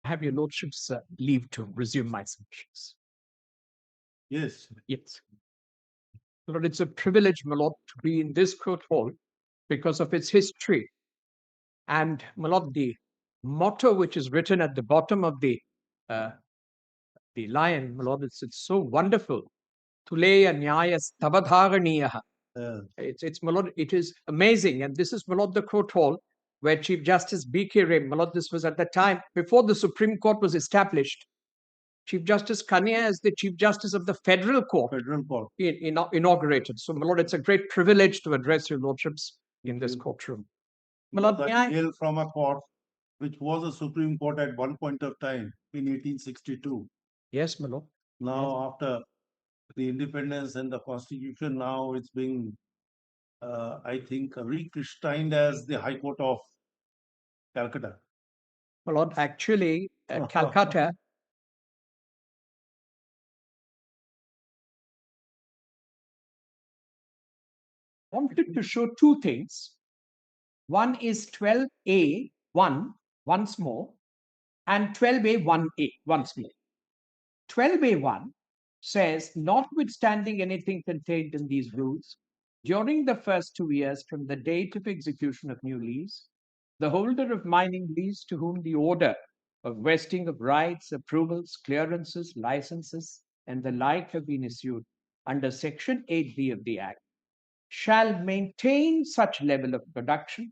have your lordship's leave to resume my submissions. Yes. Yes. Lord, it's a privilege, my lord, to be in this court hall because of its history. And, my lord, the motto which is written at the bottom of the lion, my lord, it's so wonderful. Tuleya nyaya stavadharaniyaha. It's my lord, it is amazing. And this is, my lord, the court hall where Chief Justice B.K. Ray, my lord, this was at the time before the Supreme Court was established. Chief Justice Kania as the Chief Justice of the Federal Court, inaugurated. So, my lord, it's a great privilege to address your lordships in this courtroom. My lord, I hail from a court which was a Supreme Court at one point of time in 1862. Yes, my lord. Now, after the independence and the Constitution, now it's being, I think, rechristened as the High Court of Calcutta. My lord, actually, Calcutta wanted to show two things. One is 12A1 once more, and 12A1A once more. 12A1 says, notwithstanding anything contained in these rules, during the first 2 years from the date of execution of new lease, the holder of mining lease to whom the order of vesting of rights, approvals, clearances, licenses, and the like have been issued under Section 8B of the Act shall maintain such level of production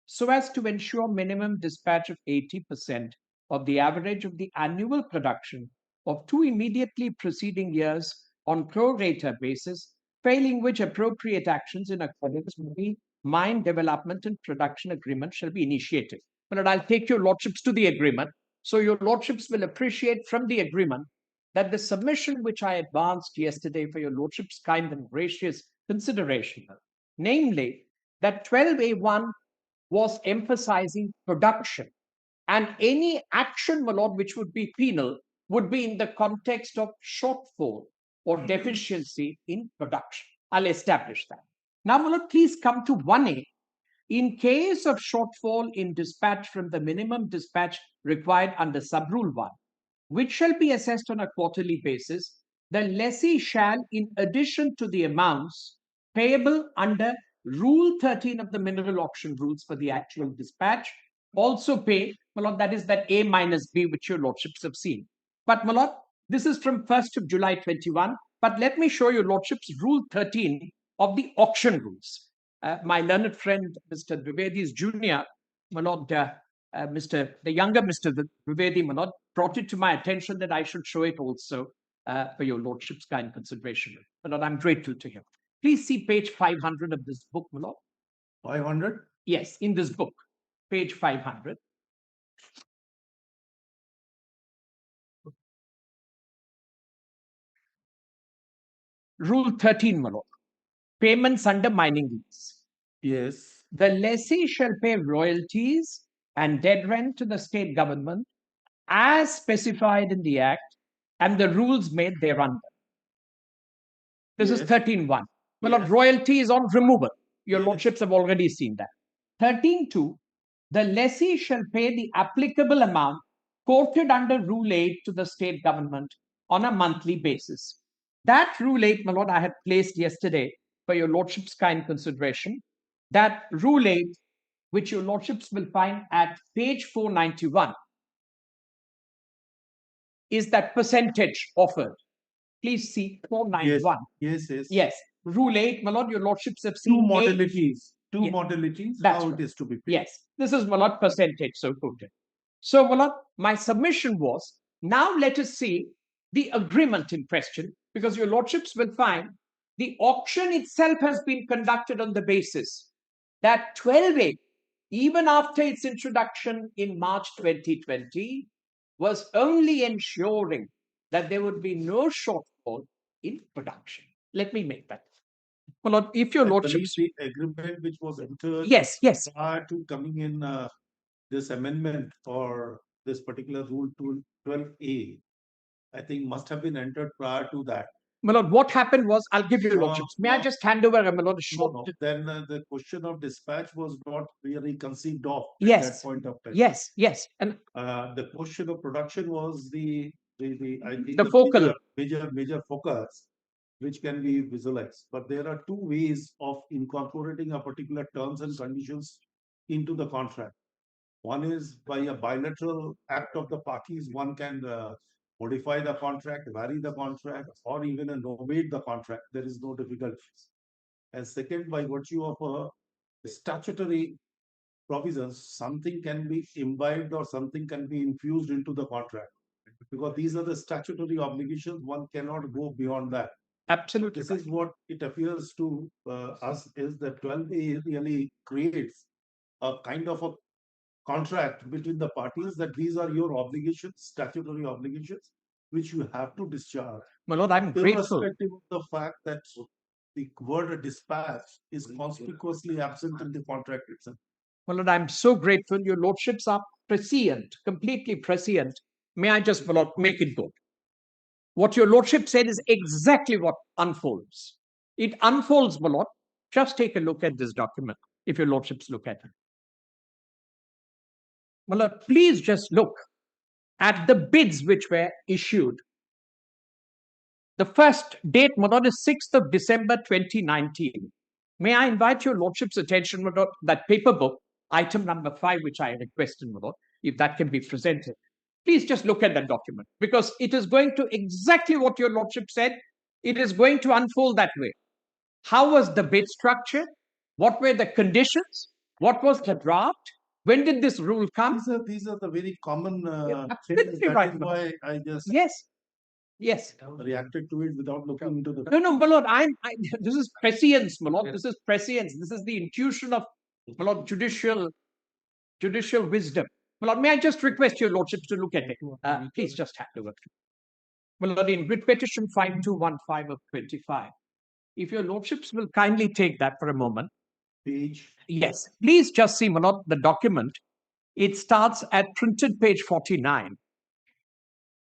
so as to ensure minimum dispatch of 80% of the average of the annual production of 2 immediately preceding years on pro rata basis, failing which appropriate actions in accordance with the mine development and production agreement shall be initiated. But I'll take your lordships to the agreement. So your lordships will appreciate from the agreement that the submission which I advanced yesterday for your lordship's kind and gracious consideration, namely that 12A1 was emphasizing production, and any action, my lord, which would be penal would be in the context of shortfall or deficiency in production. I'll establish that. Now, my lord, please come to 1A. In case of shortfall in dispatch from the minimum dispatch required under subrule 1, which shall be assessed on a quarterly basis, the lessee shall, in addition to the amounts payable under Rule 13 of the mineral auction rules for the actual dispatch, also pay, my lord, that is that A minus B, which your lordships have seen. But, my lord, this is from 1st of July 21. But let me show your lordships Rule 13 of the auction rules. My learned friend, Mr. Dwivedi's junior, my lord, the younger Mr. Dwivedi, my lord, brought it to my attention that I should show it also for your lordship's kind consideration. My lord, I'm grateful to him. Please see page 500 of this book, my lord. 500? Yes, in this book, page 500. Rule 13, my lord. Payments under mining lease. Yes. The lessee shall pay royalties and dead rent to the state government as specified in the Act and the rules made thereunder. This is 13.1. Well, yes. Royalty is on removal. Your lordships have already seen that. 13.2, the lessee shall pay the applicable amount quoted under Rule 8 to the state government on a monthly basis. That Rule 8, my lord, I had placed yesterday for your lordship's kind consideration. That Rule 8, which your lordships will find at page 491, is that percentage offered. Please see 491. Yes. Rule 8, my lord, your lordships have seen two modalities. Modalities, that's how right. It is to be paid. Yes. This is, my lord, percentage so quoted. So, my lord, my submission was, now let us see the agreement in question, because your lordships will find the auction itself has been conducted on the basis that 12A, even after its introduction in March 2020, was only ensuring that there would be no shortfall in production. Let me make that. Well, Lord, if your lordships, the agreement which was entered yes, prior to coming in this amendment for this particular rule 12A, I think must have been entered prior to that. My lord, what happened was, I'll give you lordships. May I no. just hand over a short? No. Then the question of dispatch was not really conceived of Yes. at that point of time. Yes, yes. And the question of production was the I think the focal major focus which can be visualized. But there are two ways of incorporating a particular terms and conditions into the contract. One is by a bilateral act of the parties. One can modify the contract, vary the contract, or even novate the contract. There is no difficulty. And second, by virtue of a statutory provisions, something can be imbibed or something can be infused into the contract. Because these are the statutory obligations, one cannot go beyond that. Absolutely. This is what it appears to us is that 12A really creates a kind of a contract between the parties that these are your obligations, statutory obligations, which you have to discharge. My lord, I'm grateful. Irrespective of the fact that the word dispatch is conspicuously absent in the contract itself. My lord, I'm so grateful. Your lordships are prescient, completely prescient. May I just, my lord, make it good? What your lordship said is exactly what unfolds. It unfolds, my lord. Just take a look at this document, if your lordships look at it. My lord, please just look at the bids which were issued. The first date, my lord, is 6th of December 2019. May I invite your lordship's attention, my lord, that paper book, item number 5, which I requested, my lord, if that can be presented. Please just look at that document, because it is going to exactly what your lordship said. It is going to unfold that way. How was the bid structured? What were the conditions? What was the draft? When did this rule come? These are the very common things. That right, is why I just yes reacted to it without looking into the. No, my lord. This is prescience, my lord. This is prescience. This is the intuition of, my lord, judicial wisdom. My lord, may I just request your lordship to look at it? Please just hand over. My lord, in writ petition 5215 of 25. If your lordships will kindly take that for a moment. Page. Yes, please just see, my lord, the document. It starts at printed page 49,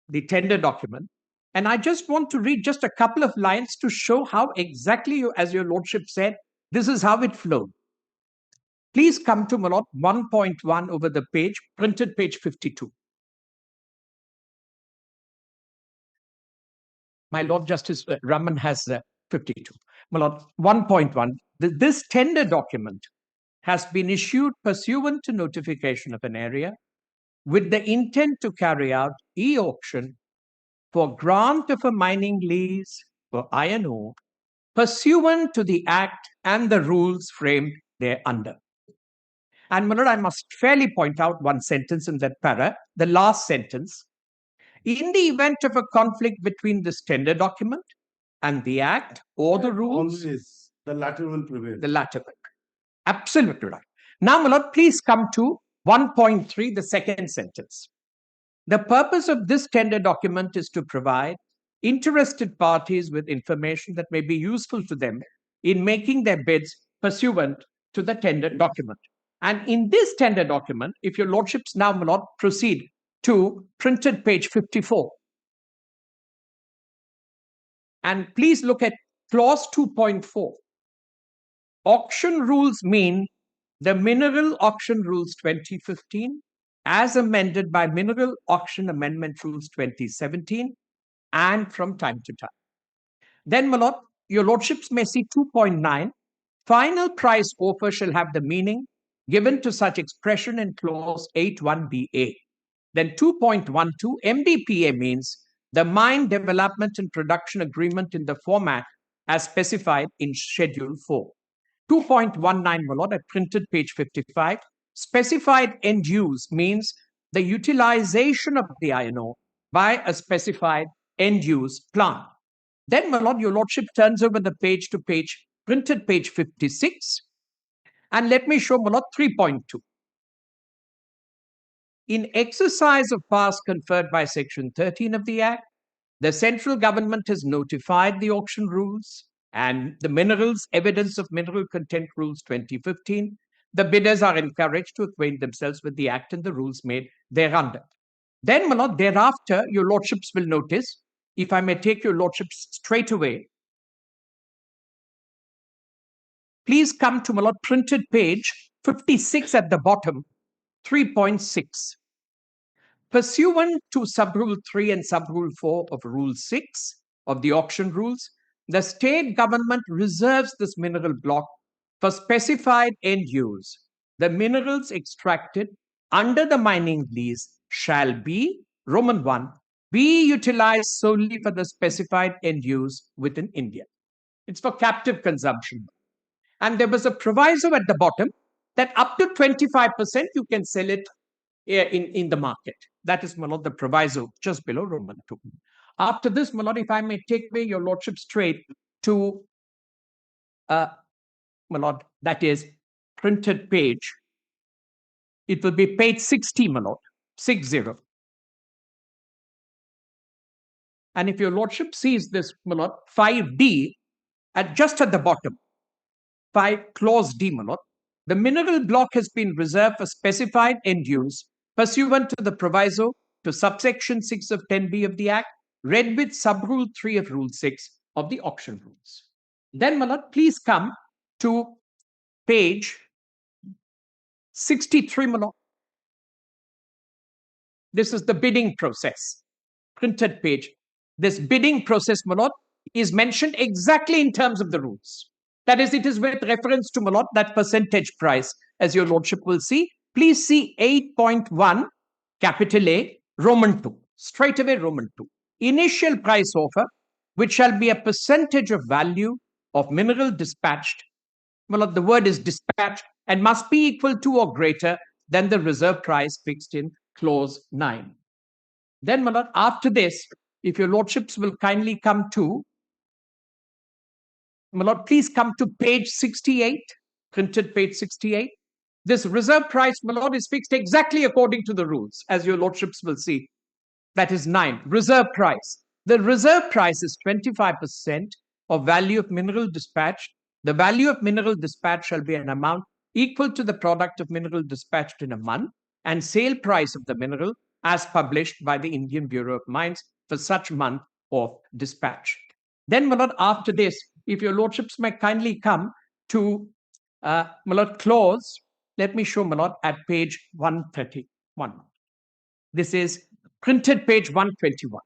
the tender document. And I just want to read just a couple of lines to show how exactly, as your lordship said, this is how it flowed. Please come to, my lord, 1.1 over the page, printed page 52. My Lord Justice Raman has 52. My Lord, 1.1. This tender document has been issued pursuant to notification of an area with the intent to carry out e-auction for grant of a mining lease for iron ore pursuant to the Act and the rules framed thereunder. And, my Lord, I must fairly point out one sentence in that para, the last sentence. In the event of a conflict between this tender document and the Act or the rules, always the latter will prevail. The latter will. Absolutely right. Now, my Lord, please come to 1.3, the second sentence. The purpose of this tender document is to provide interested parties with information that may be useful to them in making their bids pursuant to the tender document. And in this tender document, if your lordships now, my Lord, proceed to printed page 54. And please look at clause 2.4. Auction rules mean the Mineral Auction Rules 2015 as amended by Mineral Auction Amendment Rules 2017 and from time to time. Then, my Lord, your lordships may see 2.9. Final price offer shall have the meaning given to such expression in clause 81BA. Then 2.12, MDPA means the mine development and production agreement in the format as specified in Schedule 4. 2.19, my Lord, I printed page 55. Specified end use means the utilization of the iron ore by a specified end use plant. Then, my Lord, your lordship turns over the page to printed page 56. And let me show, my Lord, 3.2. In exercise of powers conferred by Section 13 of the Act, the central government has notified the auction rules and the Minerals Evidence of Mineral Content Rules 2015. The bidders are encouraged to acquaint themselves with the Act and the rules made thereunder. Then, my Lord, thereafter, your lordships will notice if I may take your lordship straight away, please come to, my lord, printed page 56 at the bottom, 3.6. Pursuant to sub-rule 3 and sub-rule 4 of rule 6 of the auction rules, the state government reserves this mineral block for specified end use. The minerals extracted under the mining lease shall be, Roman 1, be utilized solely for the specified end use within India. It's for captive consumption. And there was a proviso at the bottom that up to 25% you can sell it in the market. That is, my lord, the proviso just below Roman 2. After this, my lord, if I may take away your lordship straight to, my lord, that is printed page. It will be page 60, my lord, 60. And if your lordship sees this, my lord, 5D, just at the bottom, 5 clause D, my lord, the mineral block has been reserved for specified end use pursuant to the proviso to subsection 6 of 10B of the Act, read with sub-rule 3 of Rule 6 of the auction rules. Then, my lord, please come to page 63, my lord. This is the bidding process, printed page. This bidding process, my lord, is mentioned exactly in terms of the rules. That is, it is with reference to, my lord, that percentage price, as your lordship will see. Please see 8.1, capital A, Roman 2, straight away Roman 2. Initial price offer, which shall be a percentage of value of mineral dispatched. My lord, the word is dispatched and must be equal to or greater than the reserve price fixed in clause 9. Then, my lord, after this, if your lordships will kindly come to, my lord, please come to page 68, printed page 68. This reserve price, my lord, is fixed exactly according to the rules, as your lordships will see. That is 9, reserve price. The reserve price is 25% of value of mineral dispatched. The value of mineral dispatch shall be an amount equal to the product of mineral dispatched in a month and sale price of the mineral as published by the Indian Bureau of Mines for such month of dispatch. Then, my lord, after this, if your lordships may kindly come to, my lord, clause, let me show, my lord, at page 131. This is printed page 121.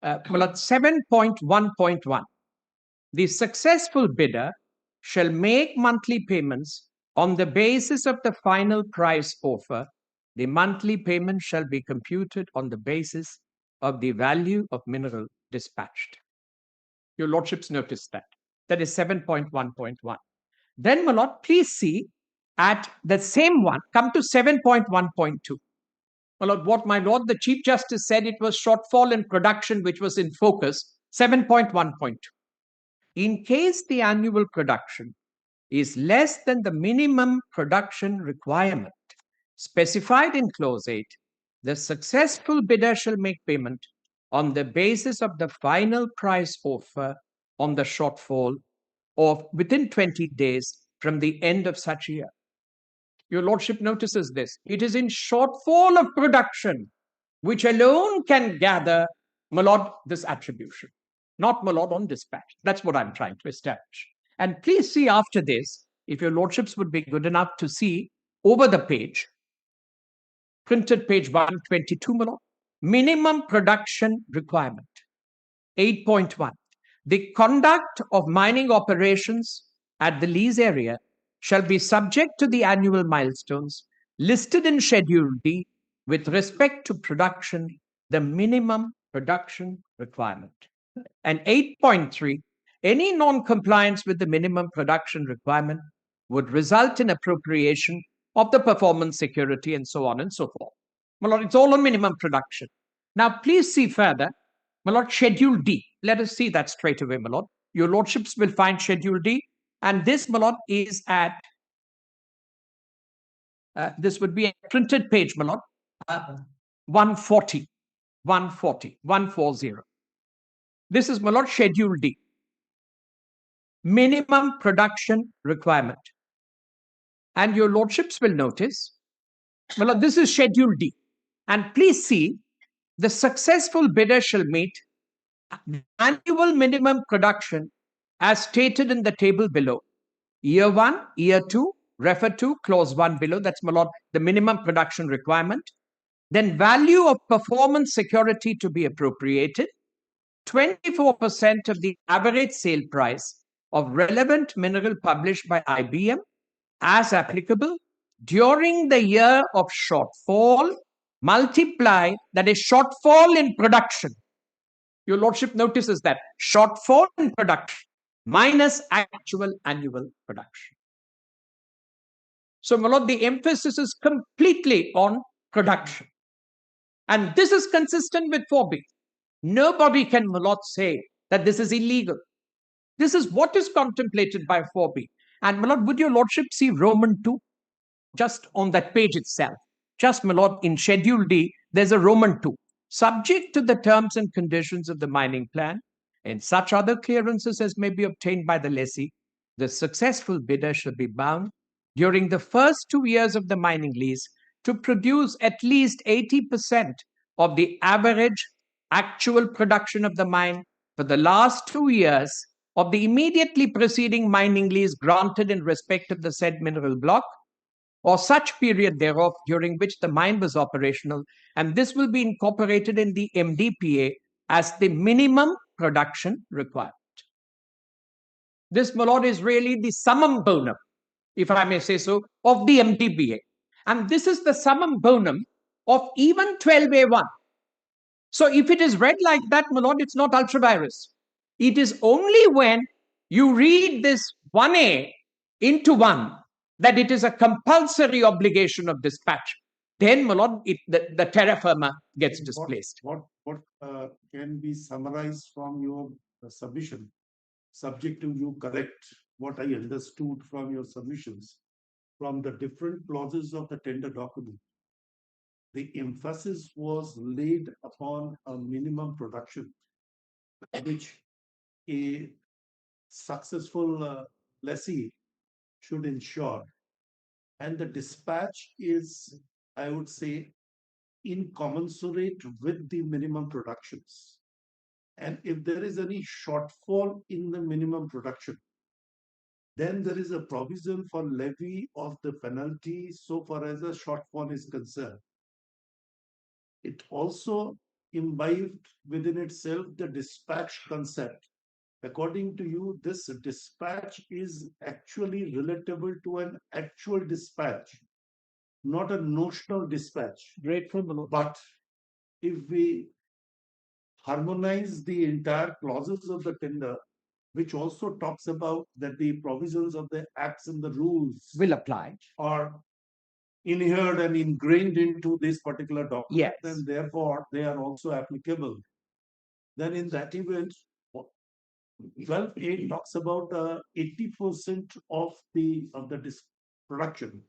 My lord, 7.1.1. The successful bidder shall make monthly payments on the basis of the final price offer. The monthly payment shall be computed on the basis of the value of mineral dispatched. Your lordships notice that. That is 7.1.1. Then, my lord, please see at the same one, come to 7.1.2. My lord, what my lord, the Chief Justice said it was shortfall in production which was in focus, 7.1.2. In case the annual production is less than the minimum production requirement specified in clause 8, the successful bidder shall make payment on the basis of the final price offer on the shortfall of within 20 days from the end of such year. Your lordship notices this. It is in shortfall of production which alone can gather, my lord, this attribution, not, my lord, on dispatch. That's what I'm trying to establish. And please see after this, if your lordships would be good enough to see over the page, printed page 122, my lord, minimum production requirement, 8.1. The conduct of mining operations at the lease area shall be subject to the annual milestones listed in Schedule D with respect to production, the minimum production requirement. And 8.3, any non-compliance with the minimum production requirement would result in appropriation of the performance security and so on and so forth. My lord, it's all on minimum production. Now, please see further, my lord, Schedule D. Let us see that straight away, my lord. Your lordships will find Schedule D. And this, my lord, is at, this would be a printed page, my lord, 140. This is, my lord, Schedule D. minimum production requirement. And your lordships will notice, well, this is Schedule D. And please see, the successful bidder shall meet annual minimum production as stated in the table below. Year 1, Year 2, refer to Clause 1 below. That's, my lord, the minimum production requirement. Then value of performance security to be appropriated, 24% of the average sale price of relevant mineral published by IBM as applicable during the year of shortfall, multiply, that is shortfall in production. Your lordship notices that shortfall in production minus actual annual production. So, my lord, the emphasis is completely on production. And this is consistent with 4B. Nobody can, my lord, say that this is illegal. This is what is contemplated by 4B. And, my lord, would your lordship see Roman 2 just on that page itself? Just, my lord, in Schedule D, there's a Roman 2. Subject to the terms and conditions of the mining plan and such other clearances as may be obtained by the lessee, the successful bidder shall be bound during the first 2 years of the mining lease to produce at least 80% of the average actual production of the mine for the last 2 years of the immediately preceding mining lease granted in respect of the said mineral block, or such period thereof during which the mine was operational, and this will be incorporated in the MDPA as the minimum production requirement. This, my lord, is really the summum bonum, if I may say so, of the MDPA. And this is the summum bonum of even 12A1. So if it is read like that, my lord, it's not ultra vires. It is only when you read this 1A into 1 that it is a compulsory obligation of dispatch. Then, my lord, the terra firma gets displaced. What can be summarized from your submission, subject to you correct what I understood from your submissions, from the different clauses of the tender document? The emphasis was laid upon a minimum production, which a successful lessee should ensure. And the dispatch is, I would say, incommensurate with the minimum productions. And if there is any shortfall in the minimum production, then there is a provision for levy of the penalty so far as a shortfall is concerned. It also imbibed within itself the dispatch concept. According to you, this dispatch is actually relatable to an actual dispatch, not a notional dispatch. Grateful. But if we harmonize the entire clauses of the tender, which also talks about that the provisions of the acts and the rules will apply, are inherent and ingrained into this particular document, yes, and therefore they are also applicable. Then in that event, 12A talks about 80% of the production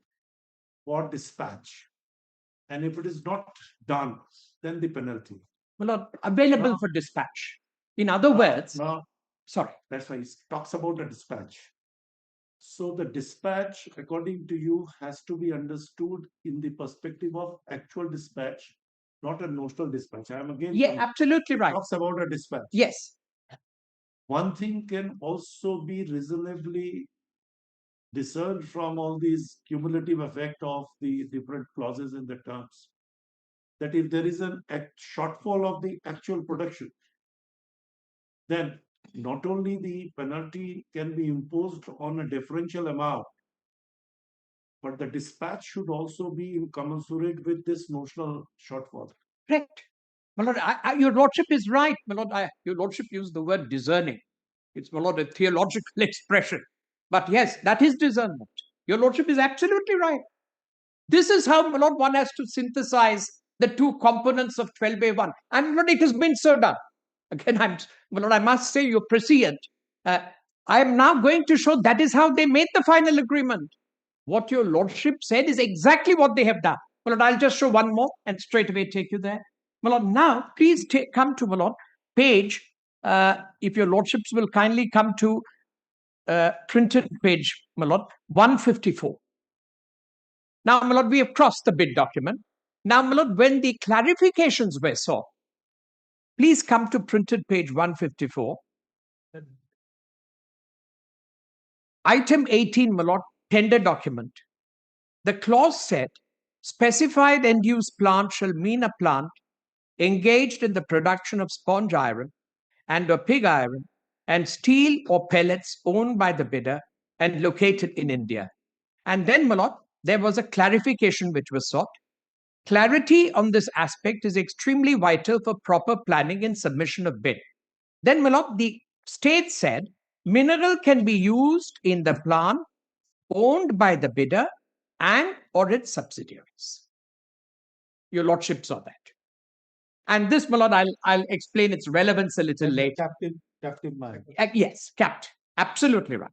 for dispatch, and if it is not done, then the penalty. Well, available for dispatch. In other words, sorry, that's why it talks about the dispatch. So the dispatch, according to you, has to be understood in the perspective of actual dispatch, not a notional dispatch. I am again. Yeah, absolutely right. Talks about a dispatch. Yes. One thing can also be reasonably discerned from all these cumulative effect of the different clauses in the terms, that if there is an shortfall of the actual production, then not only the penalty can be imposed on a differential amount, but the dispatch should also be incommensurate with this notional shortfall. Correct. My lord, your lordship is right. My lord, your lordship used the word discerning. It's, my lord, a theological expression. But yes, that is discernment. Your lordship is absolutely right. This is how, my lord, one has to synthesize the two components of 12A1. And, my lord, it has been so done. Again, my lord, I must say you're prescient. I am now going to show that is how they made the final agreement. What your lordship said is exactly what they have done. My lord, I'll just show one more and straight away take you there. My lord, now please come to, my lord, page, if your lordships will kindly come to printed page, my lord, 154. Now, my lord, we have crossed the bid document. Now, my lord, when the clarifications were sought, please come to printed page 154. Item 18, my lord, tender document. The clause said, specified end-use plant shall mean a plant engaged in the production of sponge iron and or pig iron and steel or pellets owned by the bidder and located in India. And then, my lord, there was a clarification which was sought. Clarity on this aspect is extremely vital for proper planning and submission of bid. Then, my lord, the state said mineral can be used in the plant owned by the bidder and or its subsidiaries. Your lordship saw that. And this, my lord, I'll explain its relevance a little later. Captive mine. Yes, capped. Absolutely right.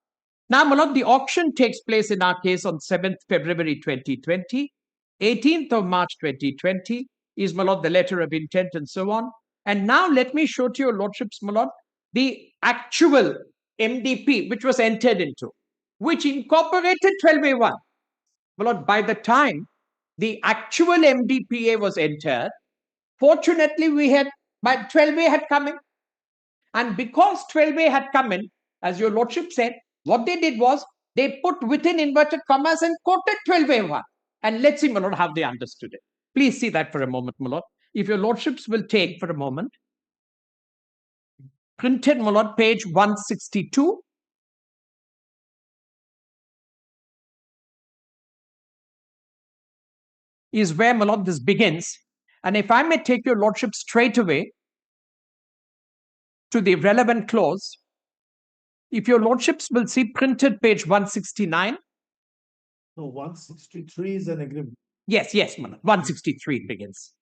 Now, my lord, the auction takes place in our case on 7th February 2020. 18th of March 2020 is, my lord, the letter of intent and so on. And now let me show to your lordships, my lord, the actual MDP which was entered into, which incorporated 12A1. My lord, by the time the actual MDPA was entered, fortunately, by 12A had come in. And because 12A had come in, as your lordship said, what they did was they put within inverted commas and quoted 12A1. And let's see, my lord, how they understood it. Please see that for a moment, my lord. If your lordships will take for a moment. Printed, my lord, page 162. Is where, my lord, this begins. And if I may take your lordship straight away to the relevant clause, if your lordships will see printed page 169. No, 163 is an agreement. Yes, my lord. 163 begins.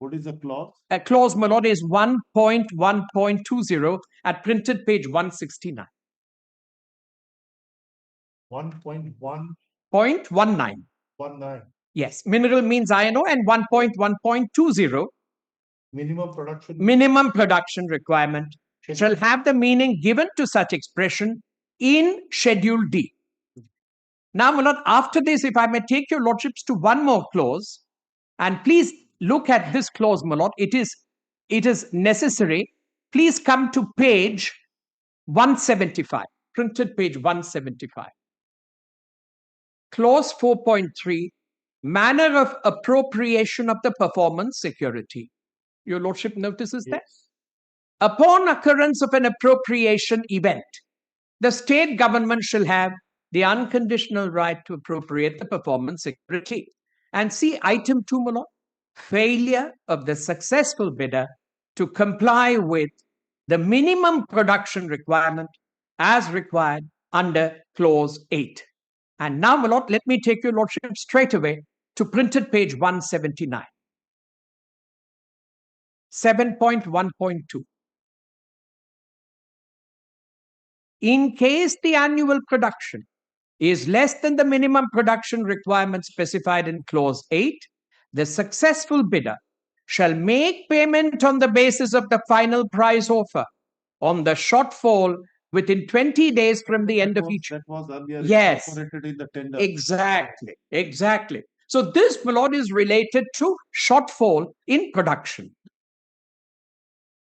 What is the clause? A clause, my lord, is 1.1.20 at printed page 169. 1.119. Yes, mineral means iron ore, and 1.1.20 minimum production requirement shall have the meaning given to such expression in Schedule D. Now, my lord, after this, if I may take your lordships to one more clause, and please look at this clause, my lord. It is necessary. Please come to page 175, printed page 175. Clause 4.3, manner of appropriation of the performance security. Your lordship notices that? Upon occurrence of an appropriation event, the state government shall have the unconditional right to appropriate the performance security. And see item 2, my lord, failure of the successful bidder to comply with the minimum production requirement as required under clause 8. And now, my lord, let me take your lordship straight away to printed page 179. 7.1.2. In case the annual production is less than the minimum production requirement specified in clause 8, the successful bidder shall make payment on the basis of the final price offer on the shortfall within 20 days from the end of each. That was earlier incorporated in the tender. Exactly. So this, my lord, is related to shortfall in production.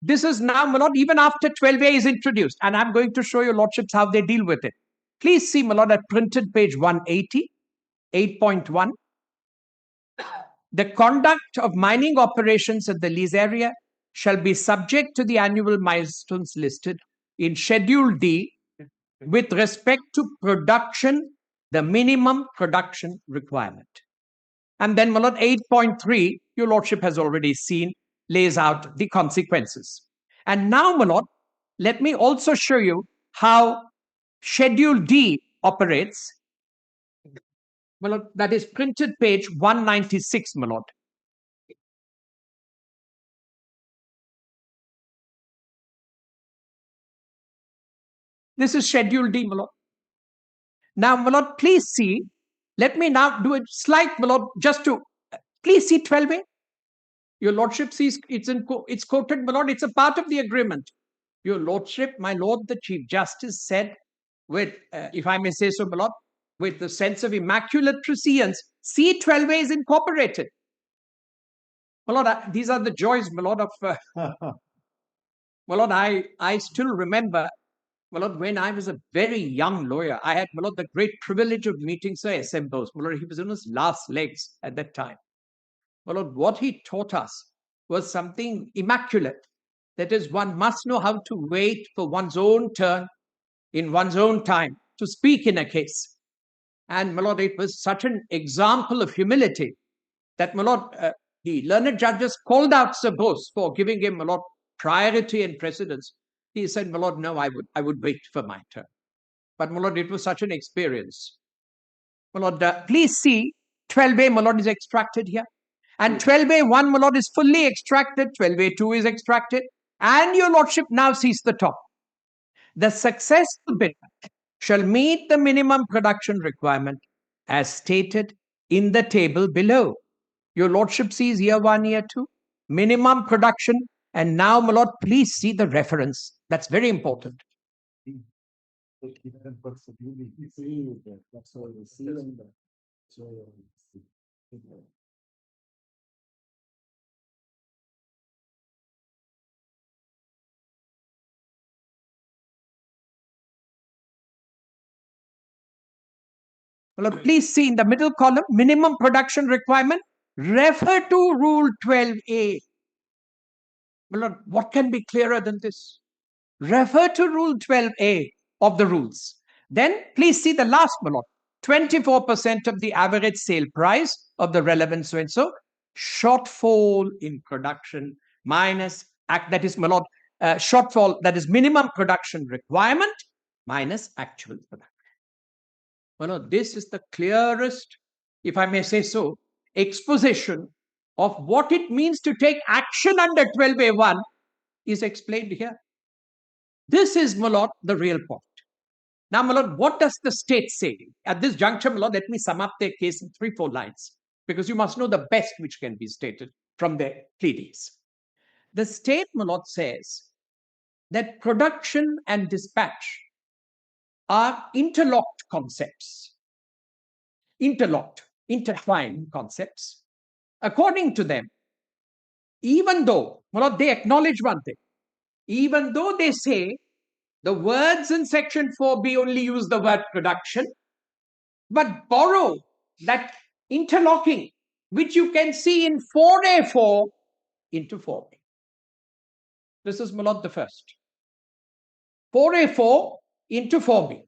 This is now, my lord, even after 12A is introduced, and I'm going to show your lordships how they deal with it. Please see, my lord, at printed page 180, 8.1. The conduct of mining operations at the lease area shall be subject to the annual milestones listed in Schedule D with respect to production, the minimum production requirement. And then, my lord, 8.3, your lordship has already seen, lays out the consequences. And now, my lord, let me also show you how Schedule D operates. My lord, that is printed page 196, my lord. This is Schedule D, my lord. Now, my lord, please see. Let me now do it slight, my lord, just to please see 12A. Your lordship sees it's quoted, my lord. It's a part of the agreement. Your lordship, my lord, the Chief Justice said with, if I may say so, my lord, with the sense of immaculate prescience, C12A is incorporated. My lord, these are the joys, my lord, of... my lord, I still remember, my lord, when I was a very young lawyer, I had, my lord, the great privilege of meeting Sir S.M. Bose. My lord, he was in his last legs at that time. My lord, what he taught us was something immaculate. That is, one must know how to wait for one's own turn in one's own time to speak in a case. And, my lord, it was such an example of humility that, my lord, the learned judges called out Sir Bose for giving him, my lord, priority and precedence. He said, my lord, no, I would wait for my turn. But, my lord, it was such an experience. My lord, please see, 12A, my lord, is extracted here. And 12A1, my lord, is fully extracted. 12A2 is extracted. And your lordship now sees the top. The successful bidder shall meet the minimum production requirement as stated in the table below. Your lordship sees year 1, year 2, minimum production. And now, my lord, please see the reference. That's very important. Well, please see in the middle column, minimum production requirement, refer to Rule 12A. Well, what can be clearer than this? Refer to Rule 12A of the rules. Then please see the last one, 24% of the average sale price of the relevant so-and-so, shortfall in production minus, that is, my lord, shortfall, that is minimum production requirement minus actual production. Well, this is the clearest, if I may say so, exposition of what it means to take action under 12A1 is explained here. This is, my lord, the real point. Now, my lord, what does the state say? At this juncture, my lord, let me sum up their case in 3-4 lines, because you must know the best which can be stated from their pleadings. The state, my lord, says that production and dispatch are interlocked concepts. Interlocked, intertwined concepts. According to them, even though, my lord, they acknowledge one thing, even though they say the words in section 4B only use the word production, but borrow that interlocking, which you can see in 4A4 into 4B. This is, my lord, the first. 4A4 into 4B.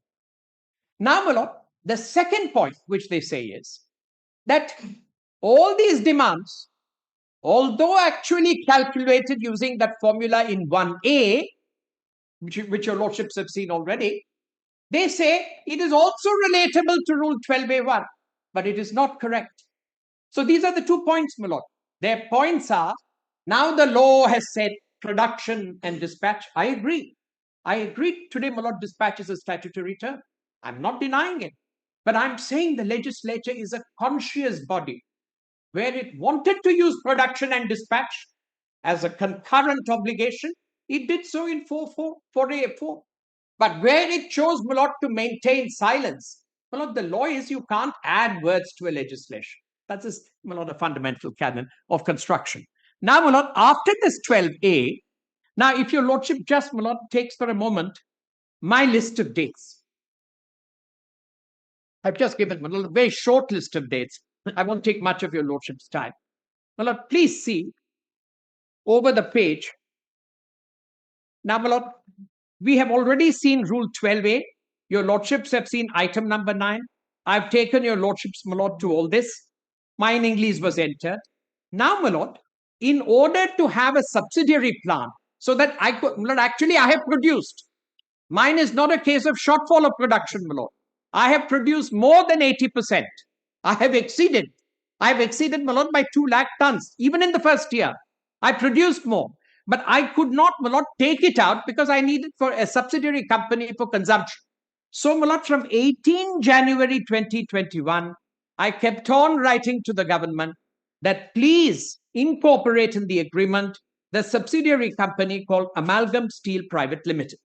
Now, my lord, the second point which they say is that all these demands, although actually calculated using that formula in 1A, which your lordships have seen already, they say it is also relatable to Rule 12A1, but it is not correct. So these are the 2 points, my lord. Their points are, now the law has said production and dispatch. I agree. I agree today, my lord, dispatch is a statutory term. I'm not denying it. But I'm saying the legislature is a conscious body where it wanted to use production and dispatch as a concurrent obligation. It did so in 4A4. But where it chose, my lord, to maintain silence, my lord, the law is you can't add words to a legislation. That is, my lord, a fundamental canon of construction. Now, my lord, after this 12A, now if your lordship just, my lord, takes for a moment my list of dates. I've just given a very short list of dates. I won't take much of your lordship's time. My lord, please see over the page. Now, my lord, we have already seen Rule 12A. Your lordships have seen item number 9. I've taken your lordships, my lord, to all this. Mine English was entered. Now, my lord, in order to have a subsidiary plan, so that I could, my lord, actually I have produced. Mine is not a case of shortfall of production, my lord. I have produced more than 80%. I have exceeded, my lord, by 2 lakh tons. Even in the first year, I produced more. But I could not, my lord, take it out because I needed for a subsidiary company for consumption. So, my lord, from 18 January 2021, I kept on writing to the government that please incorporate in the agreement the subsidiary company called Amalgam Steel Private Limited.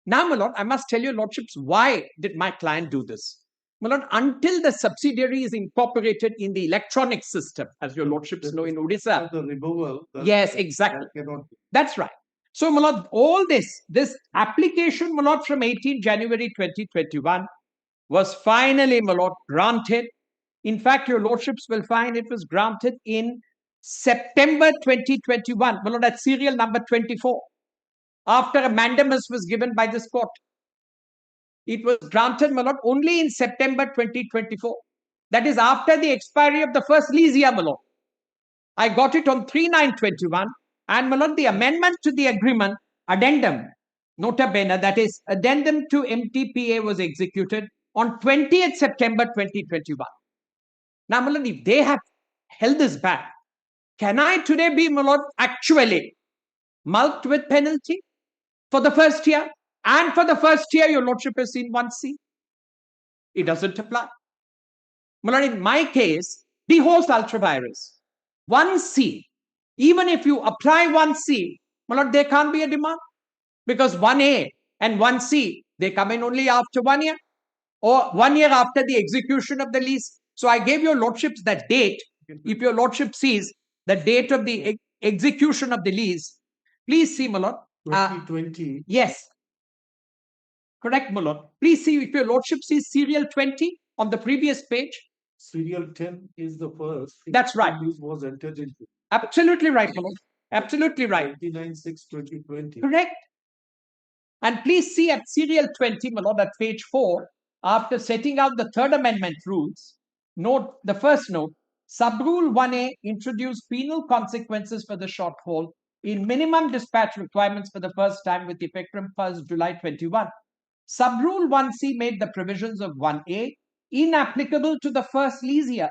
Now, my lord, I must tell your lordships, why did my client do this? My lord, until the subsidiary is incorporated in the electronic system, as your lordships know in Odisha. The removal. Yes, exactly. That cannot be. That's right. So, my lord, all this application, my lord, from 18 January 2021 was finally, my lord, granted. In fact, your lordships will find it was granted in September 2021, my lord, that's serial number 24, after a mandamus was given by this court. It was granted, my lord, only in September 2024. That is after the expiry of the first lease year, my lord. I got it on 3/9/21, and my lord, the amendment to the agreement, addendum, nota bene, that is addendum to MTPA, was executed on 20th September 2021. Now, my lord, if they have held this back, can I today be, my lord, actually mulcted with penalty for the first year? And for the first year, your lordship has seen 1C. It doesn't apply. My lord, in my case, the host ultra vires, 1C, even if you apply 1C, my lord, there can't be a demand, because 1A and 1C, they come in only after 1 year or 1 year after the execution of the lease. So I gave your lordships that date. If your lordship sees the date of the execution of the lease, please see, my lord. 2020. Yes. Correct, my lord. Please see, if your lordship sees serial 20 on the previous page. Serial 10 is the first. That's right. Lease was entered into. Absolutely right, my lord. Absolutely right. 29/6/2020. Correct. And please see at serial 20, my lord, at page 4, after setting out the third amendment rules, note the first note, subrule 1A introduced penal consequences for the shortfall in minimum dispatch requirements for the first time with effect from 1st July 21. Subrule 1C made the provisions of 1A inapplicable to the first lease year.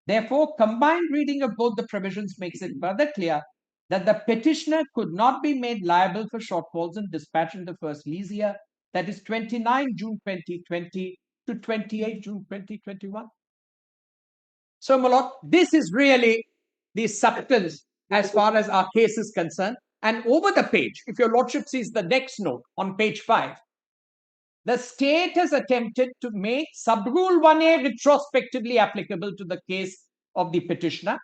Therefore, combined reading of both the provisions makes it further clear that the petitioner could not be made liable for shortfalls in dispatch in the first lease year, that is 29 June 2020 to 28 June 2021. So, my lord, this is really the substance as far as our case is concerned. And over the page, if your lordship sees the next note on page 5, the state has attempted to make subrule 1A retrospectively applicable to the case of the petitioner.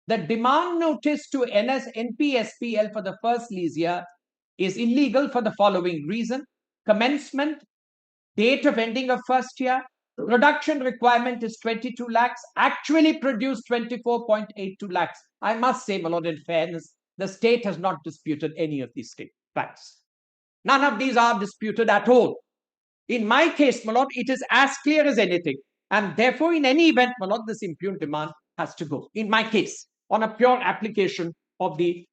The demand notice to NPSPL for the first lease year is illegal for the following reason: commencement, date of ending of first year, production requirement is 22 lakhs, actually produced 24.82 lakhs. I must say, my lord, in fairness, the state has not disputed any of these facts. None of these are disputed at all. In my case, my lord, it is as clear as anything. And therefore, in any event, my lord, this impugned demand has to go. In my case, on a pure application of the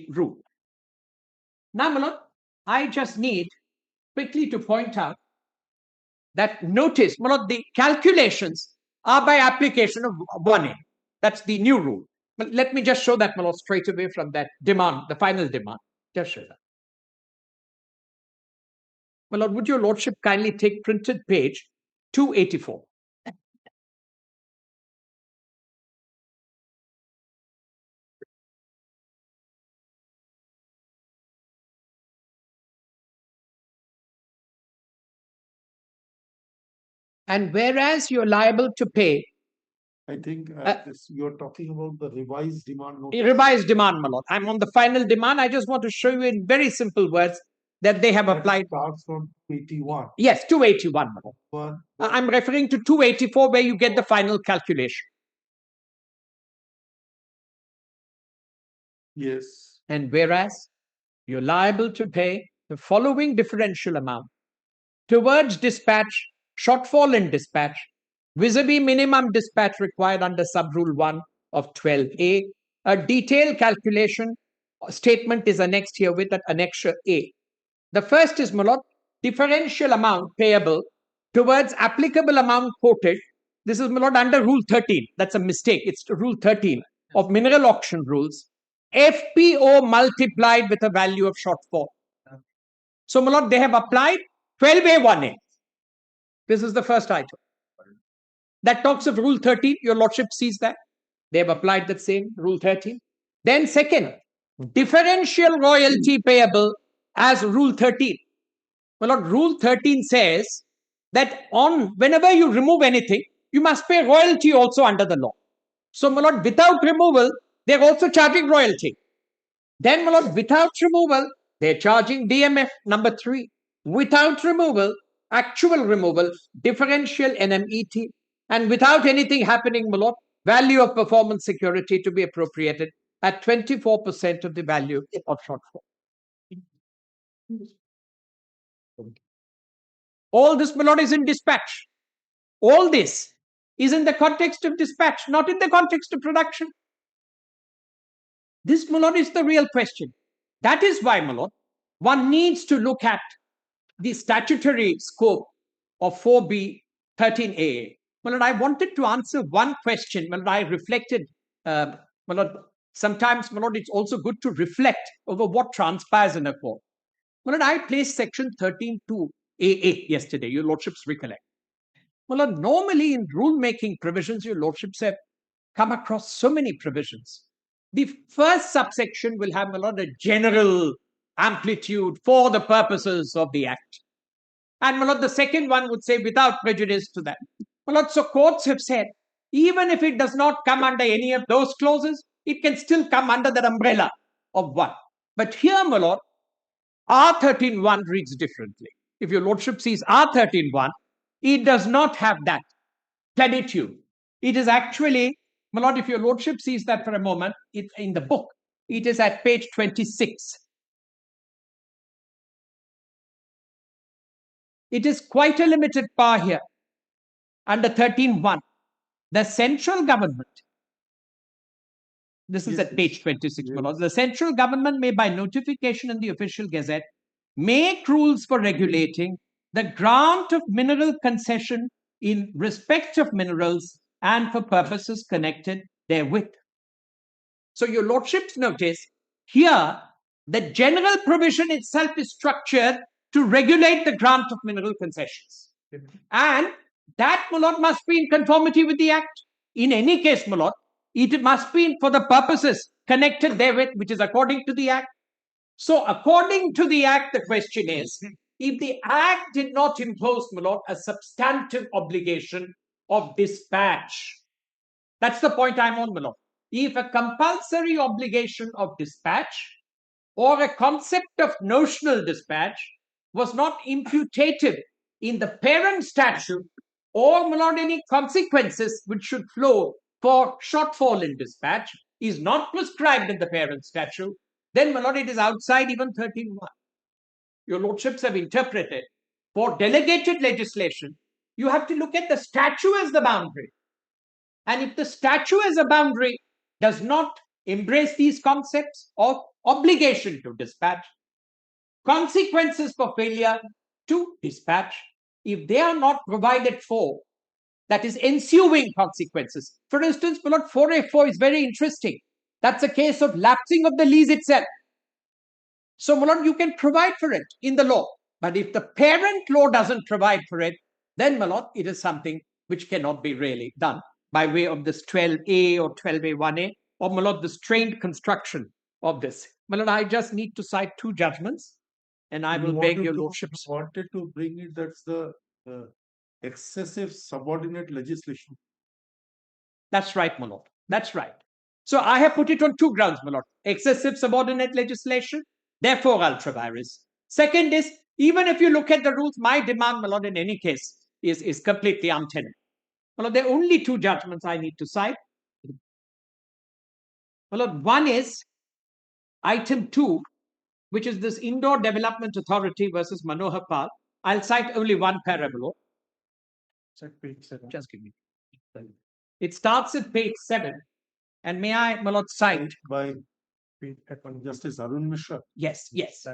rule. Now, my lord, I just need quickly to point out that notice, my lord, the calculations are by application of 1A. That's the new rule. But let me just show that, my lord, straight away from that demand, the final demand. Just show that. My lord, would your lordship kindly take printed page 284? And whereas you're liable to pay, I think you're talking about the revised demand notice. Revised demand, my lord. I'm on the final demand. I just want to show you in very simple words that they have applied. Starts from 81. Yes, 281, my lord. I'm referring to 284, where you get the final calculation. Yes. And whereas you're liable to pay the following differential amount towards dispatch, shortfall in dispatch, vis-a-vis minimum dispatch required under subrule 1 of 12A. A detailed calculation statement is annexed here with an annexure A. The first is, my lord, differential amount payable towards applicable amount quoted. This is, my lord, under rule 13. That's a mistake. It's rule 13 of mineral auction rules. FPO multiplied with a value of shortfall. So, my lord, they have applied 12A1A. This is the first item. That talks of rule 13. Your lordship sees that. They have applied that same rule 13. Then second, differential royalty payable as rule 13. My lord, Rule 13 says that whenever you remove anything, you must pay royalty also under the law. So, my lord, without removal, they're also charging royalty. Then, my lord, without removal, they're charging DMF number 3. Without removal, actual removal, differential NMET, and without anything happening, my lord, value of performance security to be appropriated at 24% of the value of shortfall. All this, my lord, is in dispatch. All this is in the context of dispatch, not in the context of production. This, my lord, is the real question. That is why, my lord, one needs to look at the statutory scope of 4B 13A. My lord, I wanted to answer one question. My lord, I reflected. My lord, sometimes, my lord, it's also good to reflect over what transpires in a court. My lord, I placed section 13(2)AA yesterday. Your lordships recollect. My lord, normally in rule-making provisions, your lordships have come across so many provisions. The first subsection will have, my lord, a general amplitude for the purposes of the Act. And, my lord, the second one would say without prejudice to that. My lord, so courts have said, even if it does not come under any of those clauses, it can still come under that umbrella of one. But here, my lord, R13(1) reads differently. If your lordship sees R13(1), it does not have that plenitude. It is actually, my lord, if your lordship sees that for a moment, it's in the book. It is at page 26. It is quite a limited power here. Under 13(1), the central government, this is at page 26, my lord, the central government may by notification in the official gazette make rules for regulating the grant of mineral concession in respect of minerals and for purposes connected therewith. So your lordships notice here the general provision itself is structured to regulate the grant of mineral concessions. And that, my lord, must be in conformity with the Act. In any case, my lord, it must be for the purposes connected therewith, which is according to the Act. So according to the Act, the question is, if the Act did not impose, my lord, a substantive obligation of dispatch, that's the point I'm on, my lord. If a compulsory obligation of dispatch or a concept of notional dispatch was not imputative in the parent statute, or, my lord, any consequences which should flow for shortfall in dispatch is not prescribed in the parent statute, then, my lord, it is outside even 13(1). Your lordships have interpreted for delegated legislation, you have to look at the statute as the boundary. And if the statute as a boundary does not embrace these concepts of obligation to dispatch, consequences for failure to dispatch, if they are not provided for, that is ensuing consequences. For instance, my lord, 4A4 is very interesting. That's a case of lapsing of the lease itself. So, my lord, you can provide for it in the law. But if the parent law doesn't provide for it, then, my lord, it is something which cannot be really done by way of this 12A or 12A1A, or, my lord, the strained construction of this. My lord, I just need to cite two judgments, and I will beg your lordships. Wanted to bring it, that's the excessive subordinate legislation. That's right, my lord. That's right. So I have put it on two grounds, my lord. Excessive subordinate legislation, therefore ultra vires. Second is, even if you look at the rules, my demand, my lord, in any case, is completely untenable. My lord, there are only two judgments I need to cite. My lord, one is item 2, which is this Indoor Development Authority versus Manohar Pal. I'll cite only one paragraph. Just give me. It starts at page 7. And may I, my lord, cite by Justice Arun Mishra? Yes, yes.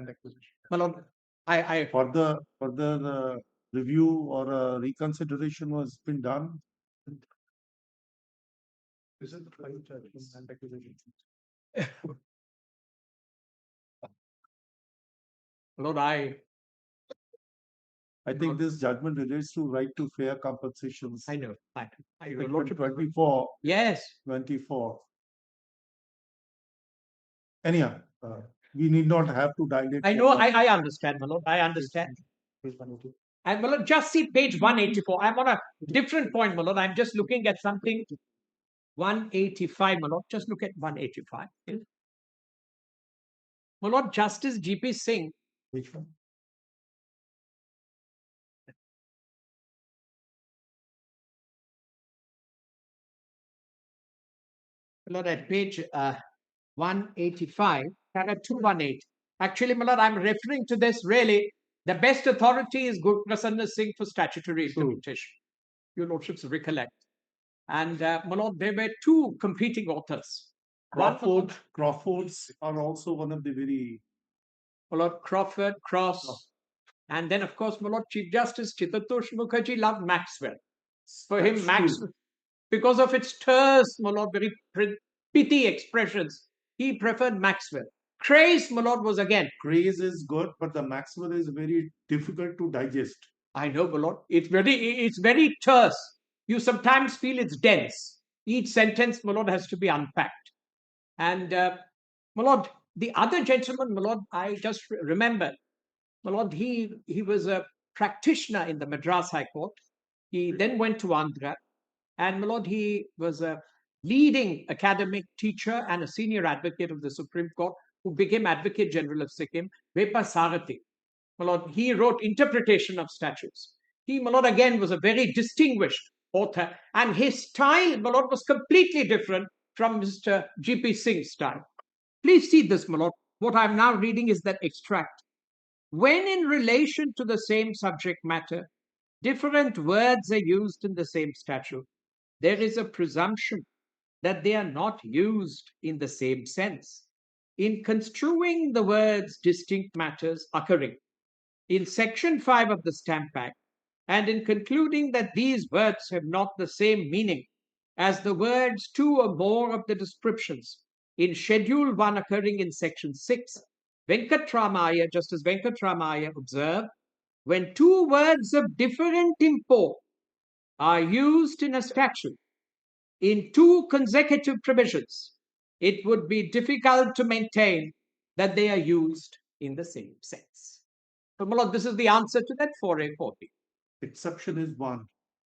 My lord, I For the review or reconsideration was been done. Is it the final judgment and accusation? Lord, I think this judgment relates to right to fair compensations. I know. Section 24. Yes. 24. Anyhow, we need not have to dilate. I know. I understand, my lord. I understand. And my lord, just see page 184. I'm on a different point, my lord. I'm just looking at something 185, my lord. Just look at 185. My lord, Justice G.P. Singh. Which one? My lord, at page 185, para 218. Actually, my lord, I'm referring to this really. The best authority is Guru Prasanna Singh for statutory interpretation. Your lordships recollect. And my lord, there were two competing authors. Crawfords are also one of the very. My lord, Crawford, Cross, and then of course, my lord, Chief Justice Chitatosh Mukherjee loved Maxwell. For him, Maxwell, because of its terse, my lord, very pithy expressions, he preferred Maxwell. Craze, my lord, was again. Craze is good, but the Maxwell is very difficult to digest. I know, my lord. It's very terse. You sometimes feel it's dense. Each sentence, my lord, has to be unpacked. And my lord, the other gentleman, my lord, I just remember, my lord, he was a practitioner in the Madras High Court. He then went to Andhra. And my lord, he was a leading academic teacher and a senior advocate of the Supreme Court who became Advocate General of Sikkim, Vepa Sarathi. My lord, he wrote interpretation of statutes. He, my lord, again was a very distinguished author, and his style, my lord, was completely different from Mr. G.P. Singh's style. Please see this, my lord. What I'm now reading is that extract. When in relation to the same subject matter, different words are used in the same statute, there is a presumption that they are not used in the same sense. In construing the words distinct matters occurring in Section 5 of the Stamp Act, and in concluding that these words have not the same meaning as the words two or more of the descriptions in Schedule 1 occurring in Section 6, Venkatramaya, Justice Venkatramaya observed, when two words of different import are used in a statute in two consecutive provisions, it would be difficult to maintain that they are used in the same sense. So, my lord, this is the answer to that 4A40. Exception is one.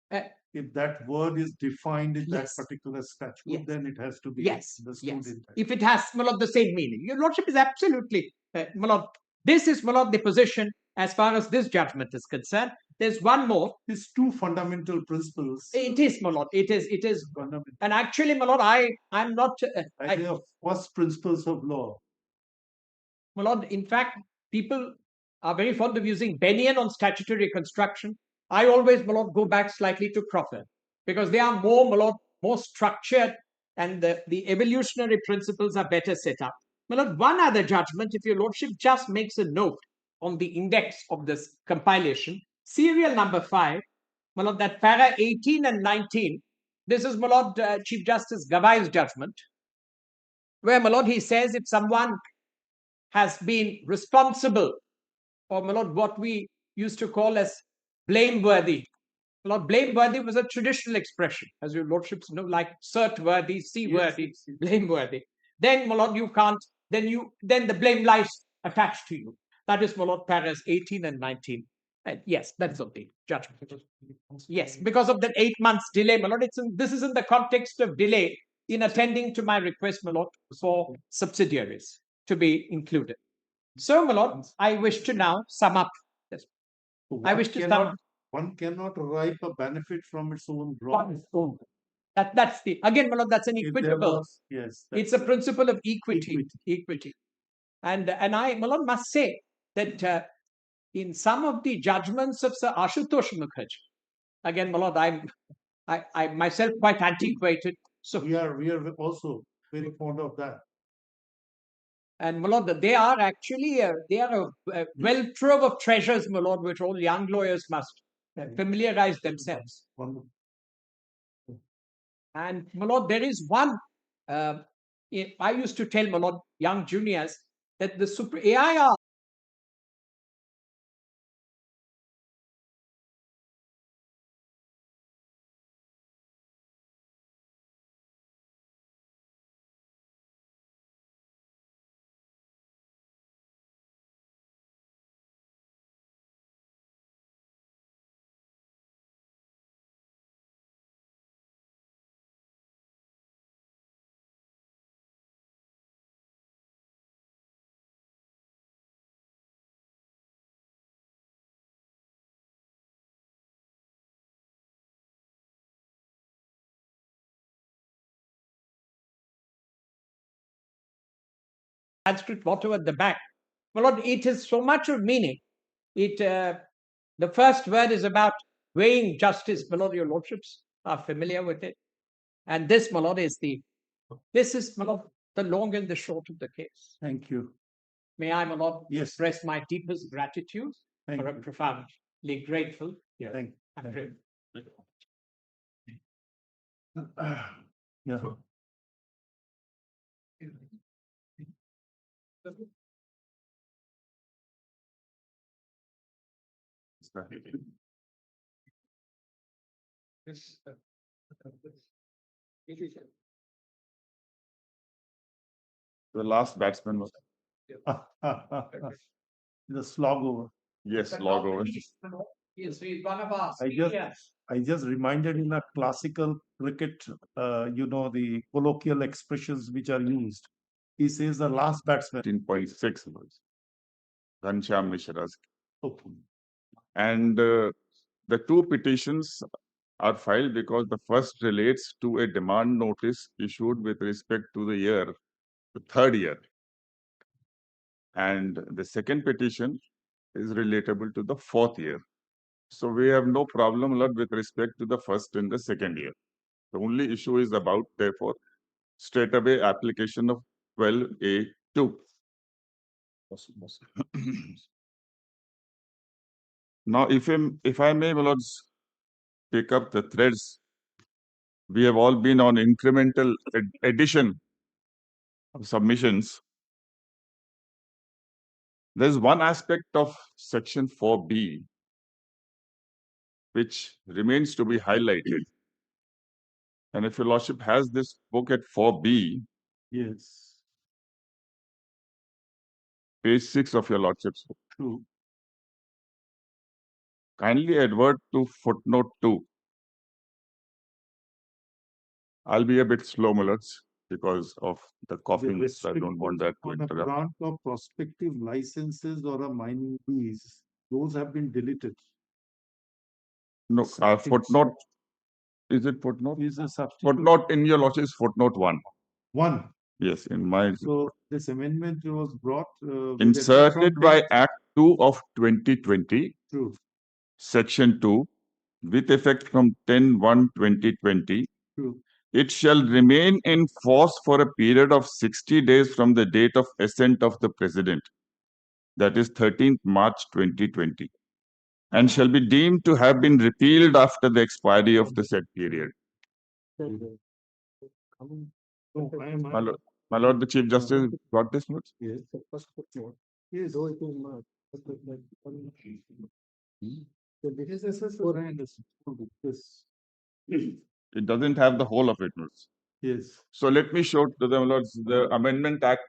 Uh, If that word is defined in Yes. that particular statute, Yes. then it has to be Yes, understood yes. in that. If it has, my lord, the same meaning. Your lordship is absolutely, my lord, this is, my lord, the position as far as this judgment is concerned. There's one more. These two fundamental principles. It is, my lord. It is. Fundamental. And actually, my lord, I'm not. They are first principles of law. My lord, in fact, people are very fond of using Bennion on statutory construction. I always, my lord, go back slightly to Crawford because they are more, my lord, more structured, and the evolutionary principles are better set up. My lord, one other judgment, if your lordship just makes a note on the index of this compilation, serial number 5, my lord, that para 18 and 19, this is, my lord, Chief Justice Gavai's judgment, where, my lord, he says if someone has been responsible, or, my lord, what we used to call as blameworthy. My lord, blameworthy was a traditional expression, as your lordships know, like cert-worthy, seaworthy, yes. Blameworthy. Then, my lord, you can't, then the blame lies attached to you. That is, my lord, paras 18 and 19. And yes, that's of the judgment. Yes, because of that 8 months delay, my lord, this is in the context of delay in attending to my request, my lord, for subsidiaries to be included. So, my lord, I wish to now sum up this. I wish to sum up. One cannot derive a benefit from its own wrong. That's the, again, my lord, that's an equitable. Yes. It's a principle of equity. And I, my lord, must say that in some of the judgments of Sir Ashutosh Mukherjee, again, my lord, I myself quite antiquated. So we are also very fond of that. And, my lord, they are actually they are a well trove of treasures, my lord, which all young lawyers must familiarize themselves. And, my lord, there is one. I used to tell, my lord, young juniors that the AIR Sanskrit motto at the back. My lord, it is so much of meaning. It the first word is about weighing justice. My lord, your lordships are familiar with it. And this, my lord, is my lord, the long and the short of the case. Thank you. May I, my lord, Yes. express my deepest gratitude Thank for a you. profoundly grateful. Thank and you. privileged. Yeah. The last batsman was The slog over. yes, log over. Yes, he's one of our I just- seniors. I just reminded in a classical cricket, the colloquial expressions which are used. He says the last batsman. 13.6 was Ghanshyam Mishra's. Okay. And the two petitions are filed because the first relates to a demand notice issued with respect to the third year. And the second petition is relatable to the fourth year. So we have no problem, Lord, with respect to the first and the second year. The only issue is about, therefore, straightaway application of 12A2. Now, if I may, my lords, pick up the threads, we have all been on incremental addition of submissions. There's one aspect of section 4B which remains to be highlighted. And if your lordship has this book at 4B, Yes. page 6 of your lordship's book, True. kindly advert to footnote 2. I'll be a bit slow, my lords, because of the coughing. So I don't want that to On a interrupt. grant of prospective licenses or a mining lease, those have been deleted. No, footnote. Is it footnote? Is a substitute. Footnote in your lordship's footnote 1. One. Yes, in my So this amendment was brought. With inserted effect from by date- Act 2 of 2020, True. Section 2, with effect from 10/1/2020. True. It shall remain in force for a period of 60 days from the date of assent of the President, that is 13th March 2020, and shall be deemed to have been repealed after the expiry of the said period. No, My Lord, the Chief Justice got this much? Yes. Yes. Yes, yes, I understand. Yes. It doesn't have the whole of it. Lords. Yes. So let me show to them, Lords, the Amendment Act.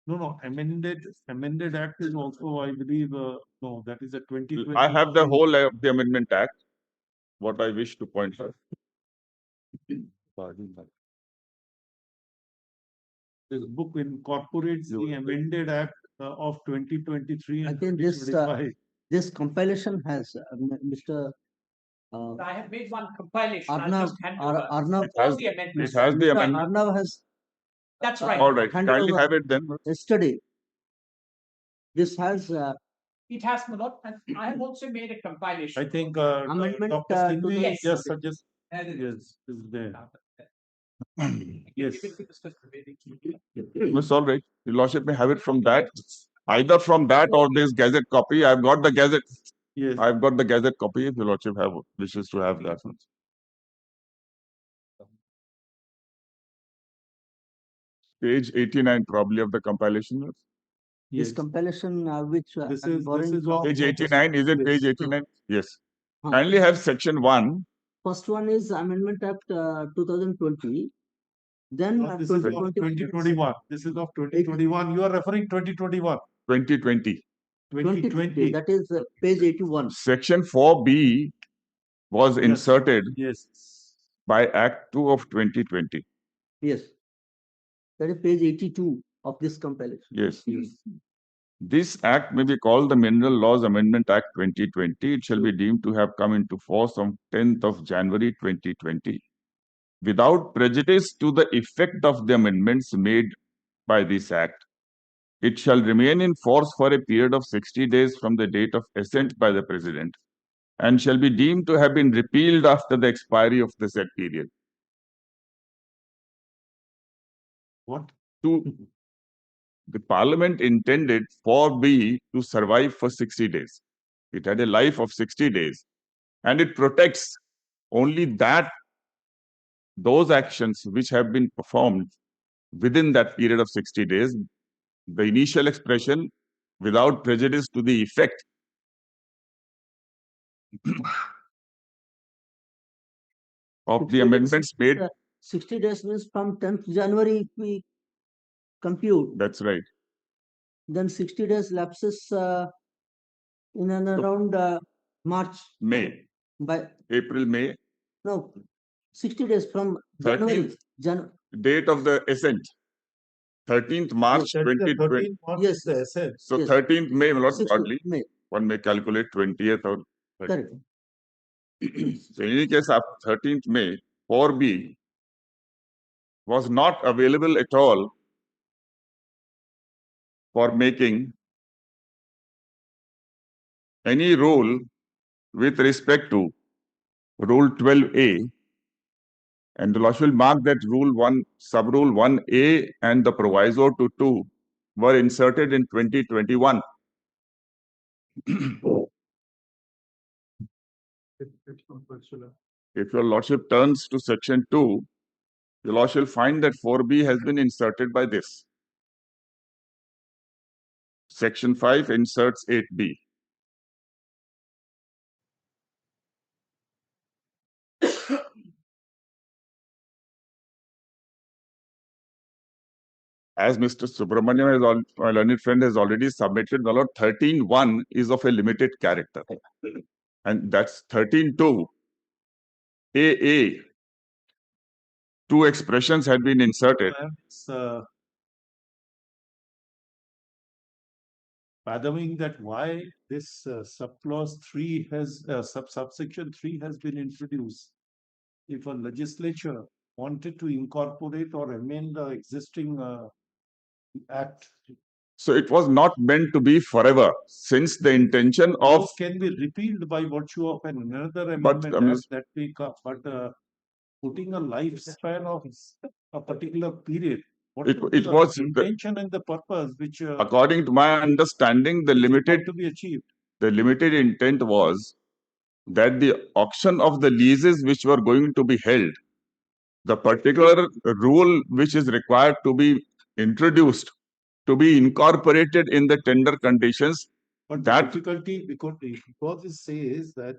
No. Amended Act is also, I believe, no, that is a 2020. I have the whole of the Amendment Act, what I wish to point out. This book incorporates the amended Act of 2023 I and think this, 2025. This compilation has, Mr. I have made one compilation. I'll Arnav, just hand over Arnav, all the amendments. It has the Mr. amendment. Arnav has That's right. All right, hand kindly over. have it then. Yesterday. This has, It has, my lord, and I have also made a compilation. I think Amendment, Dr. to Singhvi the- just suggest. Yes. Yes, is there. Yes. It's all right. Your Lordship may have it from that. Either from that or this Gazette copy. I've got the Gazette. Yes. I've got the Gazette copy if your Lordship wishes to have that. Page 89 probably of the compilation. this Yes. compilation which This I'm is borrowing of from- Page 89, is it page Yes. 89? Yes. Huh. Kindly have section 1. First one is Amendment Act 2020. Then This is of 2020. 2021. This is of 2021. You are referring 2021. 2020. 2020. That is page 81. Section 4B was Yes. inserted Yes. by Act 2 of 2020. Yes. That is page 82 of this compilation. Yes. This act may be called the Mineral Laws Amendment Act 2020. It shall be deemed to have come into force on 10th of January 2020 without prejudice to the effect of the amendments made by this Act, it shall remain in force for a period of 60 days from the date of assent by the President, and shall be deemed to have been repealed after the expiry of the said period. What? The Parliament intended 4B to survive for 60 days. It had a life of 60 days, and it protects only those actions which have been performed within that period of 60 days. The initial expression, without prejudice to the effect of the amendments made. 60 days means from 10th January if we compute. That's right. Then 60 days lapses in and around March. May. By April, May. No, 60 days from 13th January. Date of the assent. 13th March 2020. Yes, the assent. So Yes. 13th May, not broadly. May. One may calculate 20th or 30th. Correct. So in any case, after 13th May, 4B was not available at all for making any rule with respect to Rule 12A, and the law will mark that Rule 1, Sub-Rule 1A and the Proviso to 2 were inserted in 2021. If your Lordship turns to Section 2, your Lordship will find that 4B has been inserted by this. Section 5 inserts 8B. As Mr. Subramaniam, my learned friend, has already submitted, the Lord 13.1 is of a limited character. And that's 13.2. AA. Two expressions had been inserted. Fathoming that why this subclause 3 has subsection 3 has been introduced. If a legislature wanted to incorporate or amend the existing act, so it was not meant to be forever, since the intention of can be repealed by virtue of another amendment that we got, but putting a lifespan of a particular period. What it was the intention and the purpose which according to my understanding, the limited to be achieved. The limited intent was that the auction of the leases which were going to be held, the particular rule which is required to be introduced, to be incorporated in the tender conditions. But that the difficulty, because it says that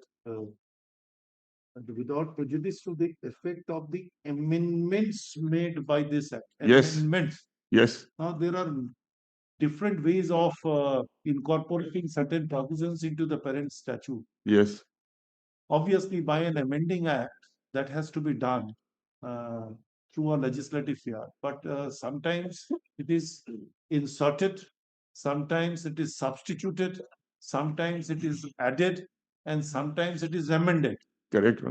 without prejudice to the effect of the amendments made by this act. Yes. Amendments. Yes. Now there are different ways of incorporating certain provisions into the parent statute. Yes. Obviously, by an amending act, that has to be done through a legislative fiat. But sometimes it is inserted, sometimes it is substituted, sometimes it is added, and sometimes it is amended. Correct.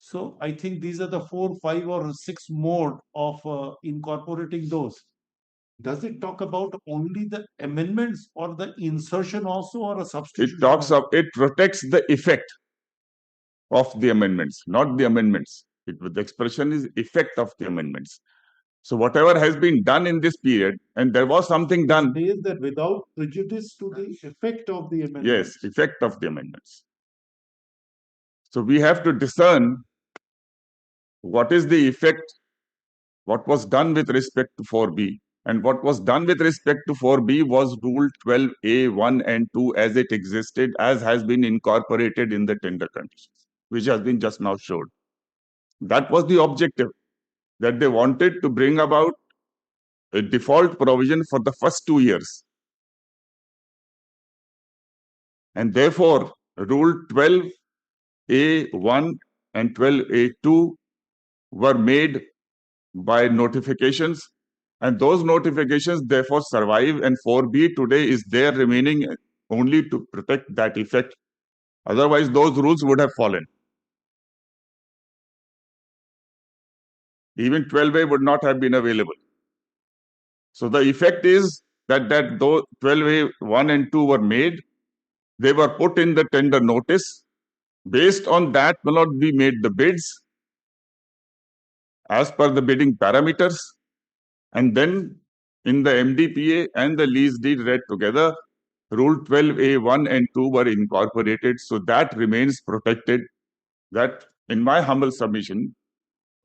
So I think these are the 4, 5, or 6 mode of incorporating those. Does it talk about only the amendments or the insertion also, or a substitution? It protects the effect of the amendments, not the amendments. The expression is effect of the amendments. So whatever has been done in this period, and there was something done. It says that without prejudice to the effect of the amendments. Yes, effect of the amendments. So we have to discern what is the effect, what was done with respect to 4B. And what was done with respect to 4B was Rule 12A 1 and 2 as it existed, as has been incorporated in the tender conditions, which has been just now showed. That was the objective, that they wanted to bring about a default provision for the first 2 years. And therefore, Rule 12A1 and 12A2 were made by notifications, and those notifications therefore survive, and 4B today is there remaining only to protect that effect. Otherwise, those rules would have fallen. Even 12A would not have been available. So the effect is that though 12A 1 and 2 were made, they were put in the tender notice. Based on that, my lord, we made the bids as per the bidding parameters. And then in the MDPA and the lease deed read together, Rule 12A 1 and 2 were incorporated. So that remains protected. That, in my humble submission,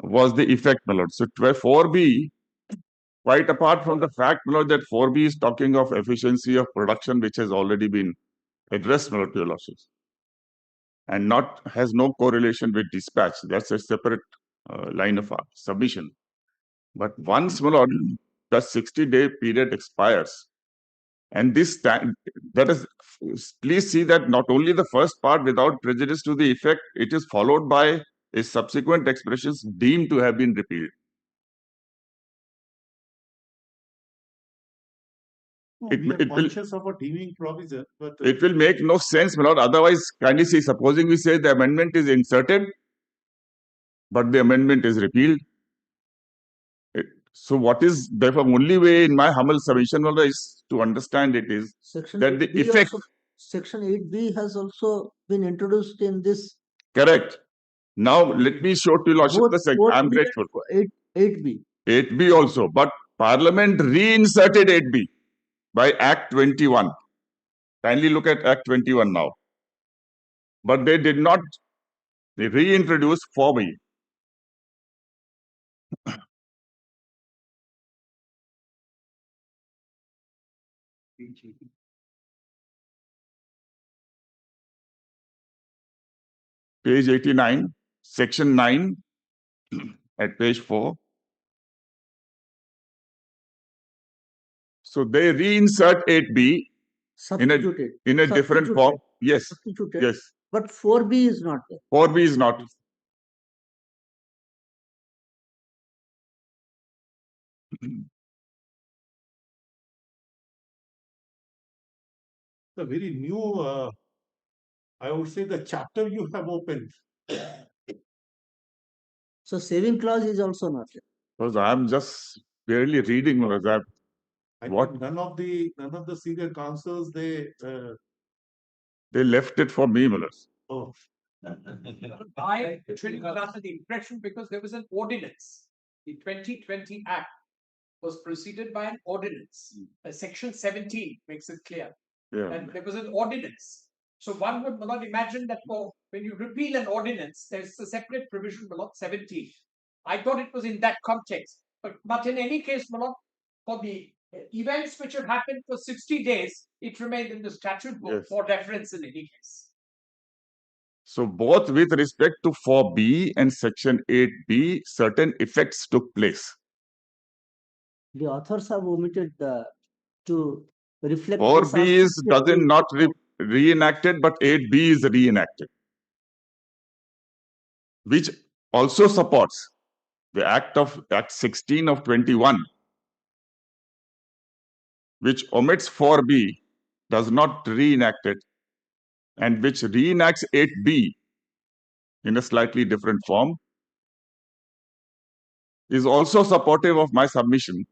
was the effect, my lord. So 4B, quite apart from the fact, my lord, that 4B is talking of efficiency of production, which has already been addressed, my lord, to your lordships, and has no correlation with dispatch. That's a separate line of submission. But once, my lord, the 60-day period expires, and that is, please see that not only the first part without prejudice to the effect, it is followed by a subsequent expressions deemed to have been repealed. We are conscious of a deeming provision, but it will make no sense, my lord. Otherwise, kindly see, supposing we say the amendment is inserted, but the amendment is repealed. So what is therefore only way in my humble submission is to understand it is Section that the 8B effect. also, Section 8B has also been introduced in this. Correct. Now let me show to you, lordship, the section. I am grateful. 8B. 8B also, but Parliament reinserted 8B by Act 21. Kindly look at Act 21 now. But they did not reintroduce 4B. Page 89, Section 9, at page 4. So they reinsert 8B in a different form. Yes. Substituted. Yes. But 4B is not there. 4B is not. the very new, I would say, the chapter you have opened. So saving clause is also not there. Because I'm just barely reading. I What? think none of the senior counsels they left it for me, Mullers. oh. I actually got under the impression because there was an ordinance. The 2020 Act was preceded by an ordinance. Section 17 makes it clear. Yeah. And there was an ordinance. So one would not imagine that when you repeal an ordinance, there's a separate provision, Malot 17. I thought it was in that context. But in any case, Malot, for the events which have happened for 60 days, it remained in the statute book for reference in any case. So both with respect to 4B and Section 8B, certain effects took place. The authors have omitted to reflect. 4B is not reenacted, but 8B is reenacted, which also supports the Act 16 of 21, which omits 4B, does not reenact it, and which reenacts 8B in a slightly different form, is also supportive of my submission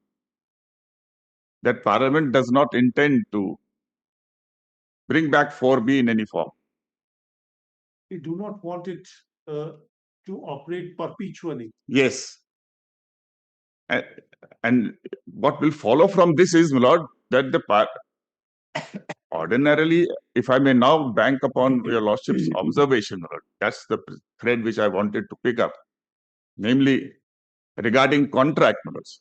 that Parliament does not intend to bring back 4B in any form. We do not want it to operate perpetually. Yes. And what will follow from this is, my lord, that ordinarily, if I may now bank upon your lordship's observation, my lord, that's the thread which I wanted to pick up, namely regarding contract, my lords.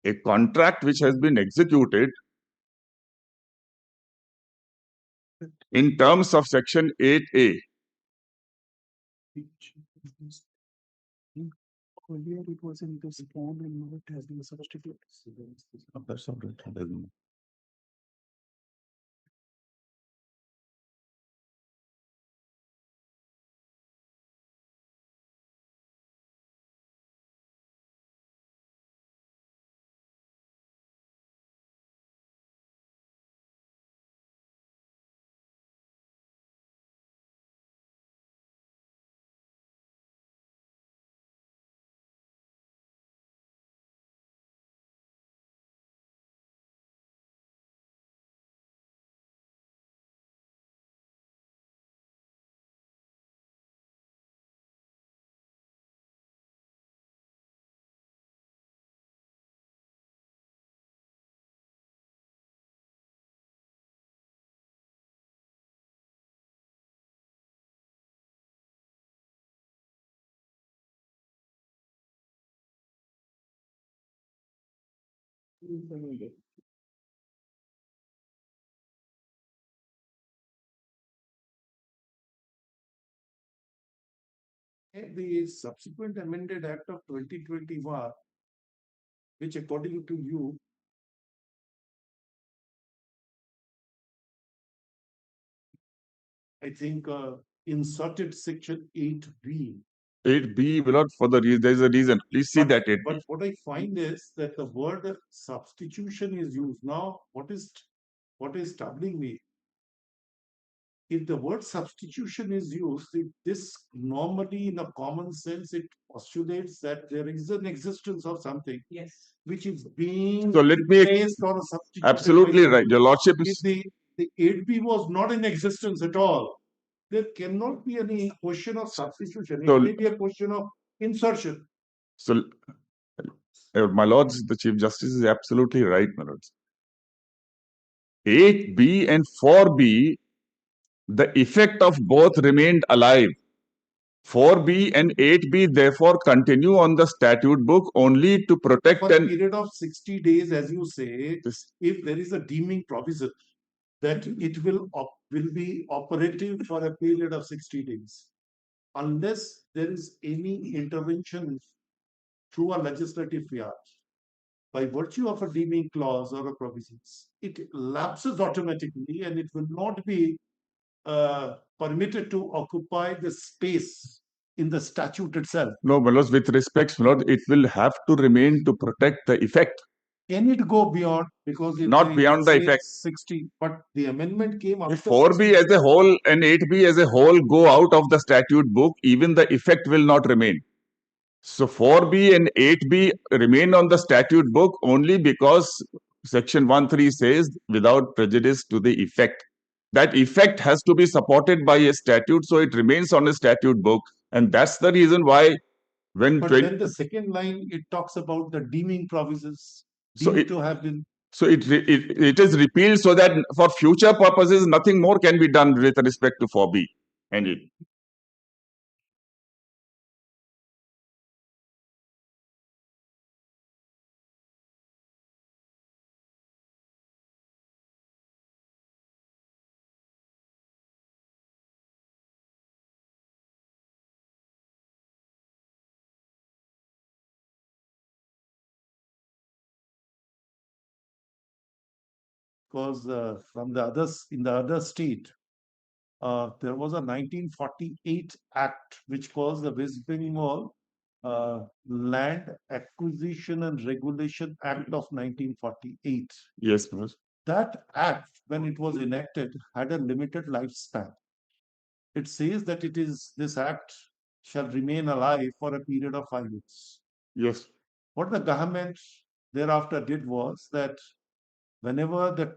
A contract which has been executed in terms of Section 8A. Earlier it was in this form and now it has been substituted. That's all right. The subsequent amended act of 2021, which according to you, I think inserted section 8B. 8B will not for the reason. There is a reason. Please see that 8B. But what I find is that the word substitution is used. Now, what is troubling me? If the word substitution is used, this normally in a common sense, it postulates that there is an existence of something. Yes. Which is being So let me placed on a substitute. absolutely right. Your lordship If is the 8B was not in existence at all, there cannot be any question of substitution. So- It may be a question of insertion. so. My lords, the Chief Justice is absolutely right, my lords. 8B and 4B, the effect of both remained alive. 4B and 8B therefore continue on the statute book only to protect For a and period of 60 days, as you say, this, if there is a deeming provision that it will be operative for a period of 60 days, unless there is any intervention through a legislative fiat, by virtue of a deeming clause or a provisions, it lapses automatically and it will not be permitted to occupy the space in the statute itself. no, my lords, with respect, my lord, it will have to remain to protect the effect. Can it go beyond? Because if Not they beyond the say effect. 60, but the amendment came after If 4B 60. as a whole and 8B as a whole go out of the statute book, even the effect will not remain. So 4B and 8B remain on the statute book only because section 1(3) says without prejudice to the effect. That effect has to be supported by a statute, so it remains on a statute book. And that's the reason why when But then the second line, it talks about the deeming provisions So deemed it- to have been. so it is repealed so that for future purposes, nothing more can be done with respect to 4B and it. Because from the others in the other state, there was a 1948 act which was the West Bengal Land Acquisition and Regulation Act of 1948. Yes, Manoj. That act, when it was enacted, had a limited lifespan. It says that this act shall remain alive for a period of 5 years. Yes. What the government thereafter did was that whenever the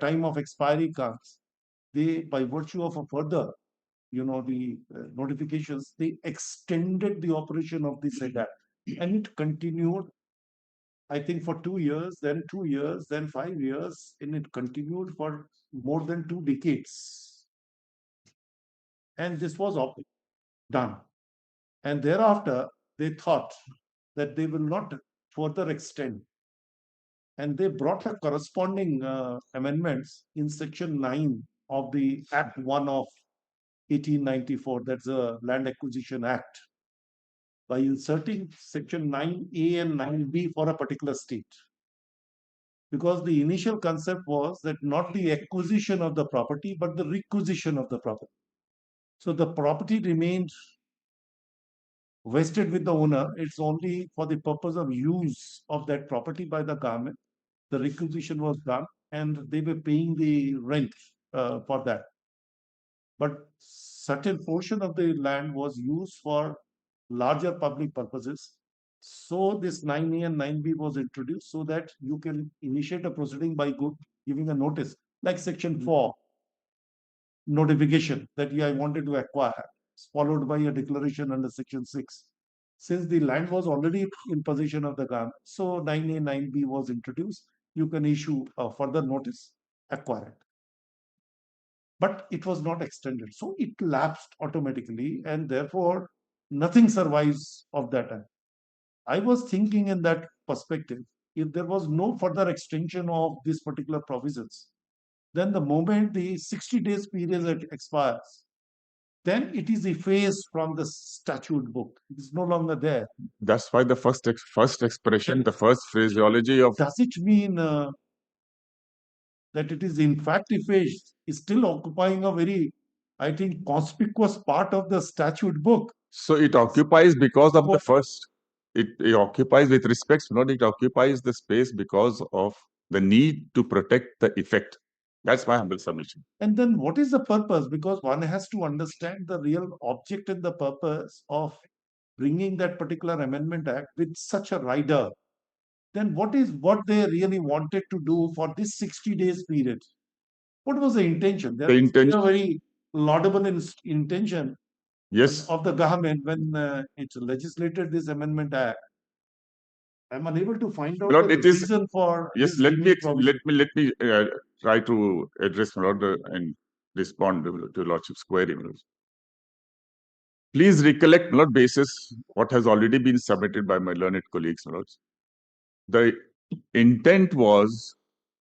time of expiry comes, they, by virtue of a further, the notifications, they extended the operation of this act, and it continued, I think, for 2 years, then 2 years, then 5 years, and it continued for more than 2 decades. And this was done. And thereafter, they thought that they will not further extend. And they brought a corresponding amendments in section 9 of the Act 1 of 1894, that's the Land Acquisition Act, by inserting section 9A and 9B for a particular state. Because the initial concept was that not the acquisition of the property, but the requisition of the property. So the property remained vested with the owner. It's only for the purpose of use of that property by the government. The requisition was done and they were paying the rent for that. But certain portion of the land was used for larger public purposes. So this 9A and 9B was introduced so that you can initiate a proceeding by giving a notice, like section 4, notification that I wanted to acquire, followed by a declaration under section 6. Since the land was already in possession of the government, so 9A, 9B was introduced. You can issue a further notice, acquire it. But it was not extended. So it lapsed automatically, and therefore nothing survives of that act. I was thinking in that perspective, if there was no further extension of these particular provisions, then the moment the 60 days period expires, then it is effaced from the statute book. It is no longer there. That's why the first expression, the first phraseology of Does it mean that it is in fact effaced, is still occupying a very, I think, conspicuous part of the statute book? so it occupies because of the first. It occupies with respect, not it occupies the space because of the need to protect the effect. That's my humble submission. And then what is the purpose? Because one has to understand the real object and the purpose of bringing that particular Amendment Act with such a rider. Then what is what they really wanted to do for this 60 days period? What was the intention? There The was intention- a very laudable intention Yes, of the government when it legislated this Amendment Act. I'm unable to find out Lord, the it is- reason for yes. this Let me unique provision. let me try to address Lord and respond to Lordship's query. Lord. Please recollect, Lord, basis what has already been submitted by my learned colleagues, Lord. The intent was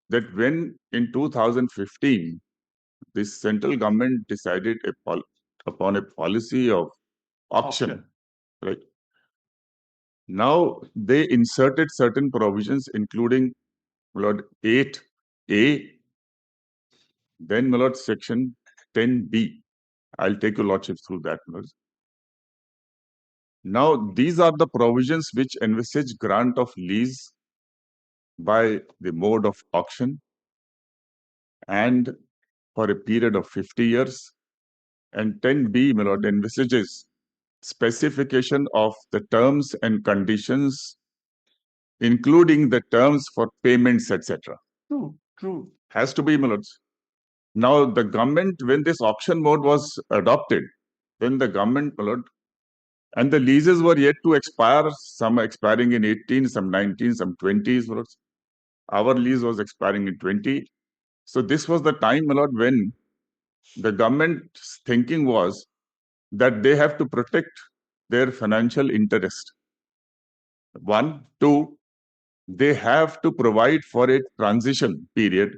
that when in 2015 this central government decided upon a policy of auction, right? Now they inserted certain provisions, including Lord 8A, then Lord section 10B. I'll take your lordship through that, Lord. Now these are the provisions which envisage grant of lease by the mode of auction and for a period of 50 years. And 10B, my lord, envisages specification of the terms and conditions, including the terms for payments, etc. True. Has to be, my lords. Now, the government, when this auction mode was adopted, then the government, my lord, and the leases were yet to expire, some expiring in 18, some 19, some 20s, my lords. Our lease was expiring in 20. So this was the time, my lord, when the government's thinking was that they have to protect their financial interest. 1, 2, they have to provide for a transition period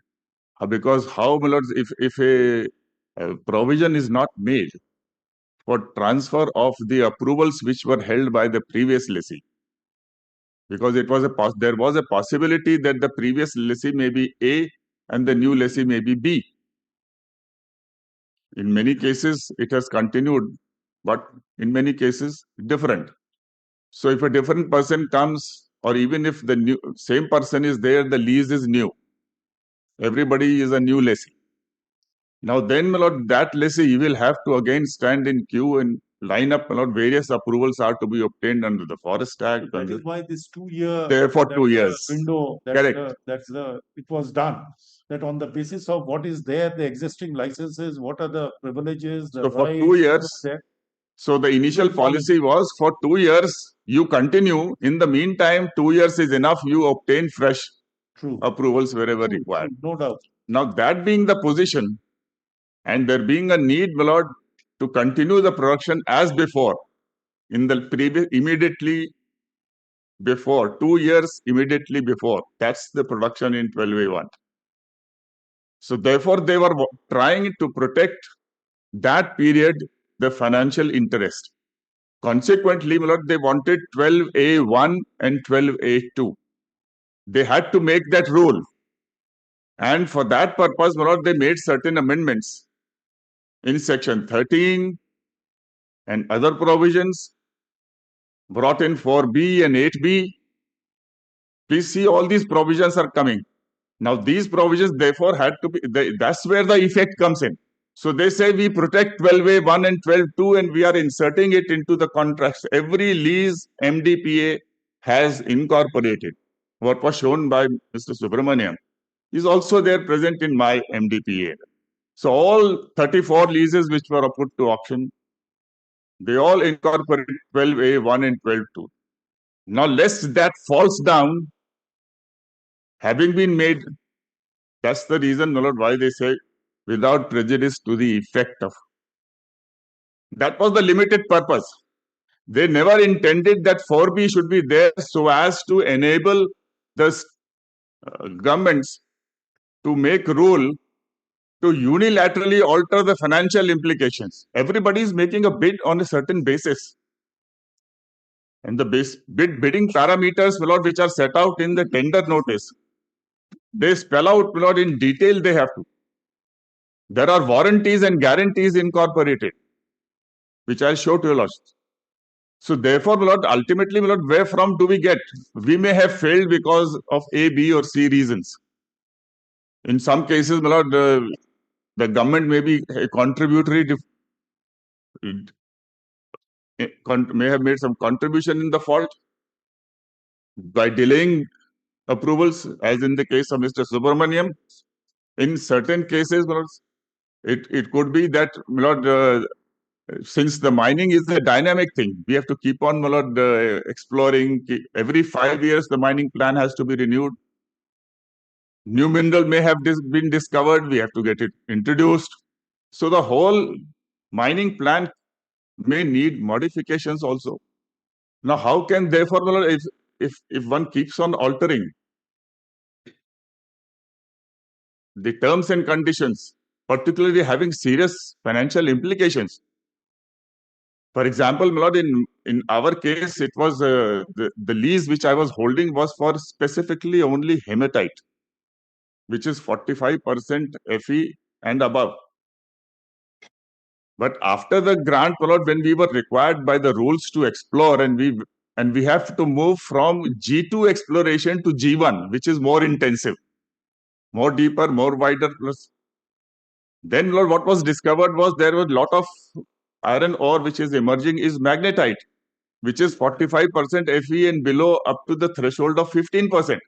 because how, my lords, if a provision is not made for transfer of the approvals which were held by the previous lessee, because there was a possibility that the previous lessee may be A and the new lessee may be B. In many cases, it has continued, but in many cases, different. So if a different person comes, or even if the same person is there, the lease is new. Everybody is a new lessee. Now then, my lord, that lessee will have to again stand in queue and line up. My lord, various approvals are to be obtained under the Forest Act. That is why this 2 year Therefore, 2 years. window. Correct. It was done. That on the basis of what is there, the existing licenses, what are the privileges, the So for rights, 2 years, there. so the initial policy was for 2 years, you continue. In the meantime, 2 years is enough. You obtain fresh True. approvals wherever required. No doubt. Now, that being the position, and there being a need, my lord, to continue the production as before, in the previous, immediately before, 2 years immediately before, that's the production in 12A1. So therefore, they were trying to protect that period, the financial interest. Consequently, my lord, they wanted 12A1 and 12A2. They had to make that rule. And for that purpose, my lord, they made certain amendments in section 13 and other provisions brought in 4B and 8B. Please see, all these provisions are coming. Now, these provisions, therefore, had to be, that's where the effect comes in. So they say we protect 12A1 and 12.2 and we are inserting it into the contracts. Every lease MDPA has incorporated. What was shown by Mr. Subramaniam is also there present in my MDPA. So all 34 leases which were put to auction, they all incorporate 12A1 and 12.2. Now, lest that falls down, having been made, that's the reason, my lord, why they say without prejudice to the effect of. That was the limited purpose. They never intended that 4B should be there so as to enable the governments to make rule to unilaterally alter the financial implications. Everybody is making a bid on a certain basis. And the bidding parameters, which are set out in the tender notice, they spell out in detail they have to. There are warranties and guarantees incorporated, which I'll show to you. So therefore, ultimately, where from do we get? We may have failed because of A, B, or C reasons. In some cases, the government may be a contributory, may have made some contribution in the fault by delaying approvals, as in the case of Mr. Subramaniam. In certain cases, it could be that, since the mining is a dynamic thing, we have to keep on exploring. Every 5 years, the mining plan has to be renewed. New mineral may have been discovered. We have to get it introduced. So the whole mining plan may need modifications also. Now, how can therefore, if one keeps on altering the terms and conditions, particularly having serious financial implications? For example, in our case, it was the lease which I was holding was for specifically only hematite, which is 45% Fe and above. But after the grant, when we were required by the rules to explore, and we have to move from G2 exploration to G1, which is more intensive, more deeper, more wider. Then what was discovered was there was a lot of iron ore which is emerging is magnetite, which is 45% Fe and below, up to the threshold of 15%.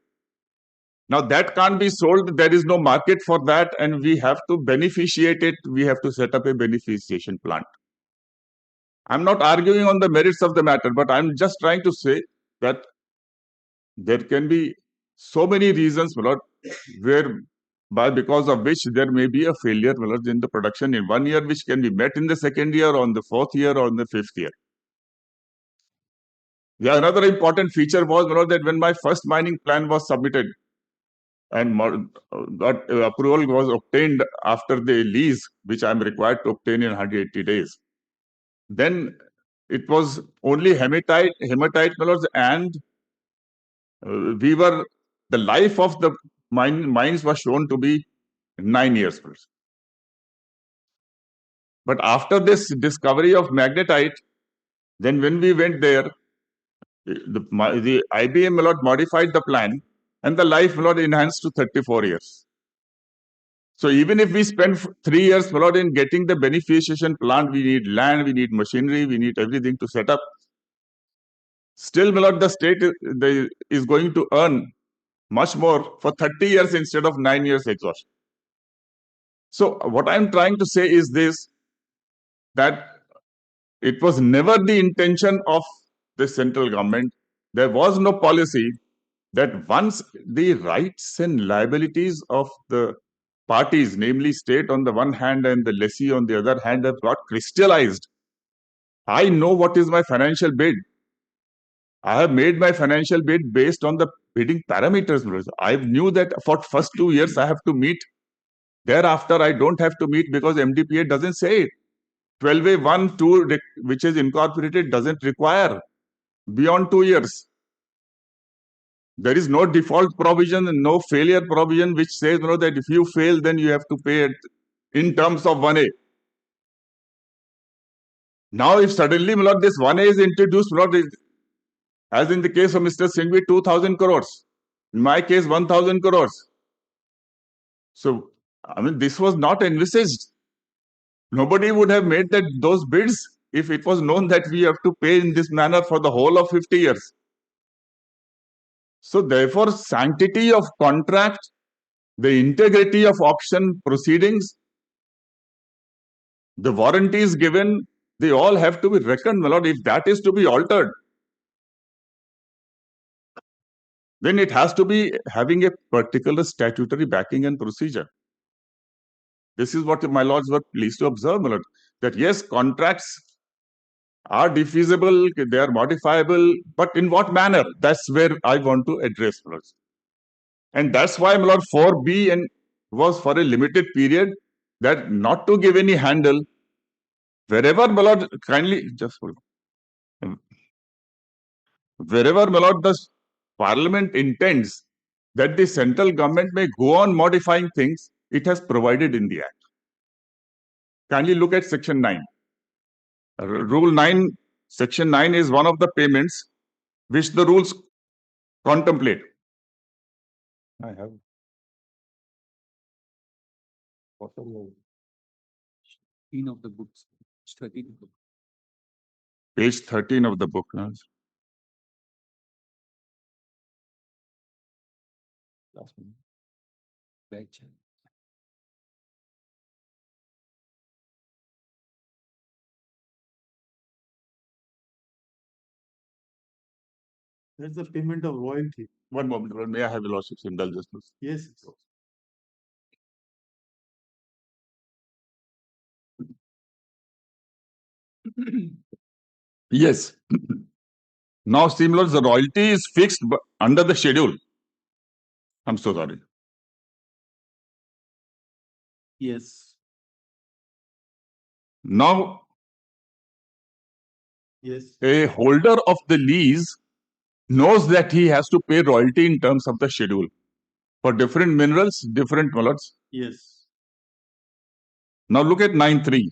Now that can't be sold. There is no market for that, and we have to beneficiate it. We have to set up a beneficiation plant. I'm not arguing on the merits of the matter, but I'm just trying to say that there can be so many reasons, because of which there may be a failure in the production in 1 year, which can be met in the 2nd year, on the 4th year, or on the 5th year. Yeah, another important feature was that when my first mining plan was submitted and that approval was obtained after the lease, which I'm required to obtain in 180 days, then it was only hematite, and the life of the mines was shown to be 9 years. But after this discovery of magnetite, then when we went there, the IBM modified the plan, and the life enhanced to 34 years. So even if we spend 3 years in getting the beneficiation plant, we need land, we need machinery, we need everything to set up. Still, the state is going to earn much more for 30 years instead of 9 years exhaustion. So what I'm trying to say is this, that it was never the intention of the central government. There was no policy that once the rights and liabilities of the parties, namely state on the one hand and the lessee on the other hand, have got crystallized. I know what is my financial bid. I have made my financial bid based on the bidding parameters. I knew that for first 2 years I have to meet. Thereafter, I don't have to meet because MDPA doesn't say it. 12A 1, 2, which is incorporated, doesn't require beyond 2 years. There is no default provision and no failure provision which says that if you fail, then you have to pay it in terms of 1A. Now, if suddenly this 1A is introduced, as in the case of Mr. Singhvi, 2,000 crores. In my case, 1,000 crores. So, this was not envisaged. Nobody would have made those bids if it was known that we have to pay in this manner for the whole of 50 years. So therefore, sanctity of contract, the integrity of auction proceedings, the warranties given, they all have to be reckoned. If that is to be altered, then it has to be having a particular statutory backing and procedure. This is what my lords were pleased to observe, that yes, contracts are defeasible, they are modifiable, but in what manner? That's where I want to address, my lords. And that's why, my lord, 4B and was for a limited period, that not to give any handle. Wherever, my lord, kindly just hold on. Wherever, my lord, the Parliament intends that the central government may go on modifying things, it has provided in the Act. Kindly look at Section 9. Rule 9, Section 9 is one of the payments which the rules contemplate. I have. What are you? 13 of the books. 13 of the book. Page 13 of the book. Last one. Right child. That's the payment of royalty. One moment, Lord. May I have your lordship's indulgence, please? Yes. Yes. Now, see, my lords, the royalty is fixed under the schedule. I'm so sorry. Yes. Now, Yes. a holder of the lease knows that he has to pay royalty in terms of the schedule. For different minerals, different, my lords. Yes. Now, look at 9.3.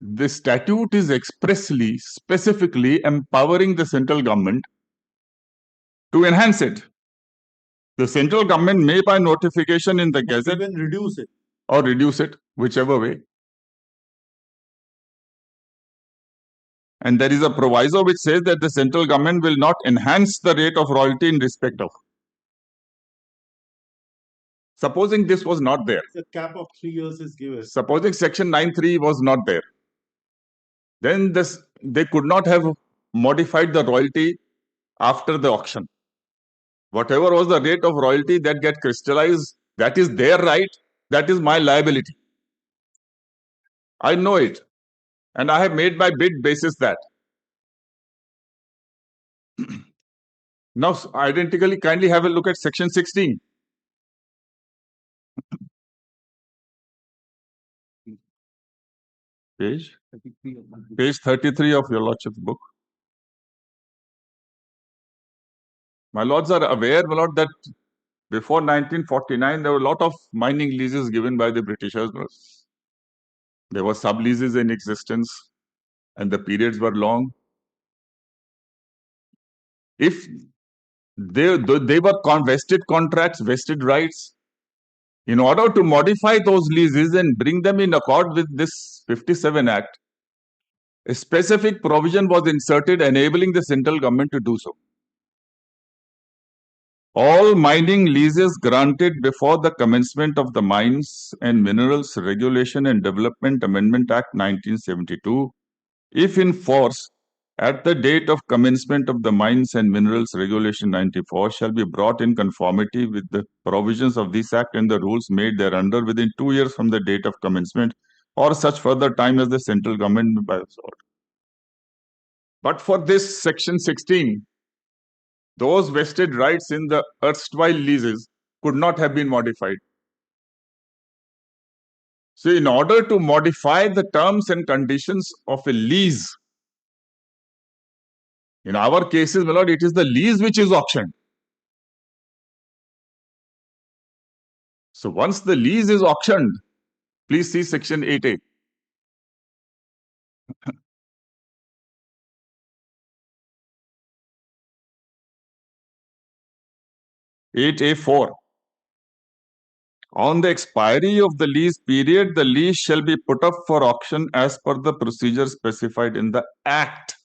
The statute is expressly, specifically empowering the central government to enhance it. The central government may, by notification in the Gazette, Even reduce it. or reduce it, whichever way. And there is a proviso which says that the central government will not enhance the rate of royalty in respect of. Supposing this was not there. The cap of 3 years is given. Supposing Section 9.3 was not there. Then they could not have modified the royalty after the auction. Whatever was the rate of royalty that get crystallized, that is their right, that is my liability. I know it. And I have made my bid basis that. Now, identically, kindly have a look at Section 16. Page 33 of your lordship's book. My lords are aware, my lord, that before 1949, there were a lot of mining leases given by the Britishers. There were sub-leases in existence, and the periods were long. If they were vested contracts, vested rights, in order to modify those leases and bring them in accord with this 57 Act, a specific provision was inserted enabling the central government to do so. All mining leases granted before the commencement of the Mines and Minerals Regulation and Development Amendment Act 1972, if in force at the date of commencement of the Mines and Minerals Regulation 94, shall be brought in conformity with the provisions of this Act and the rules made thereunder within 2 years from the date of commencement, or such further time as the central government by resort. But for this Section 16, those vested rights in the erstwhile leases could not have been modified. So, in order to modify the terms and conditions of a lease, in our cases, my lord, it is the lease which is auctioned. So, once the lease is auctioned, please see Section 8A. (8A)(4). On the expiry of the lease period, the lease shall be put up for auction as per the procedure specified in the Act.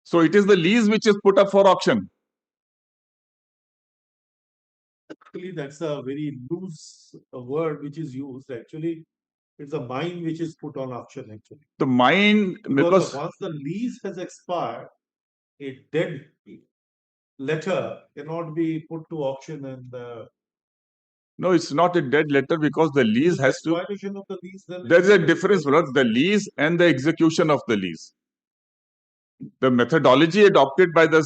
So, it is the lease which is put up for auction. Actually, that's a very loose word which is used. Actually, it's a mine which is put on auction. Actually, The mine, because once the lease has expired, a dead letter cannot be put to auction, and No, it's not a dead letter because the lease has to. Violation of the lease, then There is a difference, my lord, the lease and the execution of the lease. The methodology adopted by the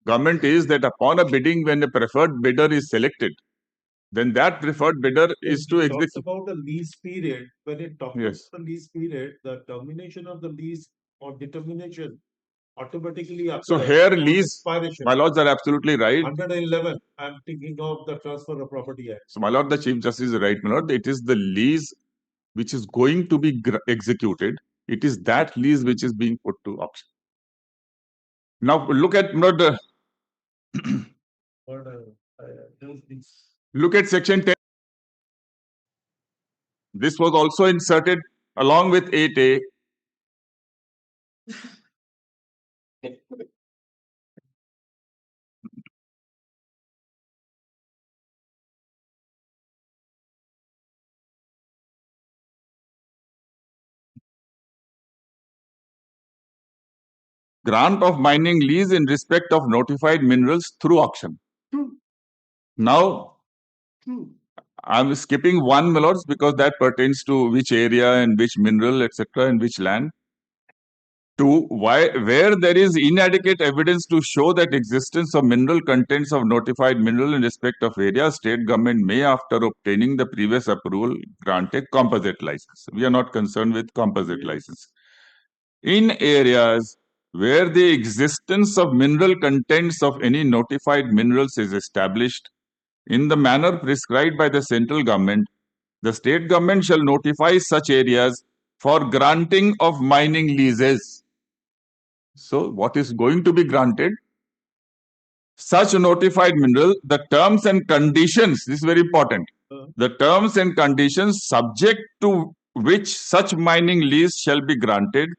government is that upon a bidding, when a preferred bidder is selected, then that preferred bidder is to it talks execute. about the lease period. When it talks Yes. about the lease period, the termination of the lease or determination automatically occurs. So here on lease, expiration. my lords are absolutely right. 111, I'm thinking of the Transfer of Property Act. So my lord, the Chief Justice is right, my lord. It is the lease which is going to be executed. It is that lease which is being put to auction. Now look at, my lord, look at section 10. This was also inserted along with 8A. Grant of mining lease in respect of notified minerals through auction. Now, I'm skipping one, my lords, because that pertains to which area and which mineral, etc., and which land. 2. Where there is inadequate evidence to show that existence of mineral contents of notified mineral in respect of area, state government may, after obtaining the previous approval, grant a composite license. We are not concerned with composite license. In areas where the existence of mineral contents of any notified minerals is established in the manner prescribed by the central government, the state government shall notify such areas for granting of mining leases. So, what is going to be granted? Such notified mineral, the terms and conditions, this is very important. The terms and conditions subject to which such mining lease shall be granted,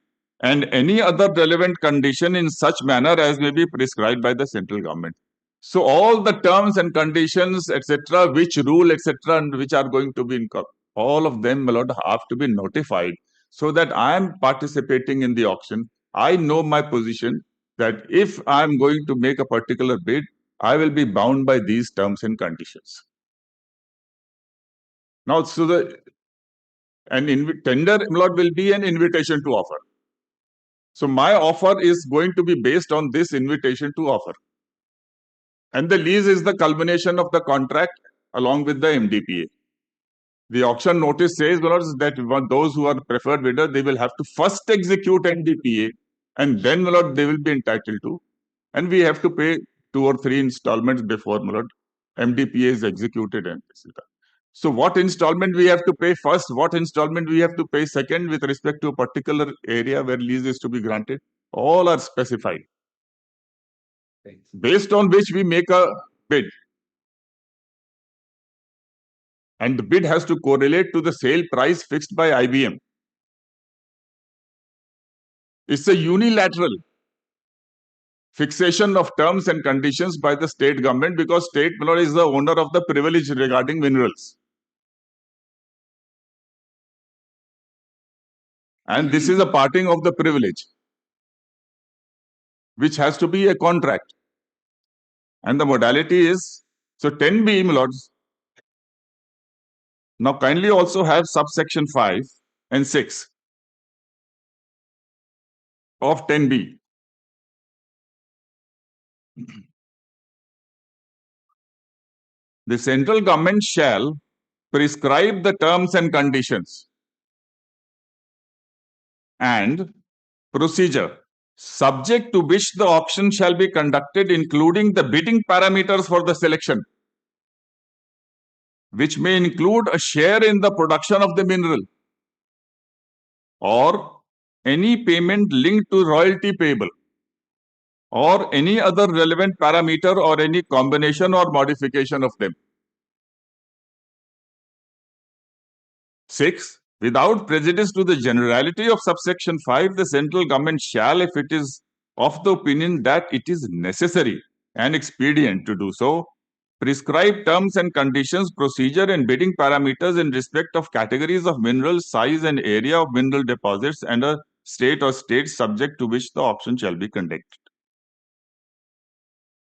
and any other relevant condition in such manner as may be prescribed by the central government. So all the terms and conditions, etc., which rule, etc., and which are going to be all of them, my lord, have to be notified so that I am participating in the auction. I know my position that if I am going to make a particular bid, I will be bound by these terms and conditions. Now, so tender, my lord, will be an invitation to offer. So my offer is going to be based on this invitation to offer. And the lease is the culmination of the contract along with the MDPA. The auction notice says, my lords, that those who are preferred bidder, they will have to first execute MDPA, and then, my lord, they will be entitled to. And we have to pay 2 or 3 installments before, my lord, MDPA is executed. And etc. So what installment we have to pay first, what installment we have to pay second with respect to a particular area where lease is to be granted, all are specified. Based on which we make a bid. And the bid has to correlate to the sale price fixed by IBM. It's a unilateral fixation of terms and conditions by the state government because state is the owner of the privilege regarding minerals. And this is a parting of the privilege, which has to be a contract. And the modality is, so 10B, my lords. Now kindly also have subsection 5 and 6 of 10B. The central government shall prescribe the terms and conditions and procedure subject to which the auction shall be conducted, including the bidding parameters for the selection, which may include a share in the production of the mineral or any payment linked to royalty payable or any other relevant parameter or any combination or modification of them. 6. Without prejudice to the generality of subsection 5, the central government shall, if it is of the opinion that it is necessary and expedient to do so, prescribe terms and conditions, procedure and bidding parameters in respect of categories of minerals, size and area of mineral deposits and a state or states subject to which the auction shall be conducted.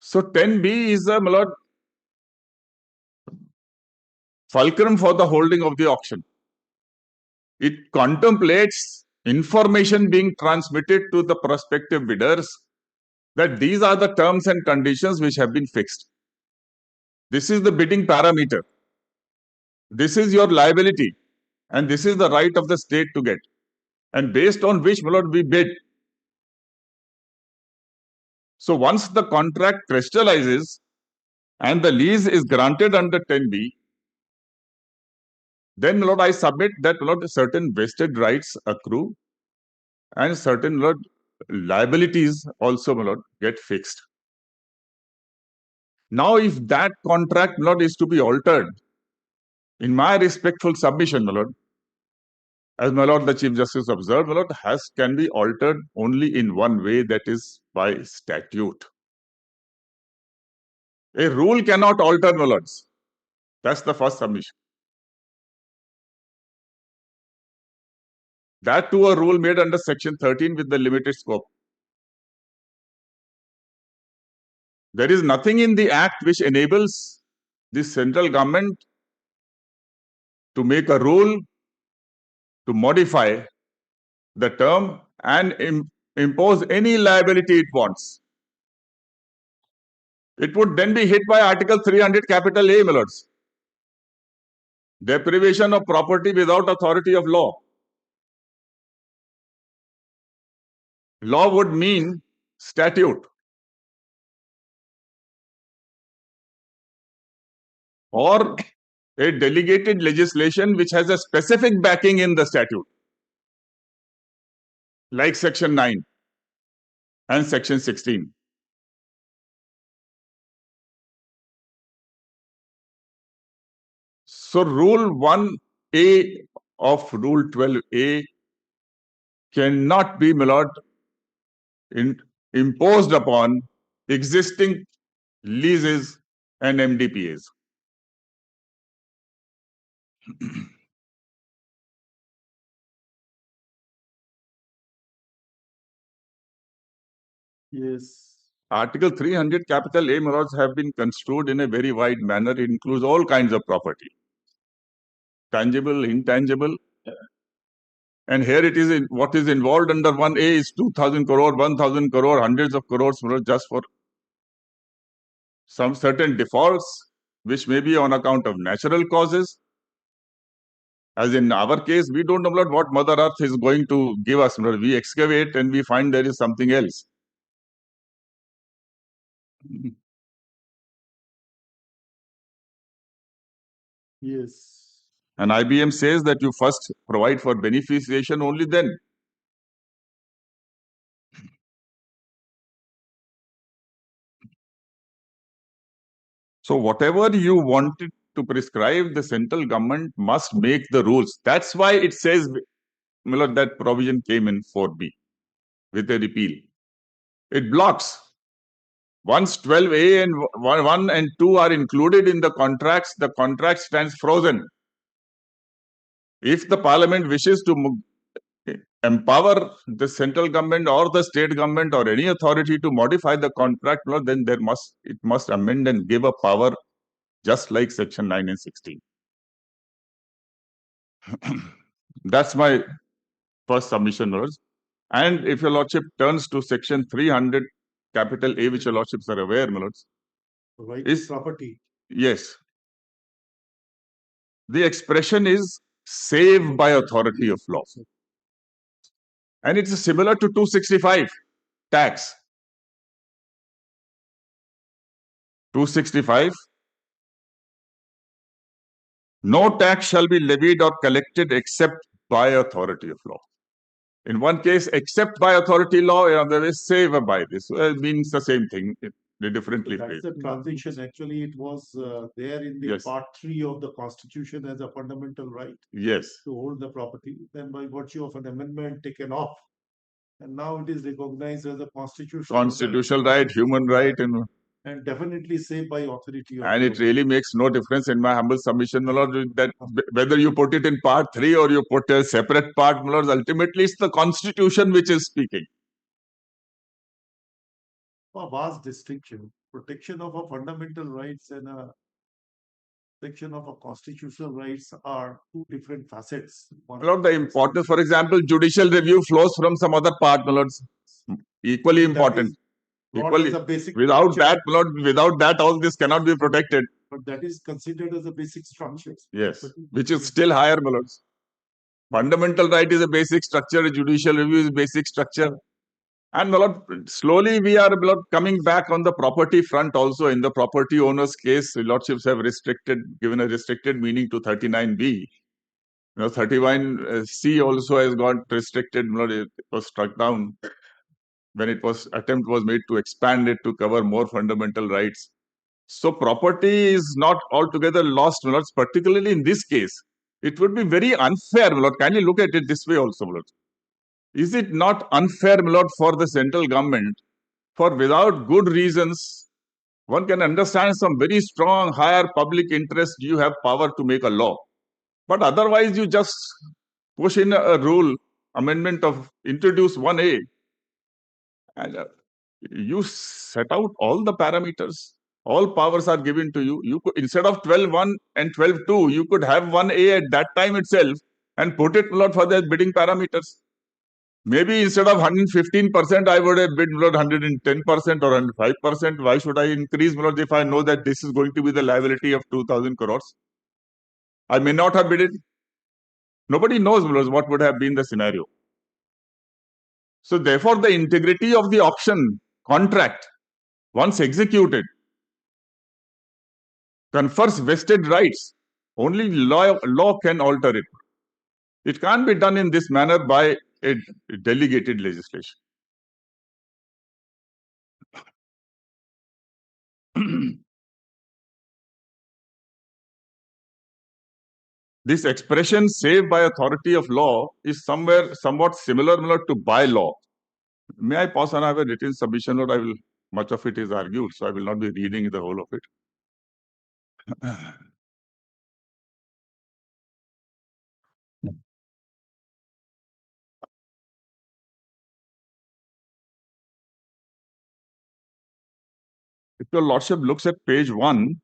So 10B is a, my lord, fulcrum for the holding of the auction. It contemplates information being transmitted to the prospective bidders that these are the terms and conditions which have been fixed. This is the bidding parameter. This is your liability, and this is the right of the state to get. And based on which, my lord, we bid. So once the contract crystallizes and the lease is granted under 10B, then, my lord, I submit that, my lord, certain vested rights accrue and certain, my lord, liabilities also, my lord, get fixed. Now, if that contract, my lord, is to be altered, in my respectful submission, my lord, as my lord the Chief Justice observed, my lord, can be altered only in one way, that is by statute. A rule cannot alter, my lords. That's the first submission. That too a rule made under Section 13 with the limited scope. There is nothing in the Act which enables the central government to make a rule to modify the term and impose any liability it wants. It would then be hit by Article 300 capital A, my lords. Deprivation of property without authority of law. Law would mean statute. Or a delegated legislation which has a specific backing in the statute, like Section 9 and Section 16. So Rule 1A of Rule 12A cannot be, my lord, imposed upon existing leases and MDPAs. Yes. Article 300 capital A, my lords, have been construed in a very wide manner. It includes all kinds of property, tangible, intangible. And here it is, what is involved under 1A is 2,000 crore, 1,000 crore, hundreds of crores, just for some certain defaults, which may be on account of natural causes. As in our case, we don't know what Mother Earth is going to give us. We excavate and we find there is something else. Yes. And IBM says that you first provide for beneficiation, only then. So whatever you wanted to prescribe, the central government must make the rules. That's why it says, Miller, that provision came in 4B with a repeal. It blocks. Once 12A and 1 and 2 are included in the contracts, the contract stands frozen. If the parliament wishes to empower the central government or the state government or any authority to modify the contract law, then it must amend and give a power just like Section 9 and 16. That's my first submission, Lords. And if your Lordship turns to Section 300, capital A, which your Lordships are aware, my Lords. Right to property. Yes. The expression is save by authority of law. And it's similar to 265, tax. 265, no tax shall be levied or collected except by authority of law. In one case, except by authority law, in other way, save by this. It means the same thing, differently That's phrased. the transition. Actually, it was there in the Yes. Part 3 of the Constitution as a fundamental right Yes. to hold the property. Then by virtue of an amendment taken off. And now it is recognized as a Constitutional right, human right, and definitely saved by authority of and law. it really makes no difference in my humble submission, my lord, that whether you put it in Part 3 or you put a separate part, my lord, ultimately it's the Constitution which is speaking. A vast distinction, protection of our fundamental rights and Section of a constitutional rights are two different facets. My lord, the importance, for example, judicial review flows from some other part, my lords. Equally That important. is brought Equally, as a basic without structure, that, my lord, without that, all this cannot be protected. but that is considered as a basic structure. Yes, which is still higher, my lords. Fundamental right is a basic structure, judicial review is basic structure. And my lord, slowly we are, my lord, coming back on the property front also. In the property owner's case, lordships have given a restricted meaning to 39B. 31C also has got restricted, my lord, it was struck down when attempt was made to expand it to cover more fundamental rights. So property is not altogether lost, my lords, particularly in this case. It would be very unfair, my lord. Kindly look at it this way also, my lord. Is it not unfair, my lord, for the central government, for without good reasons, one can understand some very strong higher public interest, you have power to make a law. But otherwise you just push in a rule, amendment of introduce 1A, and you set out all the parameters. All powers are given to you. You could, instead of 12.1 and 12.2, you could have 1A at that time itself and put it, my lord, for the bidding parameters. Maybe instead of 115%, I would have bid, my lord, 110% or 105%. Why should I increase, my lord, if I know that this is going to be the liability of 2,000 crores? I may not have bid it. Nobody knows, my lord, what would have been the scenario. So therefore, the integrity of the auction contract, once executed, confers vested rights. Only law can alter it. It can't be done in this manner by a delegated legislation. This expression saved by authority of law is somewhat similar to by law. May I pause and have a written submission, or much of it is argued, so I will not be reading the whole of it. If your lordship looks at page 1,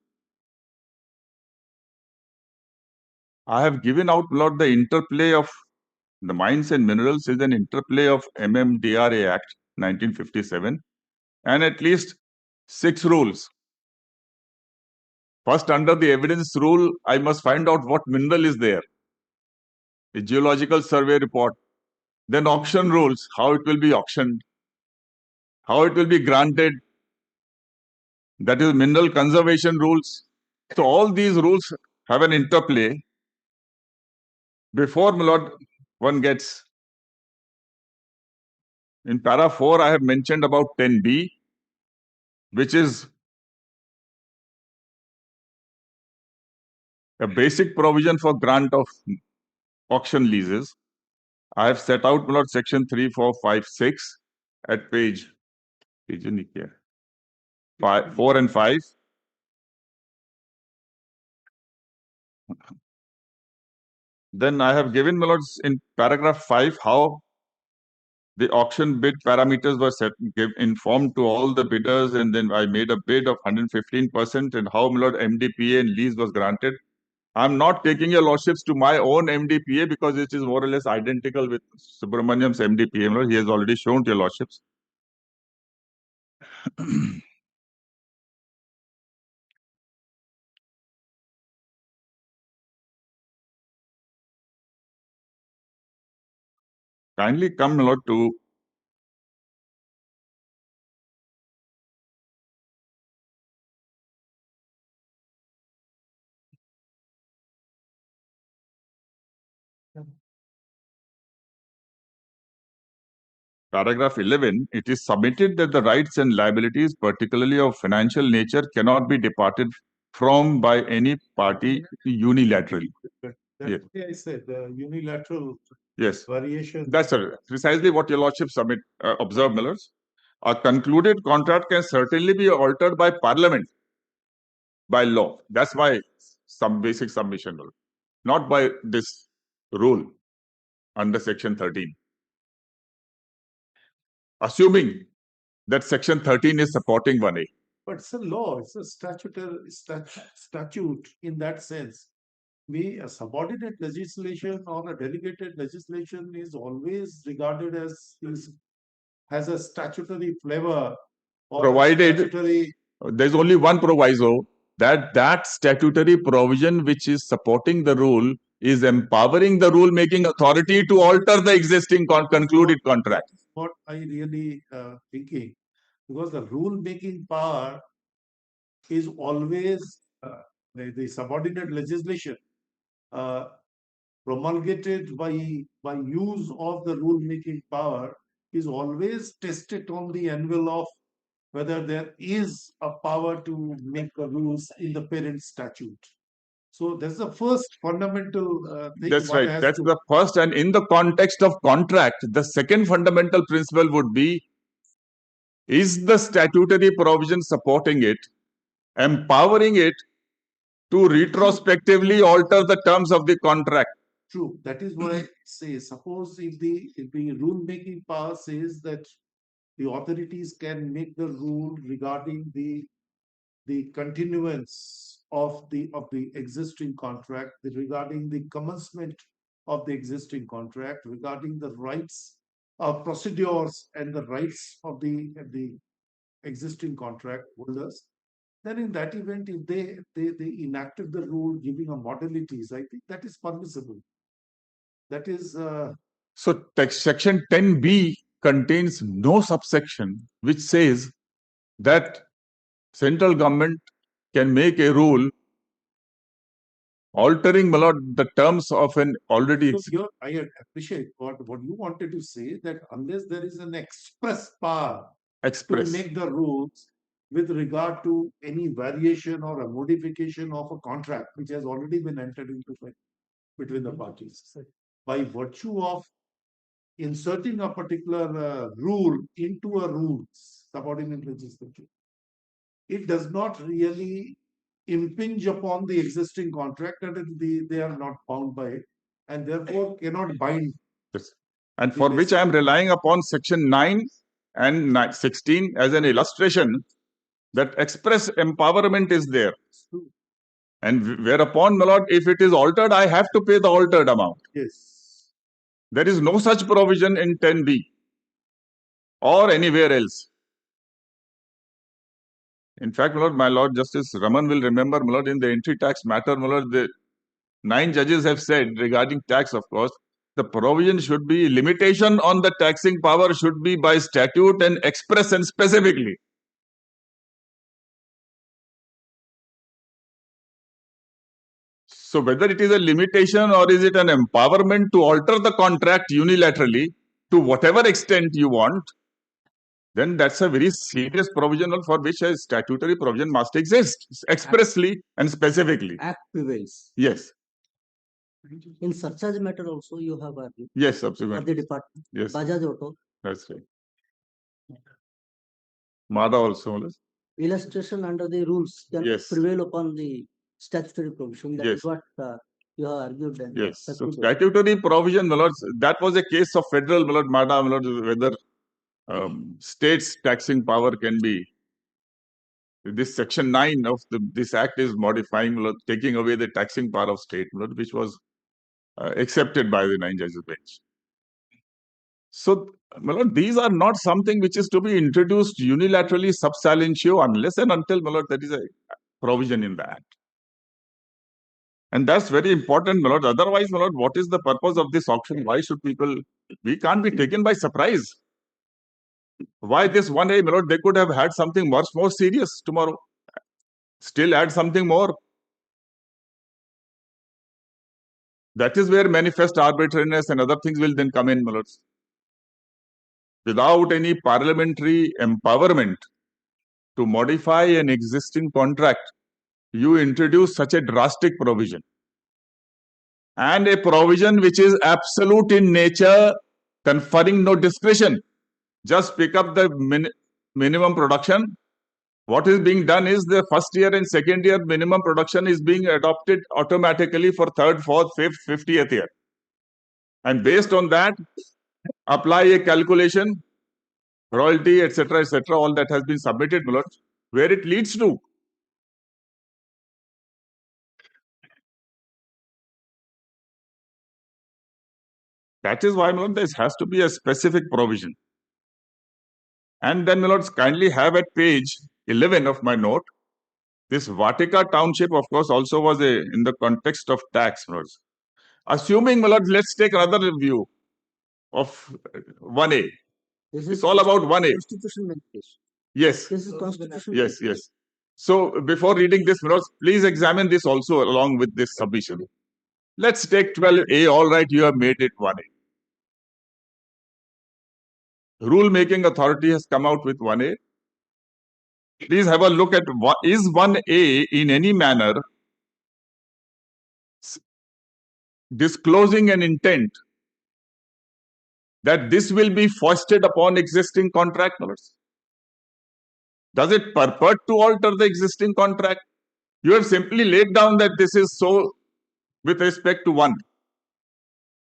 I have given out, Lord, the interplay of the mines and minerals is an interplay of MMDRA Act 1957 and at least 6 rules. First, under the evidence rule, I must find out what mineral is there. A geological survey report. Then auction rules, how it will be auctioned, how it will be granted. That is mineral conservation rules. So all these rules have an interplay. Before, my lord, one gets, in para 4, I have mentioned about 10B, which is a basic provision for grant of auction leases. I have set out, my lord, section 3, 4, 5, 6 at page 4 and 5. Then I have given, my lords, in paragraph 5, how the auction bid parameters were informed to all the bidders, and then I made a bid of 115%, and how, my lord, MDPA and lease was granted. I'm not taking your lordships to my own MDPA because it is more or less identical with Subramaniam's MDPA. My lord, he has already shown to your lordships. Kindly come, my lord, to paragraph 11. It is submitted that the rights and liabilities, particularly of financial nature, cannot be departed from by any party unilaterally. That's Yes. why I said the unilateral Yes, variation. that's precisely what your lordship observed, my lords. A concluded contract can certainly be altered by parliament, by law. That's why some basic submission, my lord, not by this rule under section 13. Assuming that section 13 is supporting 1A. But it's a law, it's a statute in that sense. A subordinate legislation or a delegated legislation is always regarded as has a statutory flavor or Provided statutory. there's only one proviso, that statutory provision which is supporting the rule is empowering the rule making authority to alter the existing concluded contract. What I really thinking, because the rule making power is always the subordinate legislation uh, promulgated by use of the rule making power is always tested on the anvil of whether there is a power to make the rules in the parent statute. So that's the first fundamental thing. That's right. That's the first. And in the context of contract, the second fundamental principle would be, is the statutory provision supporting it, empowering it to retrospectively alter the terms of the contract? True. That is why I say, suppose if the rule making power says that the authorities can make the rule regarding the continuance of the existing contract, regarding the commencement of the existing contract, regarding the rights of procedures and the rights of the existing contract holders, then in that event, if they enacted the rule giving a modalities, I think that is permissible. That is So section 10B contains no subsection which says that central government can make a rule altering, my lord, the terms of an already. So I appreciate what you wanted to say, that unless there is an express power to make the rules with regard to any variation or a modification of a contract which has already been entered into between the parties, by virtue of inserting a particular rule into a rules subordinate legislation, it does not really impinge upon the existing contract, and they are not bound by it, and therefore cannot bind. Yes. And for which I am relying upon section 9 and 16 as an illustration that express empowerment is there. And whereupon, my lord, if it is altered, I have to pay the altered amount. Yes. There is no such provision in 10B or anywhere else. In fact, my lord Justice Raman will remember, my lord, in the entry tax matter, my lord, the 9 judges have said regarding tax, of course, the provision should be, limitation on the taxing power should be by statute and express and specifically. So whether it is a limitation or is it an empowerment to alter the contract unilaterally to whatever extent you want, then that's a very serious provision for which a statutory provision must exist expressly and specifically. Act prevails. Yes. In surcharge matter also you have argued. Yes, For subsequently. the department. Yes. Bajaj Auto. That's right. MADA also. Illustration under the rules can Yes. prevail upon the statutory provision. That Yes. is what you have argued. And Yes. So statutory provision, my lords, that was a case of federal, my lord, MADA, my lord, whether states taxing power can be. This section 9 of this act is modifying, my lord, taking away the taxing power of state, my lord, which was accepted by the 9 judges bench. So, my lord, these are not something which is to be introduced unilaterally sub salientio unless and until, my lord, there is a provision in the act. And that's very important, my lord. Otherwise, my lord, what is the purpose of this auction? Why should people, we can't be taken by surprise. Why this one day, my lord, they could have had something much more serious tomorrow. Still add something more. That is where manifest arbitrariness and other things will then come in, my lords. Without any parliamentary empowerment to modify an existing contract, you introduce such a drastic provision. And a provision which is absolute in nature, conferring no discretion. Just pick up the minimum production. What is being done is the first year and second year minimum production is being adopted automatically for third, fourth, fifth, 50th year. And based on that, apply a calculation, royalty, etc., all that has been submitted, my lord. where it leads to. That is why, my lord, there has to be a specific provision. And then, my lords, kindly have at page 11 of my note, this Vatika township, of course, also was in the context of tax, my lords. Assuming, my lords, let's take another view of 1A. It's all about 1A. Constitution case. Yes. This is constitution. Yes, yes. So before reading this, my lords, please examine this also along with this submission. Let's take 12A. All right, you have made it 1A. Rule making authority has come out with 1A. Please have a look at what is 1A in any manner disclosing an intent that this will be foisted upon existing contract, my lords. Does it purport to alter the existing contract? You have simply laid down that this is so with respect to 1.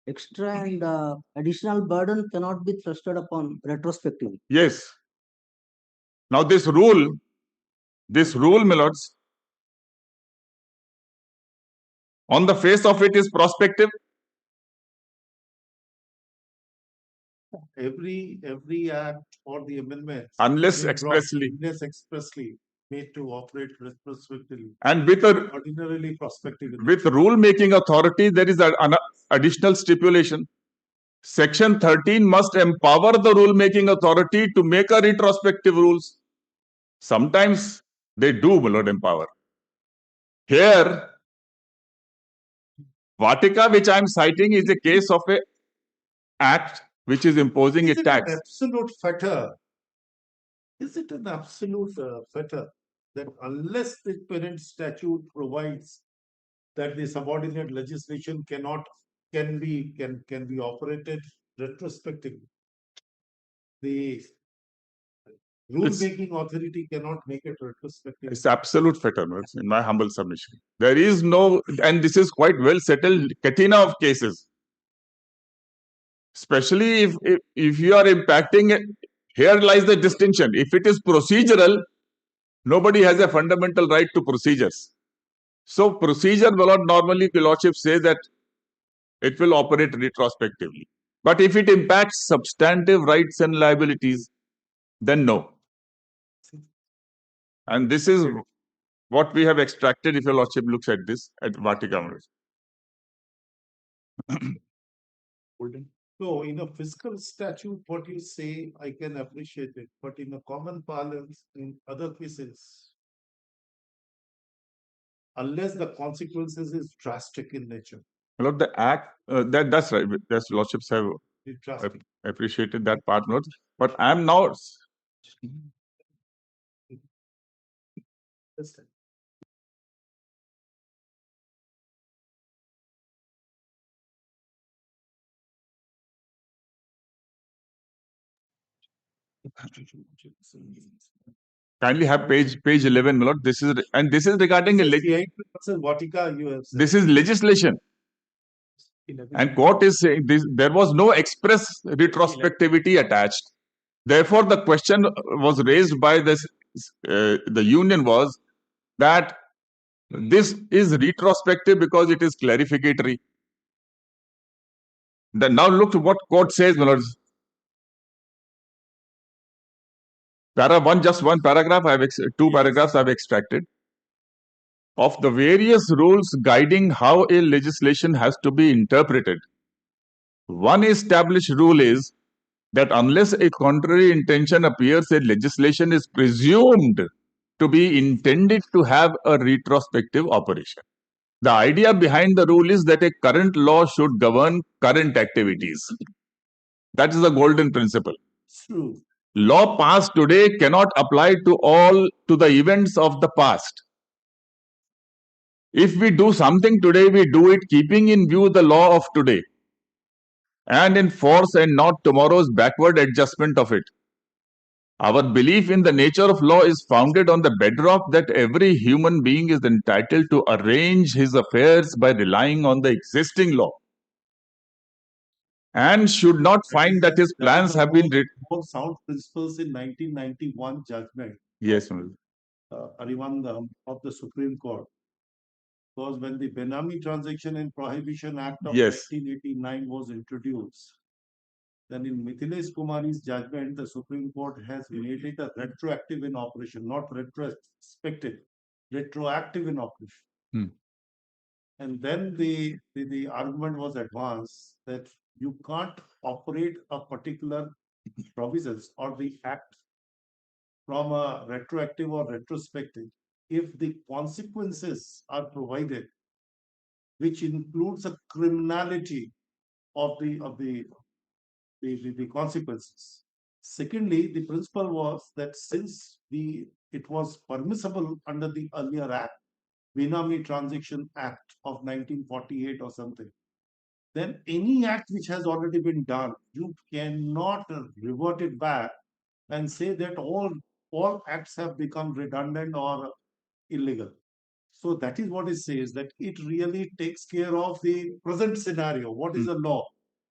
Extra and additional burden cannot be thrusted upon retrospectively. Yes. Now this rule, my lords, on the face of it is prospective. Every act or the amendments Unless been brought expressly. unless expressly made to operate retrospectively, And with a ordinarily prospective. with rule making authority, there is an additional stipulation. Section 13 must empower the rule making authority to make a retrospective rules. Sometimes they do, my lord, empower. Here, Vatika, which I am citing, is a case of a act which is imposing Is a it tax. an absolute fetter? Is it an absolute fetter that unless the parent statute provides that the subordinate legislation can be operated retrospectively, the rule making authority cannot make it retrospective? It's absolute fetter, no? In my humble submission. There is no, and this is quite well settled, catena of cases. Especially if you are impacting, here lies the distinction. If it is procedural, nobody has a fundamental right to procedures. So procedure will not normally, the lordship say that it will operate retrospectively. But if it impacts substantive rights and liabilities, then no. And this is what we have extracted if your lordship looks at this at Vatika. So in a fiscal statute, what you say, I can appreciate it, but in a common parlance, in other cases, unless the consequences is drastic in nature. Lord, the act, that's right. That's lordships have Drastic. appreciated that part, Lord. But I am now. Kindly have page 11, Lord. This is regarding Vatika, you have said. This is legislation. And court is saying this, there was no express retrospectivity attached. Therefore, the question was raised by this the union was that this is retrospective because it is clarificatory. Then now look to what court says, my lords. Just one paragraph. Two paragraphs I've extracted. Of the various rules guiding how a legislation has to be interpreted, one established rule is that unless a contrary intention appears, a legislation is presumed to be intended to have a retrospective operation. The idea behind the rule is that a current law should govern current activities. That is the golden principle. True. Law passed today cannot apply to the events of the past. If we do something today, we do it keeping in view the law of today and in force and not tomorrow's backward adjustment of it. Our belief in the nature of law is founded on the bedrock that every human being is entitled to arrange his affairs by relying on the existing law and should not find that his plans have been More sound principles in 1991 judgment. Yes, Arivandam of the Supreme Court. Because when the Benami Transaction and Prohibition Act of Yes. 1989 was introduced, then in Mithilesh Kumari's judgment, the Supreme Court has made it a retroactive in operation, not retrospective, retroactive in operation. Hmm. And then the argument was advanced that you can't operate a particular provisions or the act from a retroactive or retrospective if the consequences are provided, which includes a criminality of the consequences. Secondly, the principle was that since it was permissible under the earlier act, Benami Transaction Act of 1948 or something, then any act which has already been done, you cannot revert it back and say that all acts have become redundant or illegal. So that is what it says, that it really takes care of the present scenario. What is the law?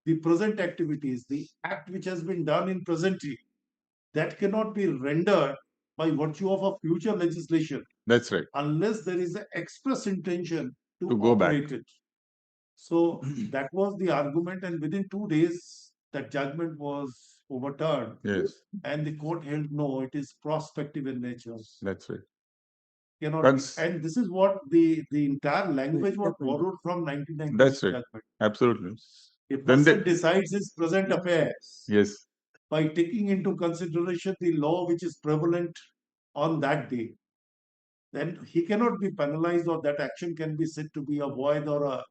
The present activities, the act which has been done in presently, that cannot be rendered by virtue of a future legislation That's right. unless there is an express intention To go back. operate it. So that was the argument, and within 2 days, that judgment was overturned. Yes. And the court held no, it is prospective in nature. That's right. Cannot That's- be. And this is what the entire language was borrowed from 1990 That's right. judgment. Absolutely. A Then person decides his present affairs Yes. by taking into consideration the law which is prevalent on that day, then he cannot be penalized, or that action can be said to be a void or a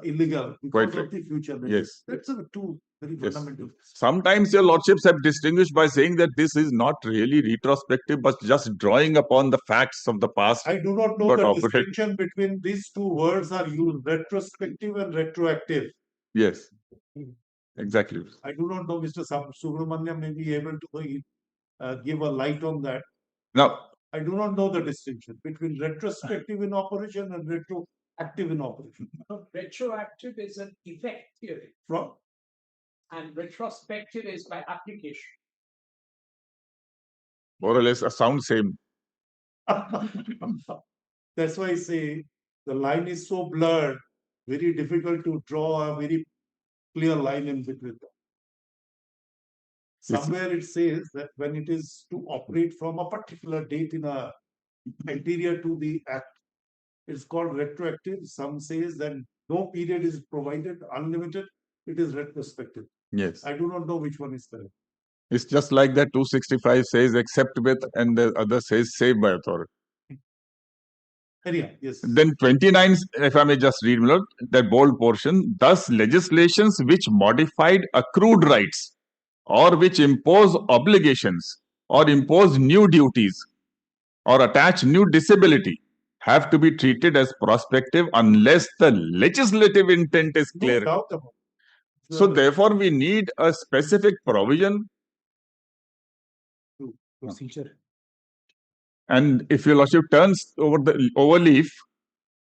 illegal because Quite of the future. Yes. That's a two very Yes. fundamental. Sometimes your lordships have distinguished by saying that this is not really retrospective, but just drawing upon the facts of the past. I do not know But the operate- distinction between these two words are used, retrospective and retroactive. Yes. Exactly. I do not know, Mr. Subramaniam may be able to give a light on that. Now, I do not know the distinction between retrospective in operation and retroactive in operation. Retroactive is an effect theory, From and retrospective is by application. more or less, a sound same. That's why I say the line is so blurred, very difficult to draw a very clear line in between them. Somewhere it says that when it is to operate from a particular date in a anterior to the act, it's called retroactive. Some says that no period is provided, unlimited, it is retrospective. Yes. I do not know which one is correct. It's just like that 265 says except with, and the other says save by authority. Anyhow, yes. Then 29, if I may just read that bold portion, thus legislations which modified accrued rights or which impose obligations or impose new duties or attach new disability have to be treated as prospective unless the legislative intent is No clear. doubt about it. So therefore we need a specific provision. Procedure. And if your lordship turns over the overleaf,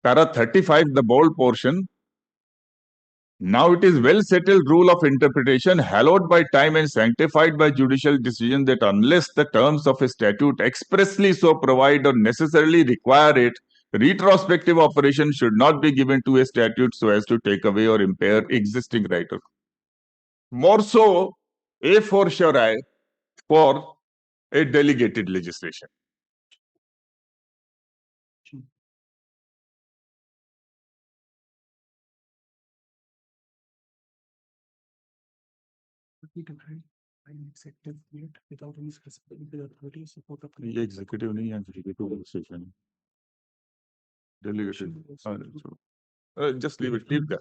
para 35, the bold portion, now it is well settled rule of interpretation, hallowed by time and sanctified by judicial decision, that unless the terms of a statute expressly so provide or necessarily require it, retrospective operation should not be given to a statute so as to take away or impair existing right. More so, a fortiori for a delegated legislation. Executive yet without any specific authority support of ये executive नहीं है, executive legislation. Delegated. Just leave it. Leave that.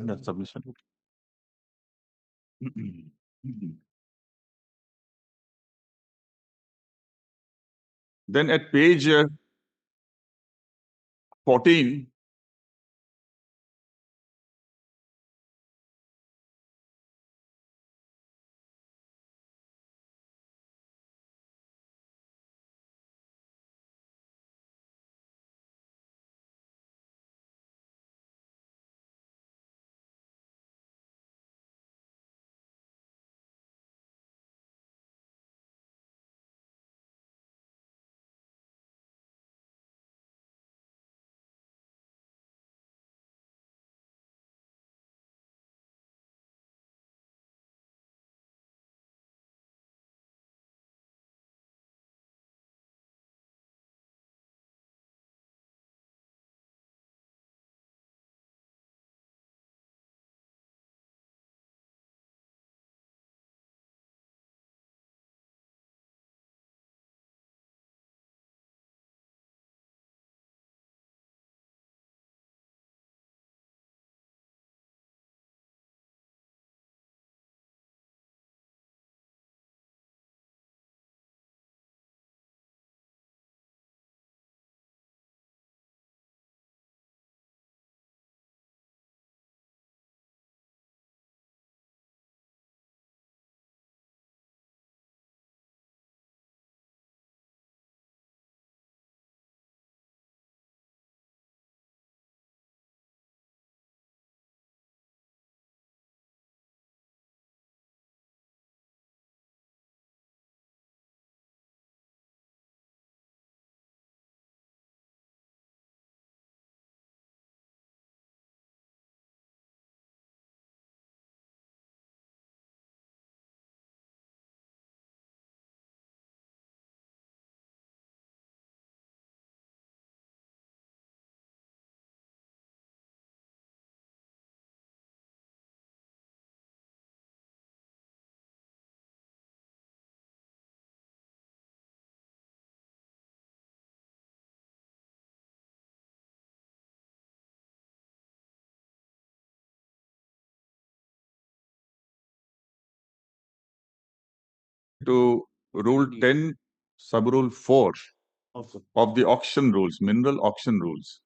That submission. Then at page 14, to Rule 10, Sub-Rule 4 Also, of the auction rules, mineral auction rules.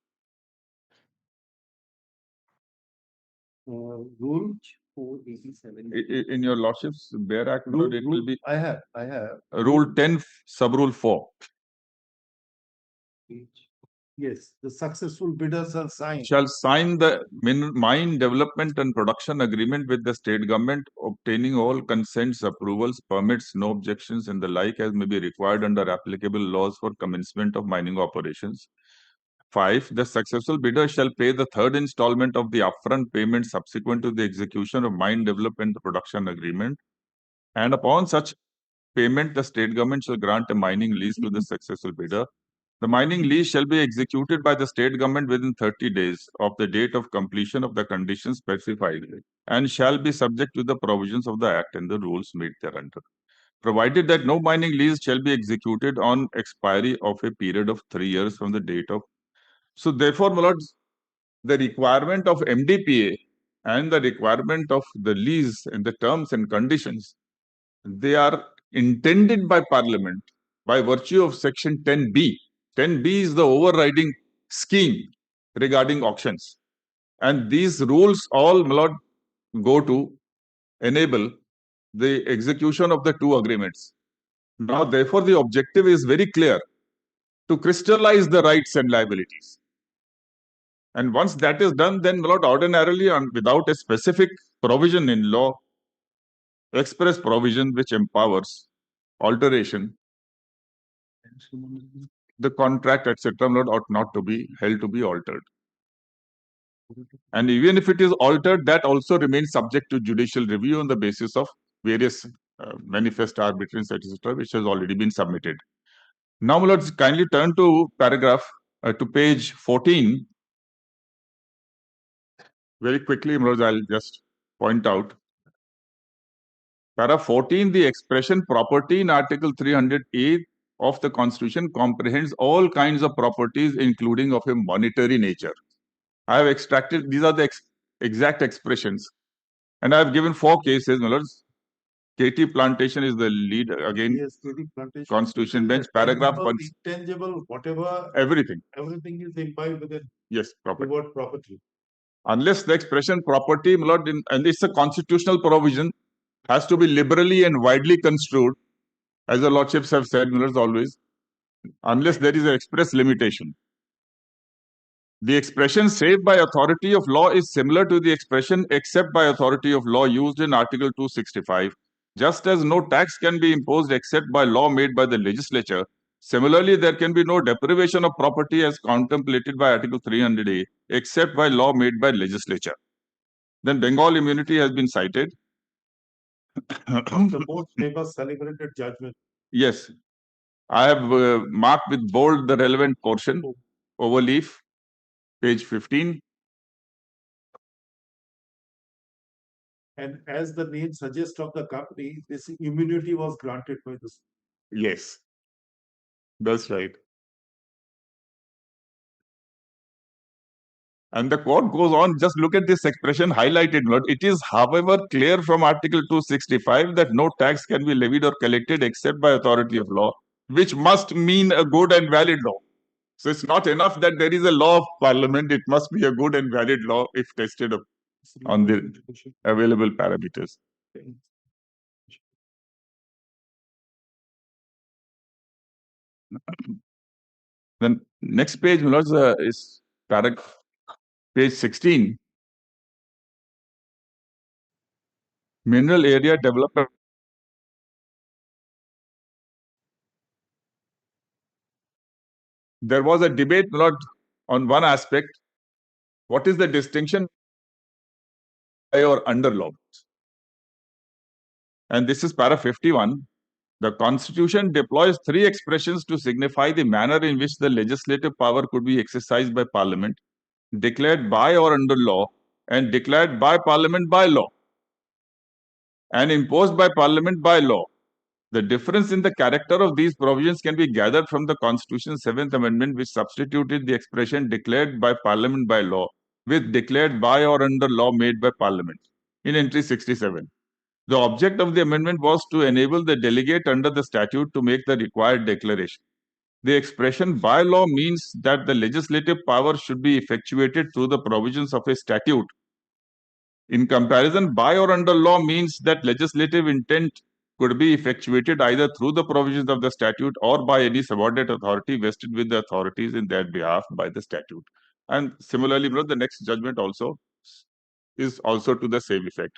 rule 487. In your Lordship's Bear Act, my lord, it will be I have. Rule 10, Sub-Rule 4. Yes, the successful bidders Shall sign the mine development and production agreement with the state government, obtaining all consents, approvals, permits, no objections, and the like as may be required under applicable laws for commencement of mining operations. 5. The successful bidder shall pay the third installment of the upfront payment subsequent to the execution of mine development and production agreement, and upon such payment, the state government shall grant a mining lease to the successful bidder. The mining lease shall be executed by the state government within 30 days of the date of completion of the conditions specified and shall be subject to the provisions of the Act and the rules made thereunder, provided that no mining lease shall be executed on expiry of a period of 3 years from the date of. So therefore, my lords, the requirement of MDPA and the requirement of the lease and the terms and conditions, they are intended by Parliament by virtue of Section 10B. 10B is the overriding scheme regarding auctions. And these rules all, my lord, go to enable the execution of the two agreements. Now, therefore, the objective is very clear: to crystallize the rights and liabilities. And once that is done, then, my lord, ordinarily and without a specific provision in law, express provision which empowers alteration, the contract, etc., ought not to be held to be altered. And even if it is altered, that also remains subject to judicial review on the basis of various manifest arbitrariness, etc., which has already been submitted. Now, my lords, kindly turn to to page 14. Very quickly, my lords, I'll just point out. Para 14, the expression property in Article 300A of the Constitution comprehends all kinds of properties, including of a monetary nature. I have extracted, these are the exact expressions. And I have given 4 cases, my lords. KT Plantation is the lead, again, yes, plantation, Constitution bench, paragraph 1. Intangible, whatever, everything is implied within yes, the property. word property. Unless the expression property, my lord, and it's a constitutional provision, has to be liberally and widely construed, as the lordships have said, my lords, always, unless there is an express limitation. The expression saved by authority of law is similar to the expression except by authority of law used in Article 265. Just as no tax can be imposed except by law made by the legislature, similarly, there can be no deprivation of property as contemplated by Article 300A except by law made by legislature. Then Bengal immunity has been cited. The most famous celebrated judgment. Yes. I have marked with bold the relevant portion, overleaf, page 15. And as the name suggests of the company, this immunity was granted by the. Yes, that's right. And the court goes on, just look at this expression highlighted. It is, however, clear from Article 265 that no tax can be levied or collected except by authority of law, which must mean a good and valid law. So it's not enough that there is a law of Parliament, it must be a good and valid law if tested on the available parameters. Then next page, is paragraph page 16. Mineral area development. There was a debate, on one aspect. What is the distinction by or under law? And this is para 51. The Constitution deploys 3 expressions to signify the manner in which the legislative power could be exercised by Parliament, declared by or under law, and declared by Parliament by law, and imposed by Parliament by law. The difference in the character of these provisions can be gathered from the Constitution's 7th Amendment, which substituted the expression declared by Parliament by law with declared by or under law made by Parliament in entry 67. The object of the amendment was to enable the delegate under the statute to make the required declaration. The expression by law means that the legislative power should be effectuated through the provisions of a statute. In comparison, by or under law means that legislative intent could be effectuated either through the provisions of the statute or by any subordinate authority vested with the authorities in their behalf by the statute. And similarly, the next judgment also is also to the same effect.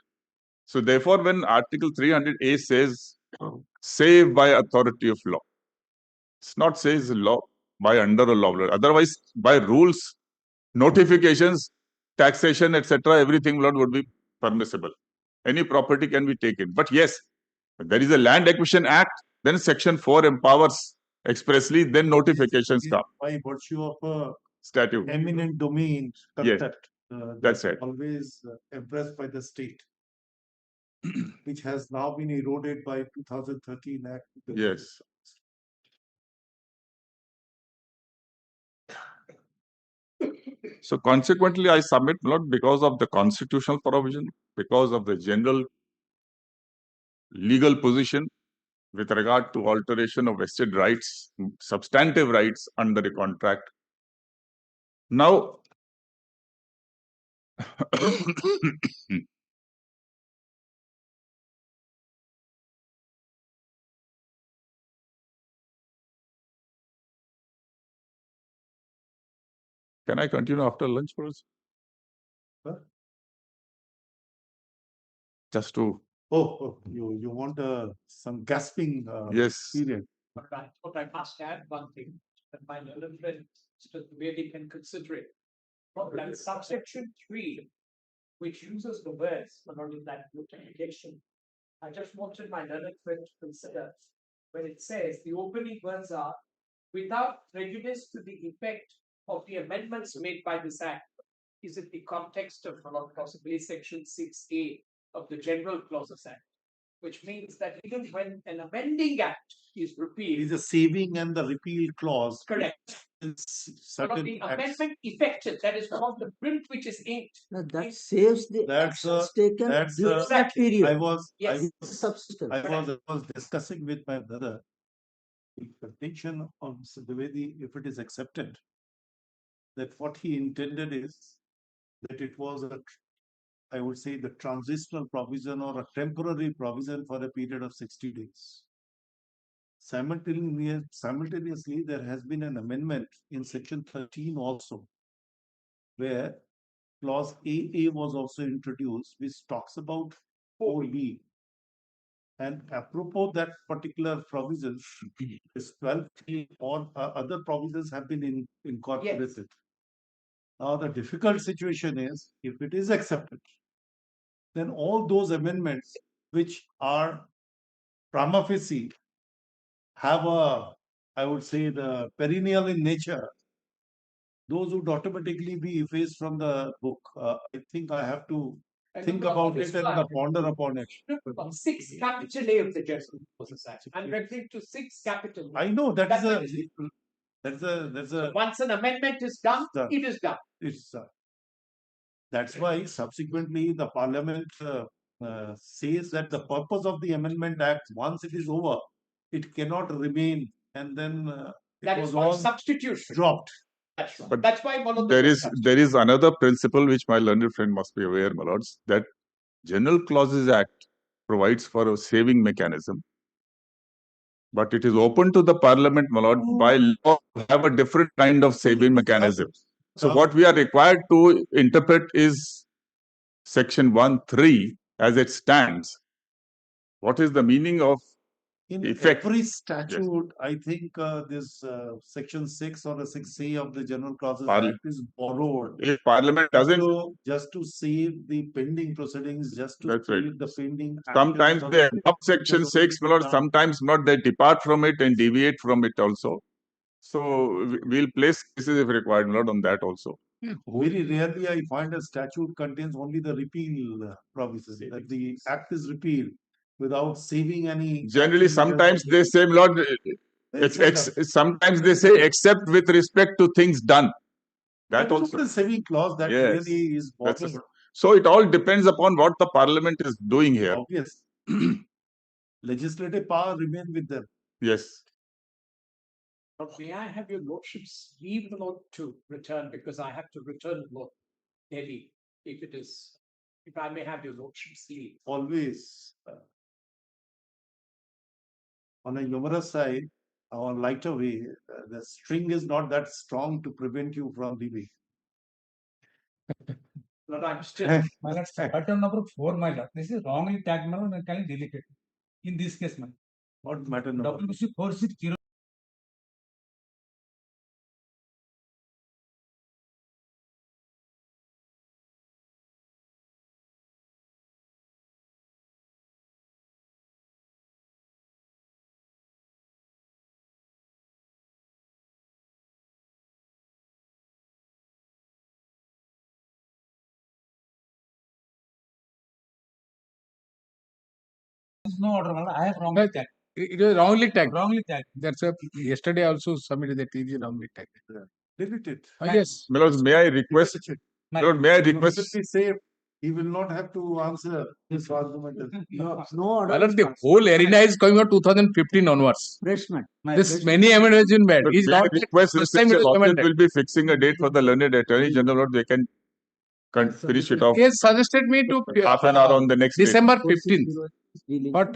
So therefore, when Article 300A says, save by authority of law, it's not says law by under a law. Otherwise, by rules, notifications, taxation, etc., everything would be permissible. Any property can be taken. But yes, there is a Land Acquisition Act, then Section 4 empowers expressly, then notifications come. By virtue of a Statute. eminent domain Yes. concept. That's right. Always impressed by the state, which has now been eroded by 2013 Act. Yes. So consequently, I submit not because of the constitutional provision, because of the general legal position with regard to alteration of vested rights, substantive rights under a contract. Now, can I continue after lunch, first? Huh? Just to You want some gasping yes, period. But I thought I must add one thing that my learned friend Mr. Dwivedi can consider it. That subsection 3, which uses the words, but not in that notification. I just wanted my learned friend to consider when it says the opening words are without prejudice to the effect of the amendments made by this act. Is it the context of possibly section 6A of the General Clauses Act, which means that even when an amending act is repealed, Is a saving and the repeal clause. correct, Is but of certain the acts. amendment effected, that is not the print which is inked. That saves the That's actions taken that's during the- that period. I was Substance. I was discussing with my brother the contention of Mr. Dwivedi, if it is accepted, that what he intended is that it was I would say the transitional provision or a temporary provision for a period of 60 days. Simultaneously, there has been an amendment in section 13 also, where clause AA was also introduced, which talks about 4B. And apropos that particular provision, this 12 or other provisions have been incorporated. Now, the difficult situation is, if it is accepted, then all those amendments which are prima facie have I would say, the perennial in nature, those would automatically be effaced from the book. I think I have to think about it and ponder upon it. 6 capital A of the General Clauses Act. I'm referring to 6 capital A. I know That's so once an amendment is done, it is done. That's why subsequently the Parliament says that the purpose of the Amendment Act, once it is over, it cannot remain, and then that is called substitution. Dropped. That's right. But that's why one of the there is another principle which my learned friend must be aware, my lords, that General Clauses Act provides for a saving mechanism, but it is open to the Parliament, my lord, by law to have a different kind of saving mechanism. So what we are required to interpret is section 1(3) as it stands. What is the meaning of in effect? Every statute? Yes. I think this section 6 or the 6A of the General Clauses Act is borrowed. If Parliament doesn't, just to save the pending proceedings, just to save the pending. Sometimes they adopt section 6, or sometimes not. They depart from it and deviate from it also. So we'll place cases if required, not on that also. Very rarely I find a statute contains only the repeal provision, that the act is repealed without saving any. Generally, sometimes they say, Lord, sometimes they say, except with respect to things done. That also the saving clause that really is. So it all depends upon what the Parliament is doing here. Obvious. Legislative power remain with them. Yes. But may I have your lordships leave the note to return, because I have to return the note daily, if I may have your lordships leave. Always. On a humorous side, on lighter way, the string is not that strong to prevent you from leaving. But I'm still. My lord, item number 4, my lord. This is wrongly tagged, my lord, and can delete it. In this case, my What matter number? WBC 460. No order, my lord. I have wrongly tagged. It was wrongly tagged. Wrongly tagged. That's a yesterday also submitted that it is wrongly tagged. Delete it. Yes. My lord, may I request? My lord, may I He will request? be safe. He will not have to answer this argument. No order. My lord, the whole arena is coming out 2015 onwards. Refreshment. This many amendments has been made. But He's may I not request first that time it the is lordships amended. will be fixing a date for the learned attorney general, or they can finish it off He has suggested me to half an hour on the next day. December 15th. But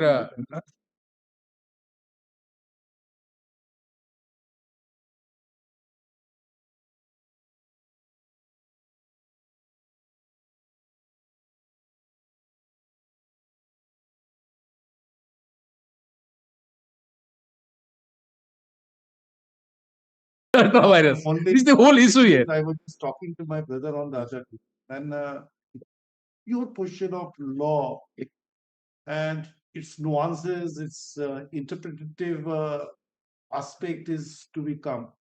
no virus. Only- This is the whole issue here. I was just talking to my brother on the other day, and your position of law and its nuances, its interpretative aspect is to become,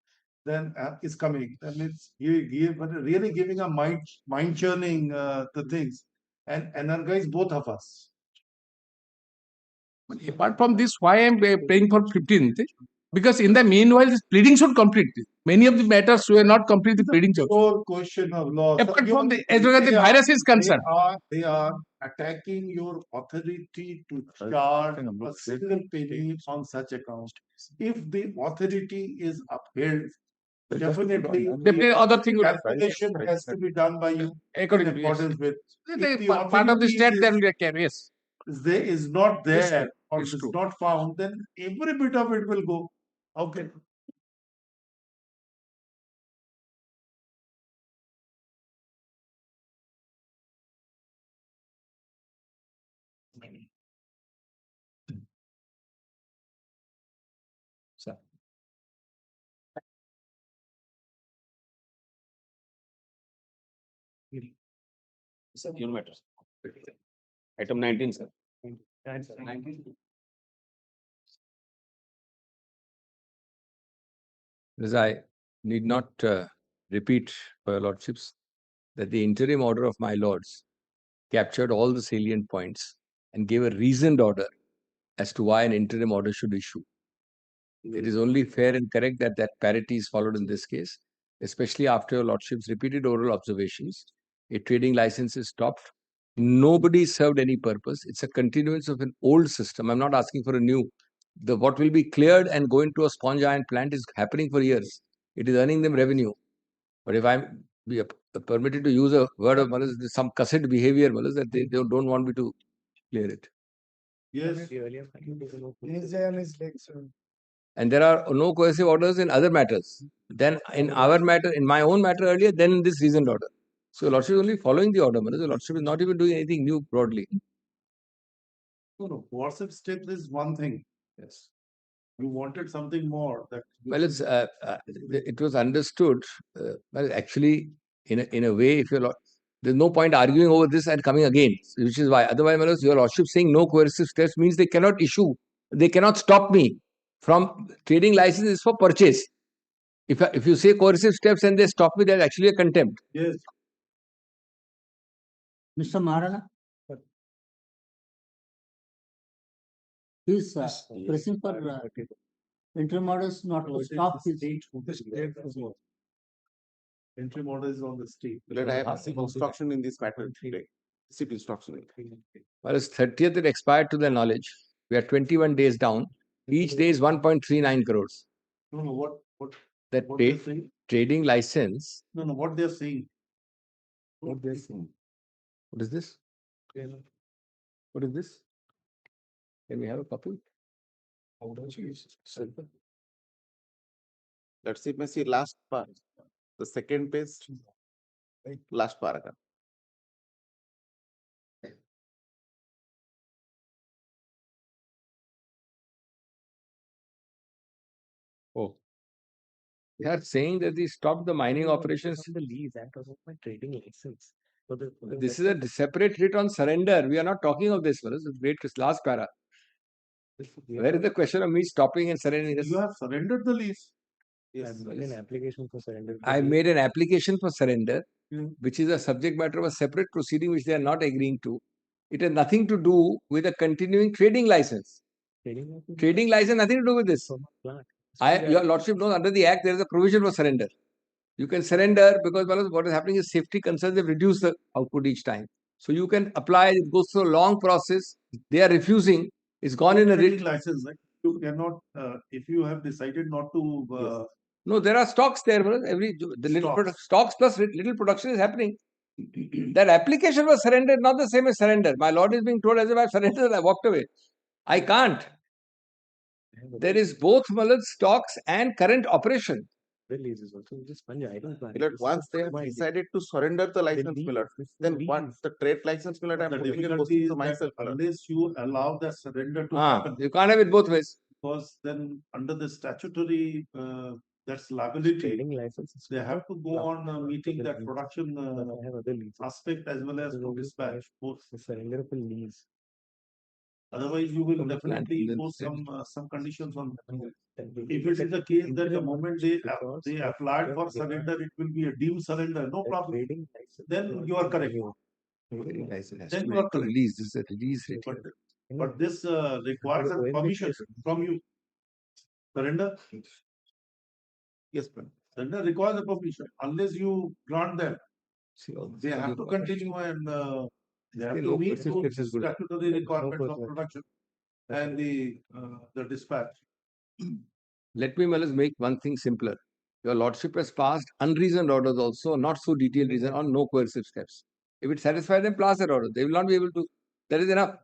then is coming, and it's really giving a mind churning the things and energize both of us. Apart from this, why I am paying for 15th? Because in the meanwhile, this pleading should complete. Many of the matters were not complete the pleading also. Core question of law. Apart from the, as far as the virus is concerned. They are attacking your authority to charge a single penny on such account. If the authority is upheld, definitely Other thing will calculation has to be done by you in according to accordance with. If the part of the authority state, there will be a care. Yes. is not Yes, there sir. or It's is true. not found, then every bit of it will go. Okay. Sir. Sir, your matters. Item 19, sir. 19. As I need not repeat for your lordships that the interim order of my lords captured all the salient points and gave a reasoned order as to why an interim order should issue. It is only fair and correct that that parity is followed in this case, especially after your lordship's repeated oral observations. A trading license is stopped. Nobody served any purpose. It's a continuance of an old system. I'm not asking for a new. What will be cleared and go into a sponge iron plant is happening for years. It is earning them revenue. But if I'm permitted to use a word of Malas, there's some cussed behavior, Malas, that they don't want me to clear it. Yes. And there are no coercive orders in other matters. Then in our matter, in my own matter earlier, then in this reasoned order. So Lordship is only following the order. The Lordship is not even doing anything new broadly. No. Coercive step is one thing. Yes. You wanted something more. That Well, it was understood. Well, actually, in a way, if you're there's no point arguing over this and coming again, which is why. Otherwise, your Lordship saying no coercive steps means they cannot issue, they cannot stop me from trading licenses for purchase. If you say coercive steps and they stop me, that's actually a contempt. yes. Mr. Maharana? He's pressing for interim orders not to stop his. Interim order is on the state. Let I have instruction in this matter today. CP stocks. Well, it's 30th, it expired to their knowledge. We are 21 days down. Each day is 1.39 crores. No, what That they're saying? trading license. No, what they're saying. What they're saying. What is this? What is this? Can we have a copy? How does she use silver? Let's see, see last part. The second page, last paragraph. Oh. They are saying that they stopped the mining operations. The lease that was my trading license. This is a separate writ on surrender. We are not talking of this. Wait, last para. Where is the question of me stopping and surrendering this? You have surrendered the lease. Yes, an application for surrender. I made an application for surrender, which is a subject matter of a separate proceeding which they are not agreeing to. It has nothing to do with a continuing trading license. Trading license, nothing to do with this. Your Lordship knows under the Act there is a provision for surrender. You can surrender because what is happening is safety concerns have reduced the output each time. So you can apply, it goes through a long process. They are refusing. It's gone in a trading license. Right? You cannot, if you have decided not to. No, there are stocks there. Stocks plus little production is happening. That application was surrendered, not the same as surrender. My lord is being told as if I surrendered and I walked away. I can't. There is both stocks and current operation. Once they have decided to surrender the license, then what the trade license, I'm putting it to myself. Unless you allow the surrender to happen. You can't have it both ways. Because then under the statutory, that's liability. They have to go on meeting that production aspect as well as to dispatch. Both. Surrender of a lease. Otherwise, you will definitely impose some conditions on. If it is the case that the moment they applied for surrender, it will be a deemed surrender, no problem. Then you are correct. Then you are correct. Release. This is a release. But this requires a permission from you. Surrender? Yes, ma'am. Surrender requires a permission. Unless you grant them, they have to continue and they have to meet those statutory requirements of production and the dispatch. Let me make one thing simpler. Your Lordship has passed unreasoned orders also, not so detailed reason on no coercive steps. If it satisfies them, pass that order. They will not be able to. That is enough.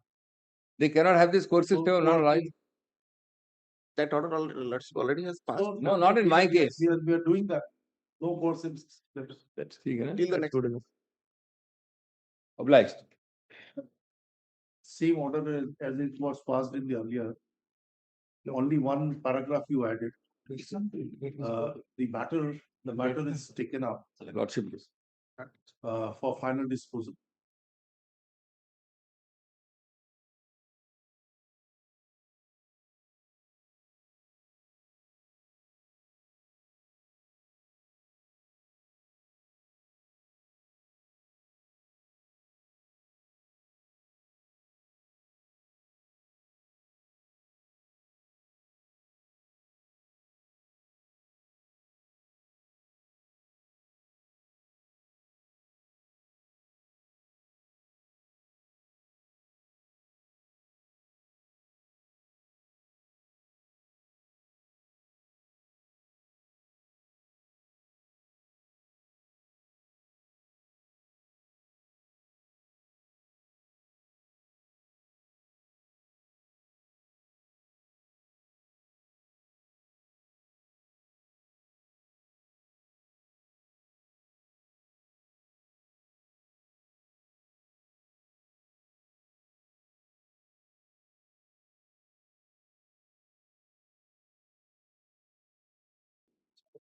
They cannot have this coercive step not allowed. That order already has passed. No, not in my case. We are doing that. No coercive steps. That's till the next. Obliged. Same order as it was passed in the earlier. Only one paragraph you added. The matter is taken up. Lordship for final disposal.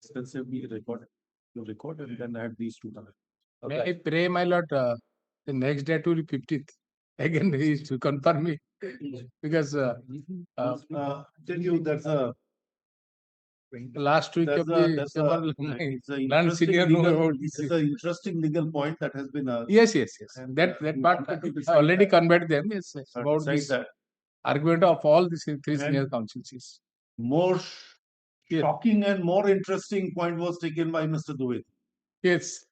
Extensively recorded. You record and then add these two together. May I pray, my lord, the next day to be 15th. Again, he is to confirm me. Because tell you that's a last week of it's an interesting legal point that has been yes. That part I already conveyed them. Yes, about this argument of all these three senior counsels. Yes. More shocking and more interesting point was taken by Mr. Dubey. Yes.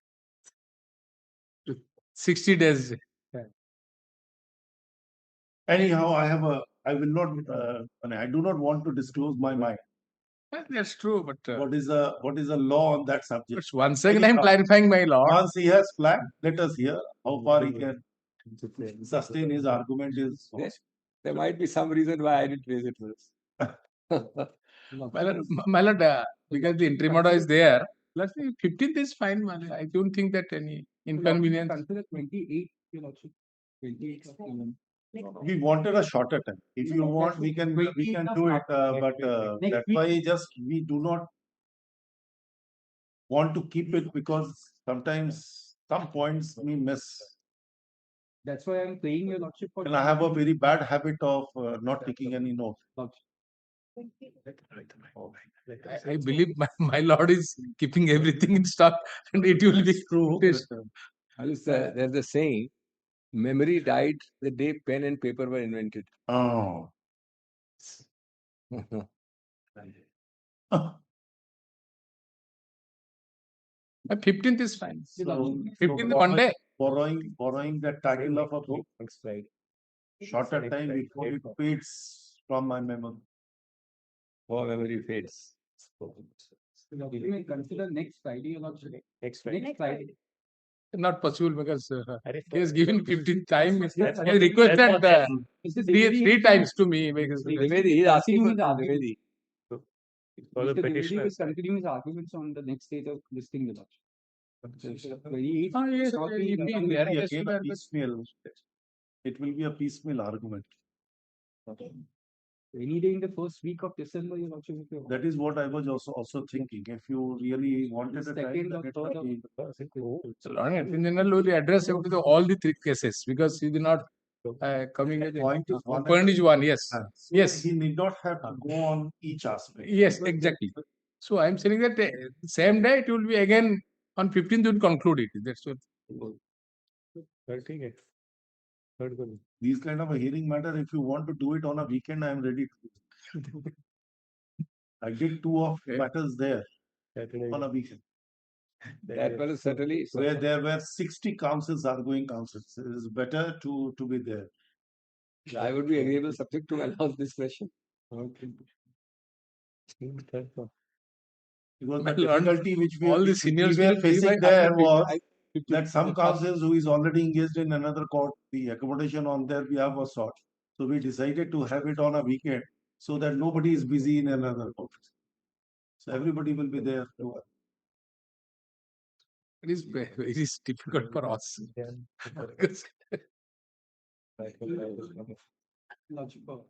60 days. Anyhow, I will not, I do not want to disclose my mind. That's true, but What is the law on that subject? once again, I'm Anyhow, clarifying, my lord. Once he has flagged, let us hear how far he can sustain his argument is. There might be some reason why I didn't raise it first. My lord, because the interim order is there, let's say 15th is fine, my lord. I don't think that any inconvenience. Consider 28, your lordship. 28 of November. We wanted a shorter time. If you want, we can do it, but that's why just we do not want to keep it because sometimes some points we miss. That's why I'm paying your lordship for. And I have a very bad habit of not taking any notes. I believe my lord is keeping everything in stock and it will be True. finished. There's a saying, memory died the day pen and paper were invented. Oh. 15th is fine. So, 15th one day. borrowing the title of a book, shorter time before it fades from my memory. Before memory fades. You may consider next Friday, your lordship. Next Friday. Not possible because he has given 15th time. He has requested three times to me. Because Trivedi, he's asking for Trivedi. Mr. Trivedi is continuing his arguments on the next stage of listing, your lordship. yes, It will be a piecemeal argument. Any day in the first week of December, your lordship. That is what I was also thinking. If you really wanted a Second time, or third in general, we will address all the three cases because he did not coming with point is one. Yes, yes. He need not have to go on each aspect. Yes, exactly. So I am saying that same day it will be again on 15th we will conclude it. That's what. These kind of a hearing matter, if you want to do it on a weekend, I am ready to do it. I did two of matters there on a weekend. That was certainly Where there were 60 councils arguing councils. It is better to be there. I would be agreeable subject to allow this question. Because the difficulty which we all the seniors were will be facing by there after was that some councils who is already engaged in another court, the accommodation on their behalf was sought. So we decided to have it on a weekend so that nobody is busy in another court. So everybody will be there. It is very difficult for us.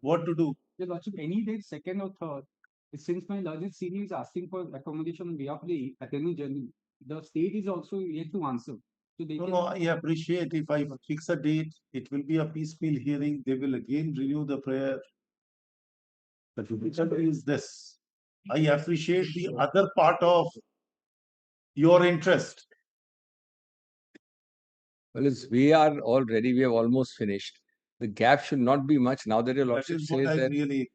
What to do? Your lordship, any day, second or third, since my largest senior is asking for accommodation on behalf of the Attorney General, the state is also yet to answer. So they No, I appreciate if I fix a date, it will be a piecemeal hearing. They will again renew the prayer. The difficulty is this. I appreciate the other part of your interest. Well, we are all ready. We have almost finished. The gap should not be much. Now that your lordship says that really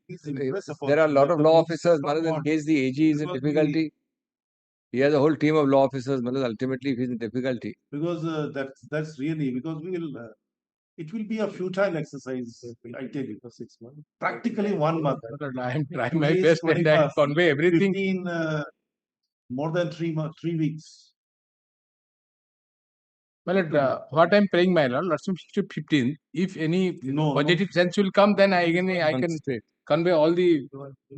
there are a lot of law officers, in case the AG is in difficulty, he has a whole team of law officers. Ultimately, if he's in difficulty. Because that's really because we will. It will be a futile exercise. I tell you, for 6 months. Practically 1 month. I am trying my best and I convey everything. 15, more than 3 weeks. Well, what I'm praying, my lord, let's 15. If any positive sense will come, then I can convey all the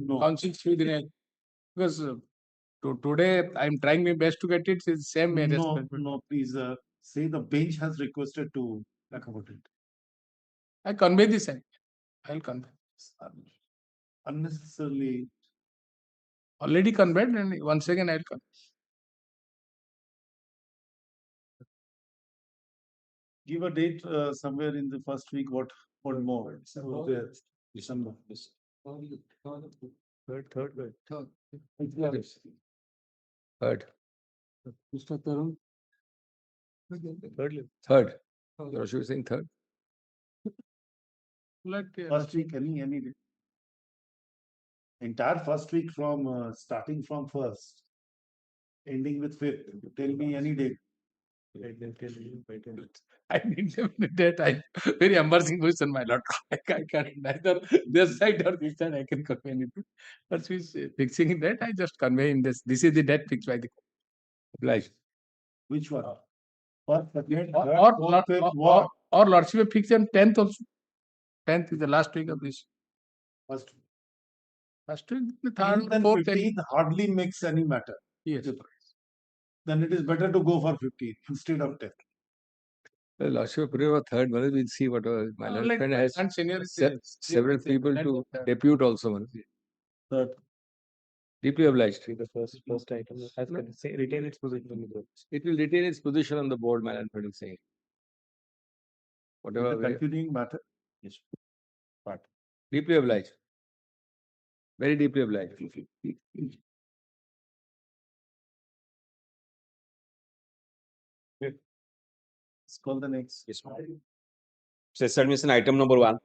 counsels within it. Because today I'm trying my best to get it. It's same. No, please say the bench has requested to accommodate. I convey this. I'll convey. Unnecessarily. Already conveyed, and once again I'll convey. Give a date somewhere in the first week. What more? December. Third. Mr. Tarun. Third. You're saying third? First week, any day. Entire first week from starting from first, ending with 5th. Tell me any day. I need that. Very embarrassing question, my lord. I can't neither this side or this side I can convey anything. But she's fixing that. I just convey in this. This is the debt fixed by the obliged. Which one? Or second, Or, third, or, fourth, fifth, or, what? or lordship fixed on 10th also. 10th is the last week of this. First, First week, the 10th third, and fourth, and 15th hardly makes any matter. yes. Then it is better to go for 15th instead of 10th. The lordship approve of third, Manoj, we'll see what my lord friend has And senior several people to depute also, Manoj. Third. Deeply obliged. The first item has to say retain its position on the board. It will retain its position on the board, my lord friend is saying. Whatever The way. continuing matter. Yes. But Deeply obliged. Very deeply obliged. let's call the next. Yes, so submission item number 1.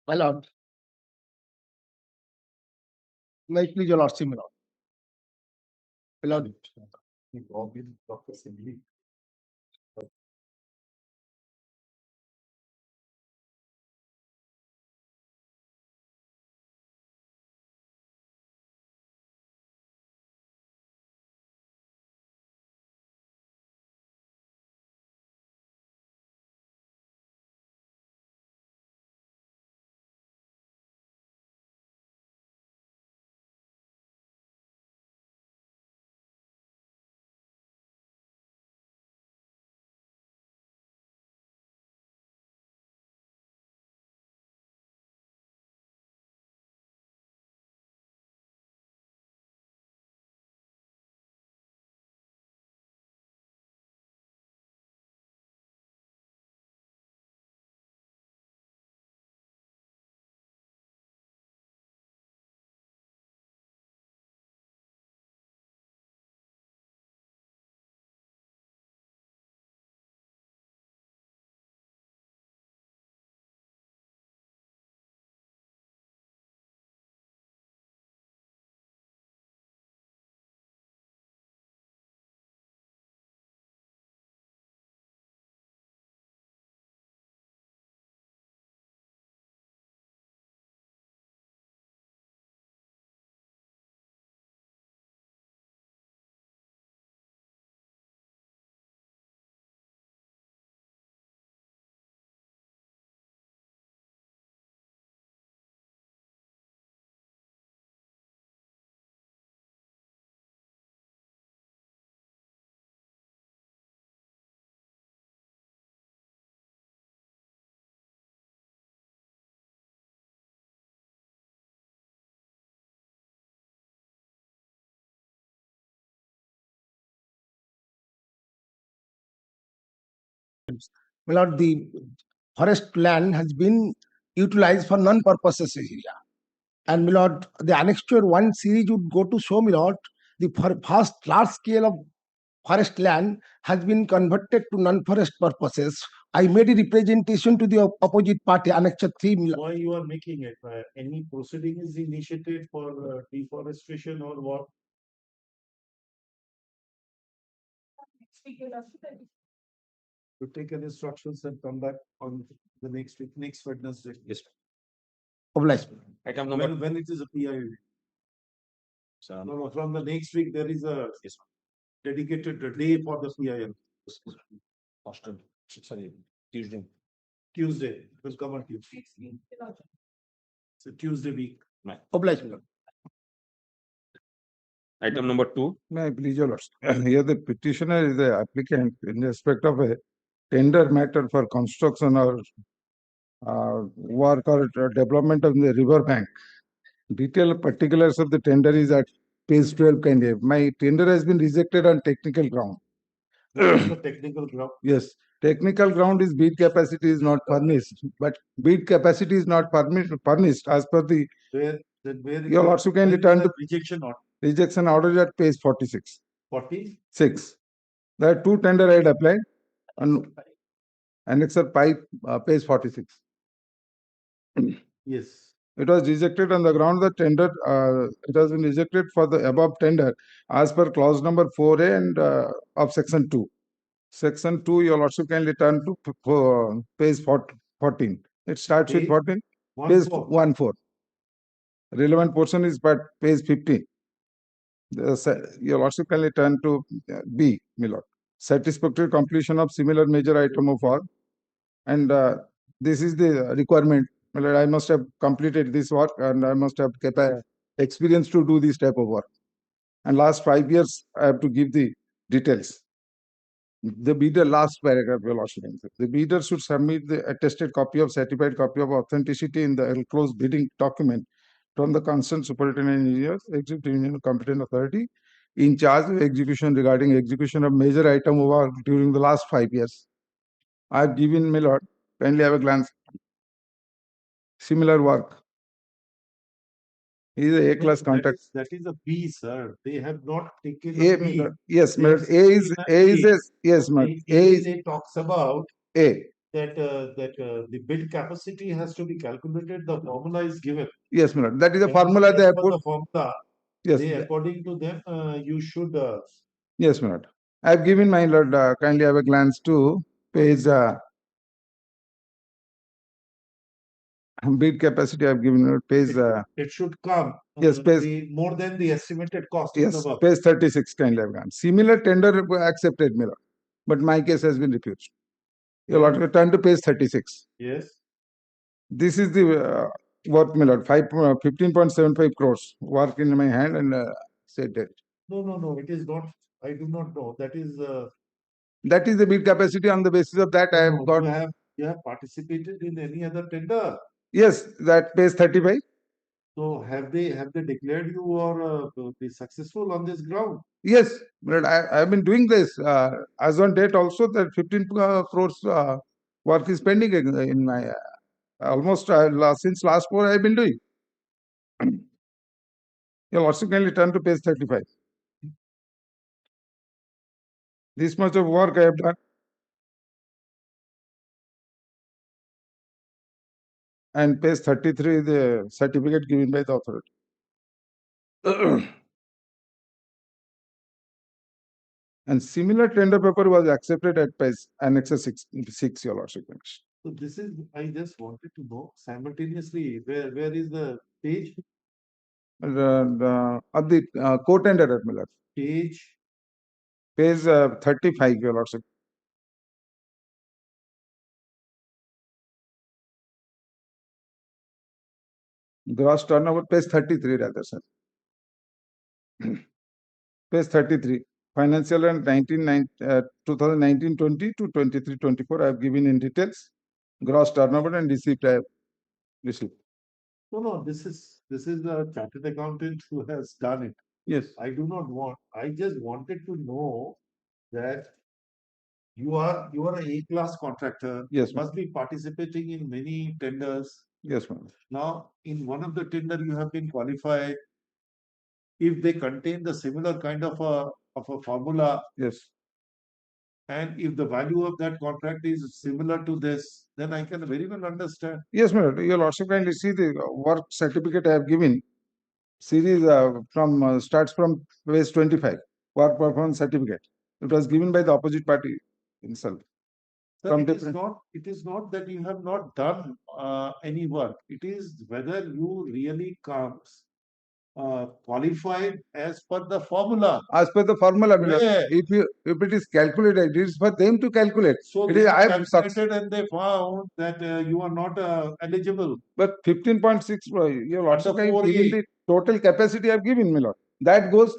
My lord. May it please your lordship, my lord. My lord. My lord, the forest land has been utilized for non-purposes area. And my lord, the annexure 1 series would go to show, my lord, the first large scale of forest land has been converted to non-forest purposes. I made a representation to the opposite party, annexure 3. My lord. Why you are making it? Any proceeding is initiated for deforestation or what? To take an instructions and come back on the next week, next Wednesday. Yes. Obliged. Item number When it is a PI. No, from the next week there is a dedicated day for the PIL. sorry, Tuesday. Tuesday, it will come on Tuesday. It's a Tuesday week. Obliged, my lord. Item number 2. May I please your lordship? Here the petitioner is the applicant in respect of a tender matter for construction or work or development of the river bank. Detailed particulars of the tender is at page 12. My tender has been rejected on technical ground. The technical ground. Yes, technical ground is bid capacity is not furnished, but bid capacity is not furnished as per the. Where Your lordship can return to rejection order. Rejection order at page 46. 46. There are 2 tender I had applied on annexure 5, page 46. Yes. It was rejected on the ground the tender, it has been rejected for the above tender as per clause number 4A and of section 2. Section 2, your lordship kindly turn to page 14. It starts with 14, page 14. Relevant portion is but page 15. Your lordship kindly turn to B, my lord. Satisfactory completion of similar major item of work. And this is the requirement. My lord, I must have completed this work and I must have experience to do this type of work. And last 5 years, I have to give the details. The bidder, last paragraph, your lordship. The bidder should submit the attested copy of certified copy of authenticity in the enclosed bidding document from the concerned superintendent engineer, executive engineer, competent authority in charge of execution regarding execution of major item of work during the last 5 years. I have given, my lord, kindly have a glance. Similar work. He is a A-class contract. That is a B, sir. They have not taken A, B. yes, madam. Yes, madam. It talks about A. that the bid capacity has to be calculated. The formula is given. Yes, madam. That is a formula they have put. The formula. Yes. According to them, you should. Yes, madam. I have given, my lord. Kindly have a glance to page. Bid capacity I have given page. It should come. Yes, page more than the estimated cost. Yes, page 36. Kindly have gone. Similar tender accepted, my lord, but my case has been refused. You will have to turn to page 36. Yes. This is the work, my lord. 15.75 crores work in my hand and said that. No. It is not. I do not know. That is. That is the bid capacity. On the basis of that, I have got. You have participated in any other tender? Yes, that page 35. So have they declared you or be successful on this ground? Yes, but I have been doing this as on date also that 15 crores work is pending in my almost since last 4 I have been doing. You'll also kindly turn to page 35. This much of work I have done. And page 33, the certificate given by the authority. And similar tender paper was accepted at page annex 6, your lordship. So this is, I just wanted to know simultaneously, where is the page? At the court tender, my lord. Page 35, your lordship. Gross turnover, page 33 rather, sir. Page 33. Financial and 2019-20 to 23-24 I have given in details. Gross turnover and receipt I have received. No, this is the chartered accountant who has done it. Yes. I do not want. I just wanted to know that you are an A-class contractor. Yes. Must be participating in many tenders. Yes, ma'am. Now, in one of the tender, you have been qualified. If they contain the similar kind of a formula. Yes. And if the value of that contract is similar to this, then I can very well understand. Yes, madam. You'll also kindly see the work certificate I have given. Series starts from page 25. Work performance certificate. It was given by the opposite party himself. Sir, it is not that you have not done any work. It is whether you really comes qualified as per the formula. As per the formula, yeah. if it is calculated, it is for them to calculate. So it is I have calculated and they found that you are not eligible. But 15.6, you have also given the total capacity I have given, my lord. That goes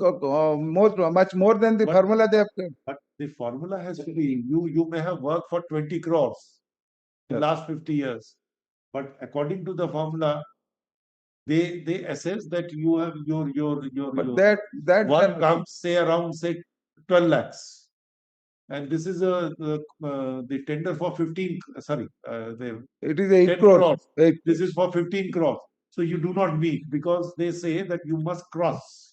much more than the formula they have. But the formula has to be, you may have worked for 20 crores in the last 50 years. But according to the formula, they assess that you have your work comes say around 12 lakhs. And this is the tender for 15, it is 8 crores. This is for 15 crores. So you do not meet because they say that you must cross.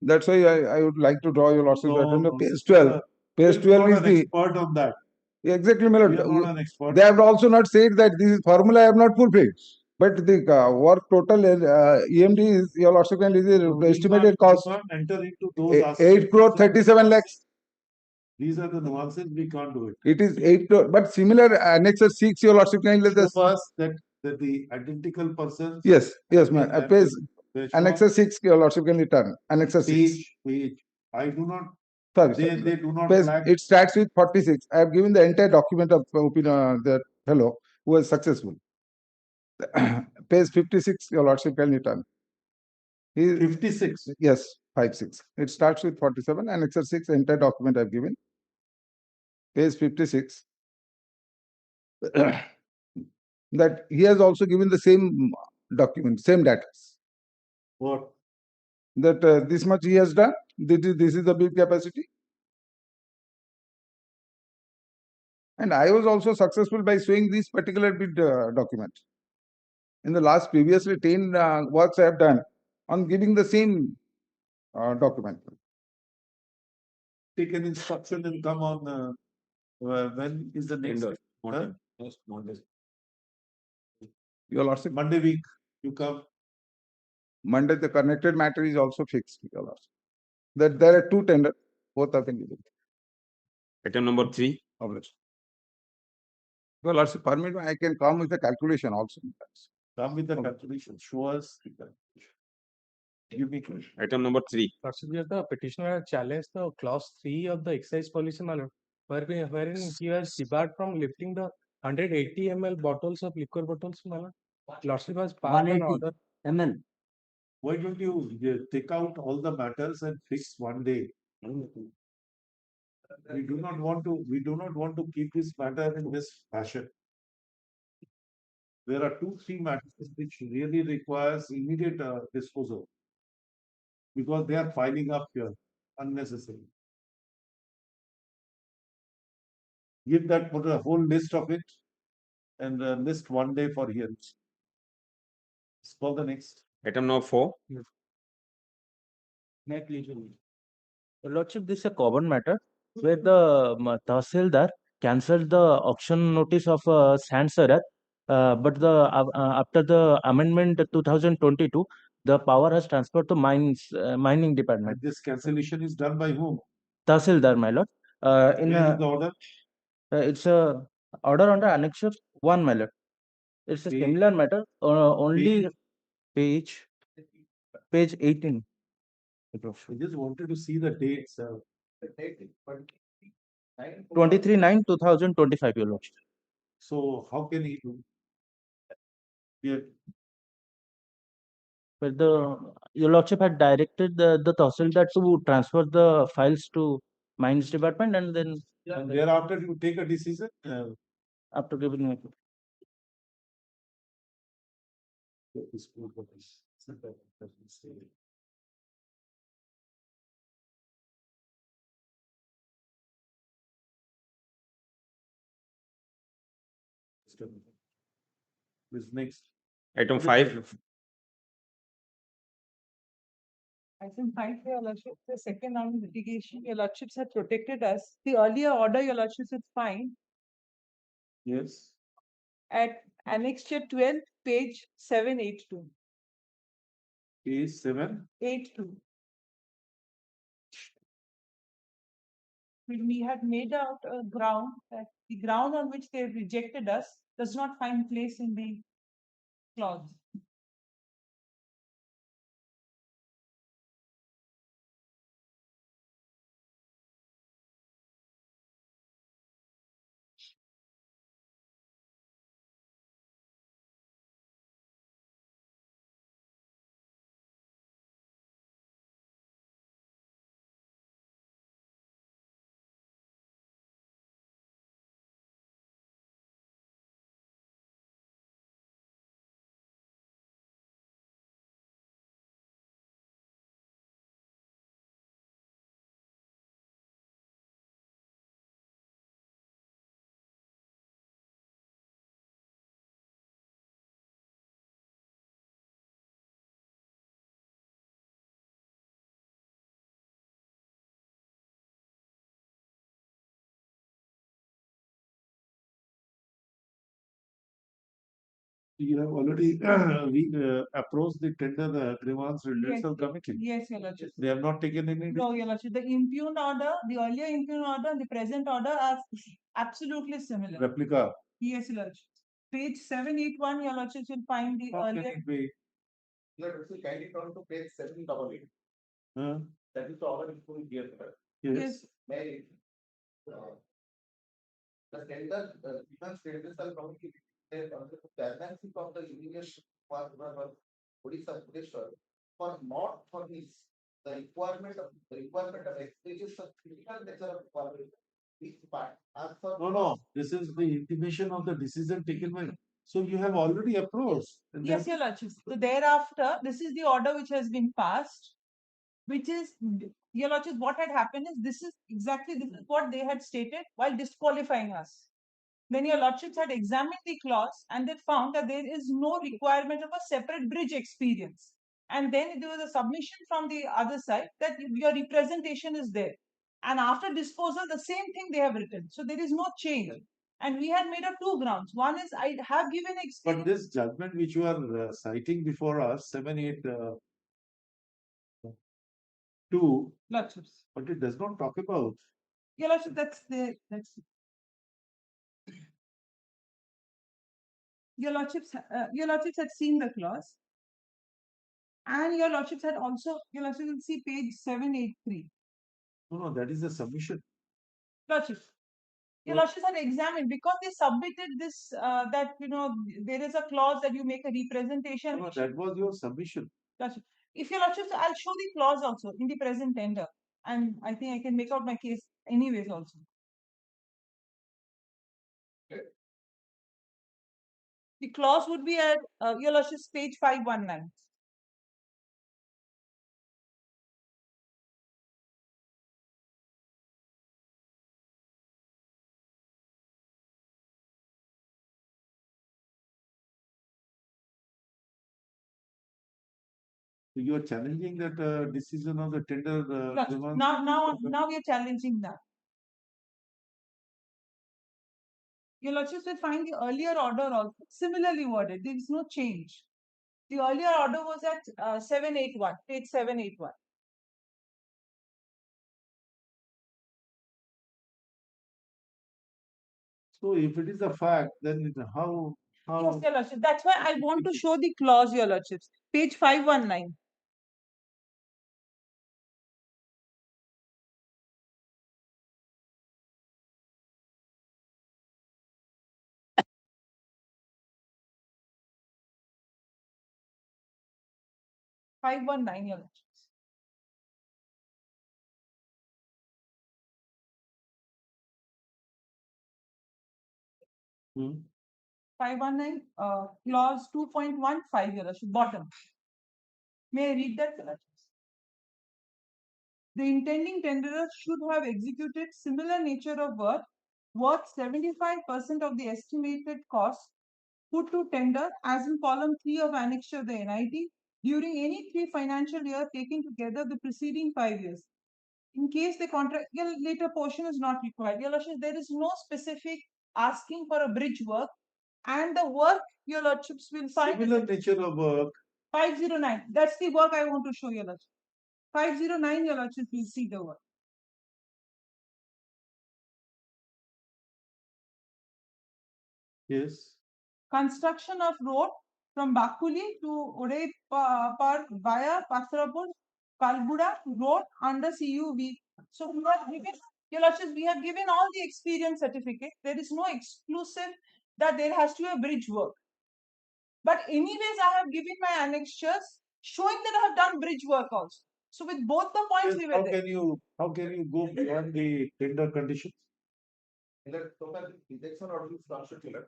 That's why I would like to draw your lordship attention to page 12. Page 12 is the expert on that. Exactly, my lord. Not an expert. They have also not said that this formula I have not fulfilled. But the work total EMD is, your lordship, is the estimated cost We can't enter into those aspects. 8 crore 37 lakhs. These are the nuances, we can't do it. It is 8 crore, but similar Annexure 6, your lordship, let us. Show us that the identical persons. Yes, ma'am. Page They show Annexure 6, your lordship can return. Annexure 6. page. I do not. Sorry, They do not page, flag. it starts with 46. I have given the entire document of that fellow who was successful. Page 56, your lordship can return. 56. Yes, 56. It starts with 47. Annexure 6, entire document I have given. Page 56. That he has also given the same document, same data. What? That this much he has done. This is the bid capacity. And I was also successful by showing this particular bid document. In the last previously 10 works I have done on giving the same document. Take an instruction and come on. When is the next? Your lordship. Monday week, you come. Monday, the connected matter is also fixed, your lordship. That there are 2 tenders, both have been given. Item number 3. Your lordship, permit me, I can come with a calculation also. Come with the calculation. Show us the calculation. Give me question. Item number 3. The petitioner challenged the clause 3 of the excise policy matter, wherein he was debarred from lifting the 180 ml bottles of liquor bottles. Lordship has passed an 180 order. ml. Why don't you take out all the matters and fix one day? We do not want to keep this matter in this fashion. There are 2-3 matters which really requires immediate disposal because they are piling up here unnecessarily. Give that, put a whole list of it and list one day for hearings. Let's call the next. Item number 4. Net legal. Your Lordship, this is a common matter where the Tahsildar cancelled the auction notice of sand surrey, but after the amendment 2022, the power has transferred to mining department. And this cancellation is done by whom? Tahsildar, my lord. Where is the order? It's a order under Annexure 1, my lord. It's a similar matter, only page 18. I just wanted to see the dates. 23/9/2025, your lordship. So how can he do? Yeah. But your lordship had directed the Tahsildar to transfer the files to mines department, and then And thereafter you take a decision. After giving me. This next. Item 5. Item 5, your lordship, the second round of litigation, your lordships have protected us. The earlier order, your lordships, is fine. Yes. At Annexure 12, page 782. Page 782. We had made out a ground that the ground on which they have rejected us does not find place in the clause. You have already approached the tender grievance redressal committee. Yes, Your Lordship. They have not taken any. No, Your Lordship. The impugned order, the earlier impugned order, and the present order are absolutely similar. Replica. Yes, Your Lordship. Page 781, Your Lordship, will find the How can earlier. it be? Let us carry it on to page 788. Huh? That is the order is going here. Yes. May, the tender, even tenders are coming, the balancing of the irrigation for Odisha for not for this, the requirement of expenses of critical nature of requirement. This part, as for. No. This is the intimation of the decision taken by. So you have already approached. Yes, Your Lordship. So thereafter, this is the order which has been passed, which is, Your Lordship, what had happened is this is what they had stated while disqualifying us. Then Your Lordships had examined the clause and they found that there is no requirement of a separate bridge experience. And then there was a submission from the other side that your representation is there. And after disposal, the same thing they have written. So there is no change. And we had made up two grounds. One is I have given experience. But this judgment which you are citing before us, 782, Lordships. but it does not talk about. Your Lordship, your Lordships had seen the clause. And Your Lordships had also, Your Lordship will see page 783. No, that is the submission. Lordships. Your Lordships had examined because they submitted this, that, there is a clause that you make a representation. No, that was your submission. Lordship. If Your Lordships, I'll show the clause also in the present tender. And I think I can make out my case anyways also. The clause would be at Your Lordship's page 519. So you are challenging that decision of the tender. Now we are challenging that. Your Lordships will find the earlier order also similarly worded. There is no change. The earlier order was at 781, page 781. So if it is a fact, then how? Yes, Your Lordship. That's why I want to show the clause, Your Lordships. Page 519. Your Lordships. Hmm. 519, clause 2.15, Your Lordship, bottom. May I read that, Your Lordships? The intending tenderer should have executed similar nature of work worth 75% of the estimated cost put to tender as in column 3 of annexure the NIT during any 3 financial year taken together the preceding 5 years. In case the contract later portion is not required. Your Lordship, there is no specific asking for a bridge work, and the work Your Lordships will find Similar nature of work. 509. That's the work I want to show Your Lordship. 509, Your Lordship will see the work. Yes. Construction of road from Bakuli to Odepar via Pasarapur, Kalguda road under CUV. So we have given, Your Lordship, we have given all the experience certificate. There is no exclusive that there has to be a bridge work. But anyways, I have given my annexures showing that I have done bridge work also. So with both the points, we were How there. can you go beyond the tender conditions? In the total rejection order is constituted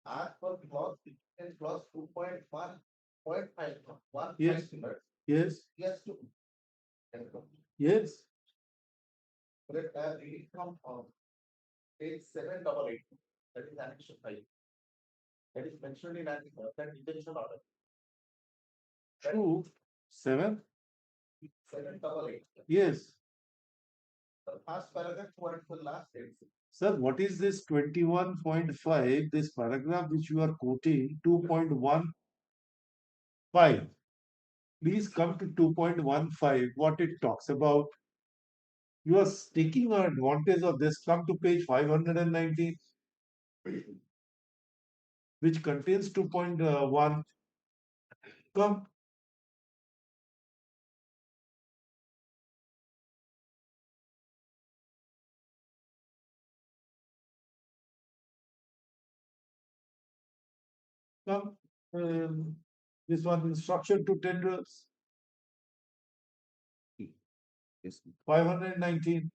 as per clause 2.1.5 Yes. Yes. Yes to. Yes. Reading from page 788. That is annexure 5. That is mentioned in that rejection order. 2, 7. 788. Yes. first paragraph what the last sentence. Sir, what is this 21.5? This paragraph which you are quoting, 2.15. Please come to 2.15, what it talks about. You are taking advantage of this. Come to page 519, which contains 2.1. Come. Come. This one, instruction to tenders. Yes. 519.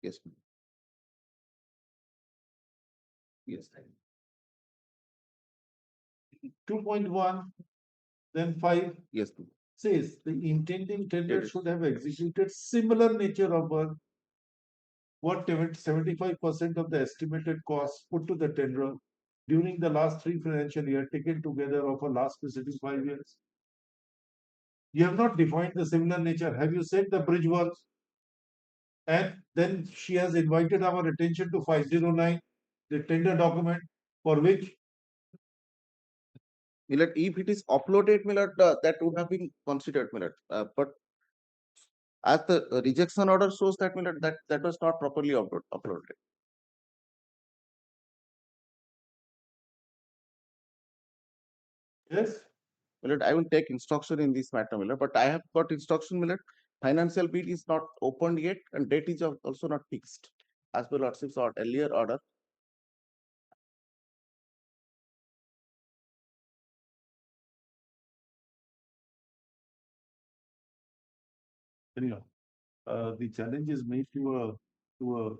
Yes. Yes. 2.1, then 5. Yes. Says the intending tender should have executed similar nature of work. What 75% of the estimated cost put to the tender during the last 3 financial year taken together of a last preceding 5 years. You have not defined the similar nature. Have you said the bridge works? And then she has invited our attention to 509, the tender document for which Millet, if it is uploaded, Millet, that would have been considered, Millet. But as the rejection order shows that, Millet, that was not properly uploaded. yes, Millet, I will take instruction in this matter, Millet. But I have got instruction, Millet. Financial bid is not opened yet, and date is also not fixed as per Lordship's earlier order. anyhow, the challenge is made to a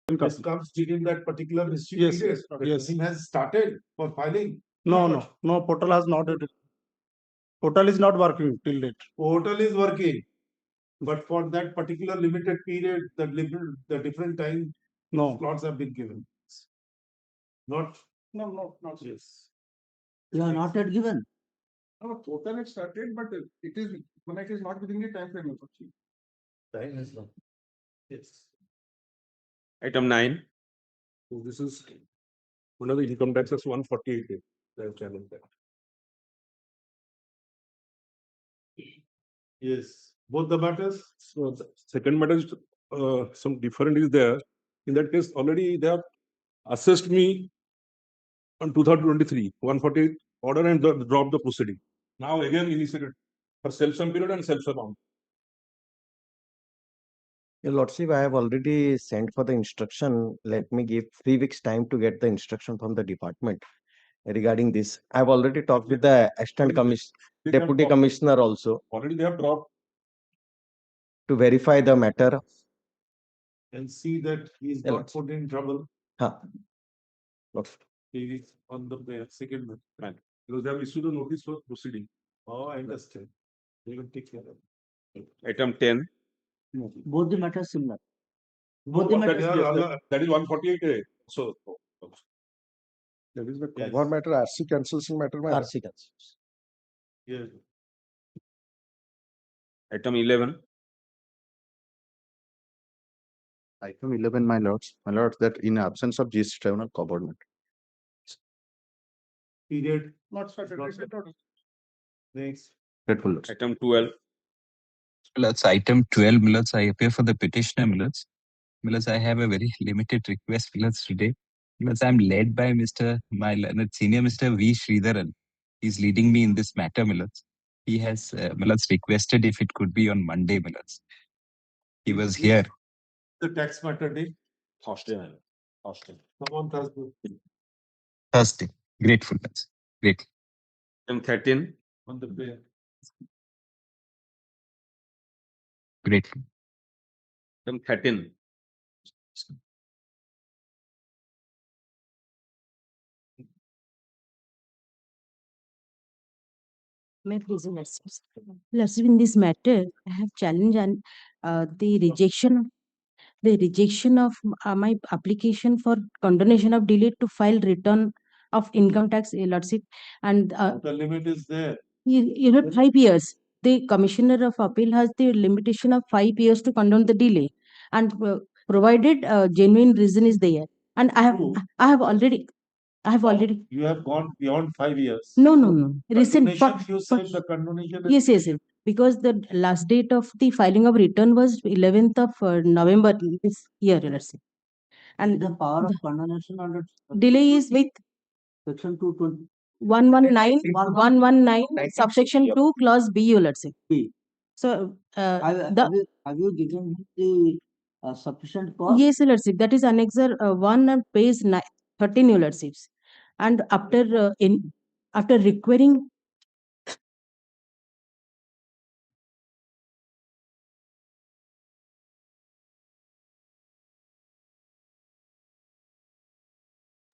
This comes within that particular history Yes, period. yes. He has started for filing. No, portal has not. Portal is not working till date. Portal is working, but for that particular limited period, the different time No. slots have been given. Not Not yes. You are not yet given. No, portal is started, but it is when it is not within the time frame. Time has not. Yes. Item 9. So this is one of the income taxes 148 days. They have challenged that. Yes. Both the matters. So the second matter is some different is there. In that case, already they have assessed me on 2023 148 order and dropped the proceeding. Now again initiated for self-sum period and self-sum amount. Your Lordship, I have already sent for the instruction. Let me give 3 weeks time to get the instruction from the department regarding this. I have already talked with the assistant deputy commissioner also. Already they have dropped. To verify the matter. And see that he is not put in trouble. He is on the second man. Because they have issued a notice for proceeding. Oh, I understand. They will take care of it. Item 10. Both the matters similar. Both the matters that is 148. So that is the cover matter, RC cancellation matter. RC cancels. Yes. Item 11. Item 11, my lords, that in absence of GST tribunal covered matter. Period. Not started. Next. Grateful, lords. Item 12. Millards, item 12, Millards, I appear for the petitioner, Millards. Millards, I have a very limited request, Millards, today. Millards, I am led by my senior Mr. V. Sridharan. He's leading me in this matter, Millards. He has, Millards, requested if it could be on Monday, Millards. He was here. The tax matter day. Thursday. Come on Thursday. Thursday. Grateful, Millards. Grateful. Item 13. On the day. Grateful. Item 13. May please, Lordship, in this matter, I have challenged and the rejection of my application for condonation of delay to file return of income tax, Lordship, and the limit is there. you have 5 years. The Commissioner of Appeal has the limitation of 5 years to condone the delay, and provided genuine reason is there. And I have already. You have gone beyond 5 years. No. Recent. You said the condonation. Yes. Because the last date of the filing of return was 11th of November this year, let's say. And the power of condonation under delay is with section 220. 119 subsection 2 clause B, let's say. B. So have you given the sufficient cause? Yes, let's say. That is annexure 1 and page 13, let's say. And after requiring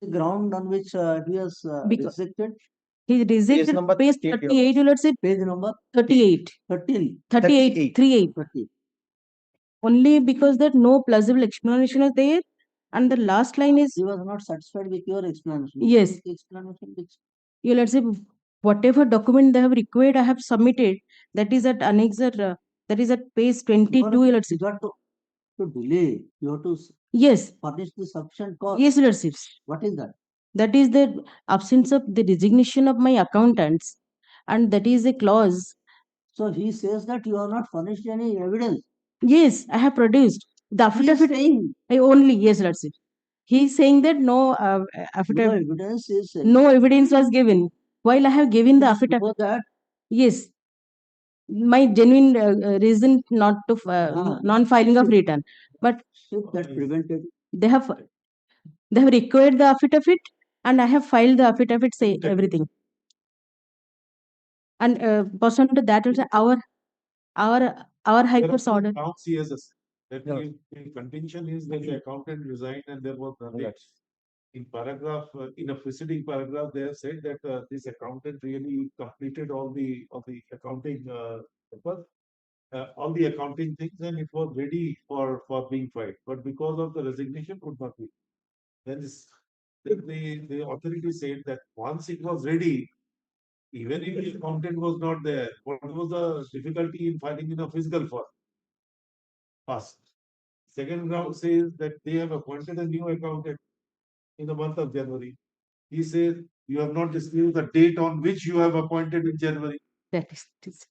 the ground on which he has rejected. He rejected page 38, let's say. Page number 38. 38. Only because that no plausible explanation is there. And the last line is. He was not satisfied with your explanation. Yes. Explanation which. You let's say whatever document they have required, I have submitted. That is at annexure. That is at page 22. Let's say. To delay, you have to furnish the sufficient cause. Yes, let's say. What is that? That is the absence of the resignation of my accountants, and that is a clause. So he says that you have not furnished any evidence. Yes, I have produced the affidavit. Yes, let's say. He's saying that no affidavit. No evidence is. No evidence was given. While I have given the affidavit. That. Yes. My genuine reason not to non-filing of return, but that prevented. They have required the affidavit, and I have filed the affidavit. Say everything. And pursuant to that, also our High Court's order. That Yeah. if the contention is that the accountant resigned and there was nothing. In paragraph, in a preceding paragraph, they have said that this accountant really completed all the accounting purpose, all the accounting things, and it was ready for being filed. But because of the resignation, could not be. Then the authority said that once it was ready, even if the accountant was not there, what was the difficulty in filing in a physical form? First. Second ground says that they have appointed a new accountant in the month of January. He says you have not disclosed the date on which you have appointed in January. That is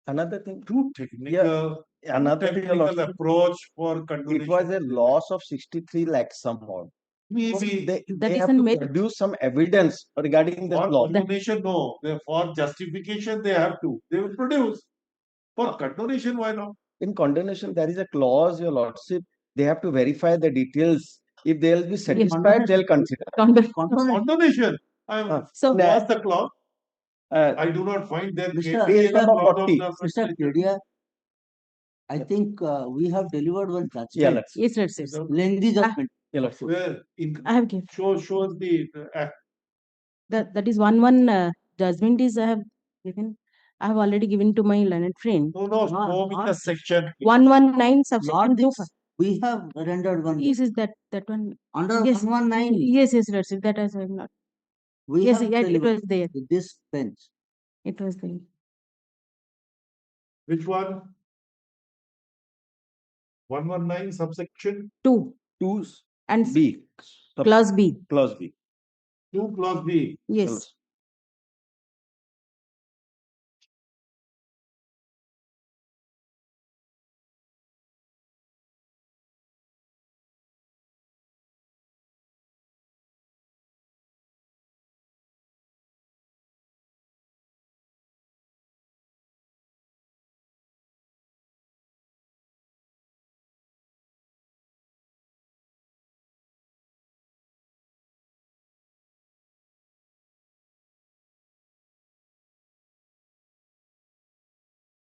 Another thing, Too technical, another thing, technical approach for continuation. it was a loss of 63 lakhs somehow. Maybe They have to produce some evidence regarding this for loss. condonation, no. For justification, they have to. They will produce. For condonation, why not? In condonation, there is a clause, Your Lordship. They have to verify the details. If they will be satisfied, they'll consider. Condonation. So what's the clause? I do not find there Mr. Mr. Kedia, I think we have delivered one judgment. Yeah, let's. yes, yes. Lengthy judgment. Yeah, let's. Where in I have given. shows the act. That is one judgment is I have given. I have already given to my learned friend. No, show me the section. 119 subsection 2. We have rendered one. Yes, is that one? Under Yes. 119. Yes, that's it. That is not. We Yes, have it was there. This bench. It was there. Which one? 119 subsection 2. 2 and B. Clause B. Clause B. 2 clause B. Yes.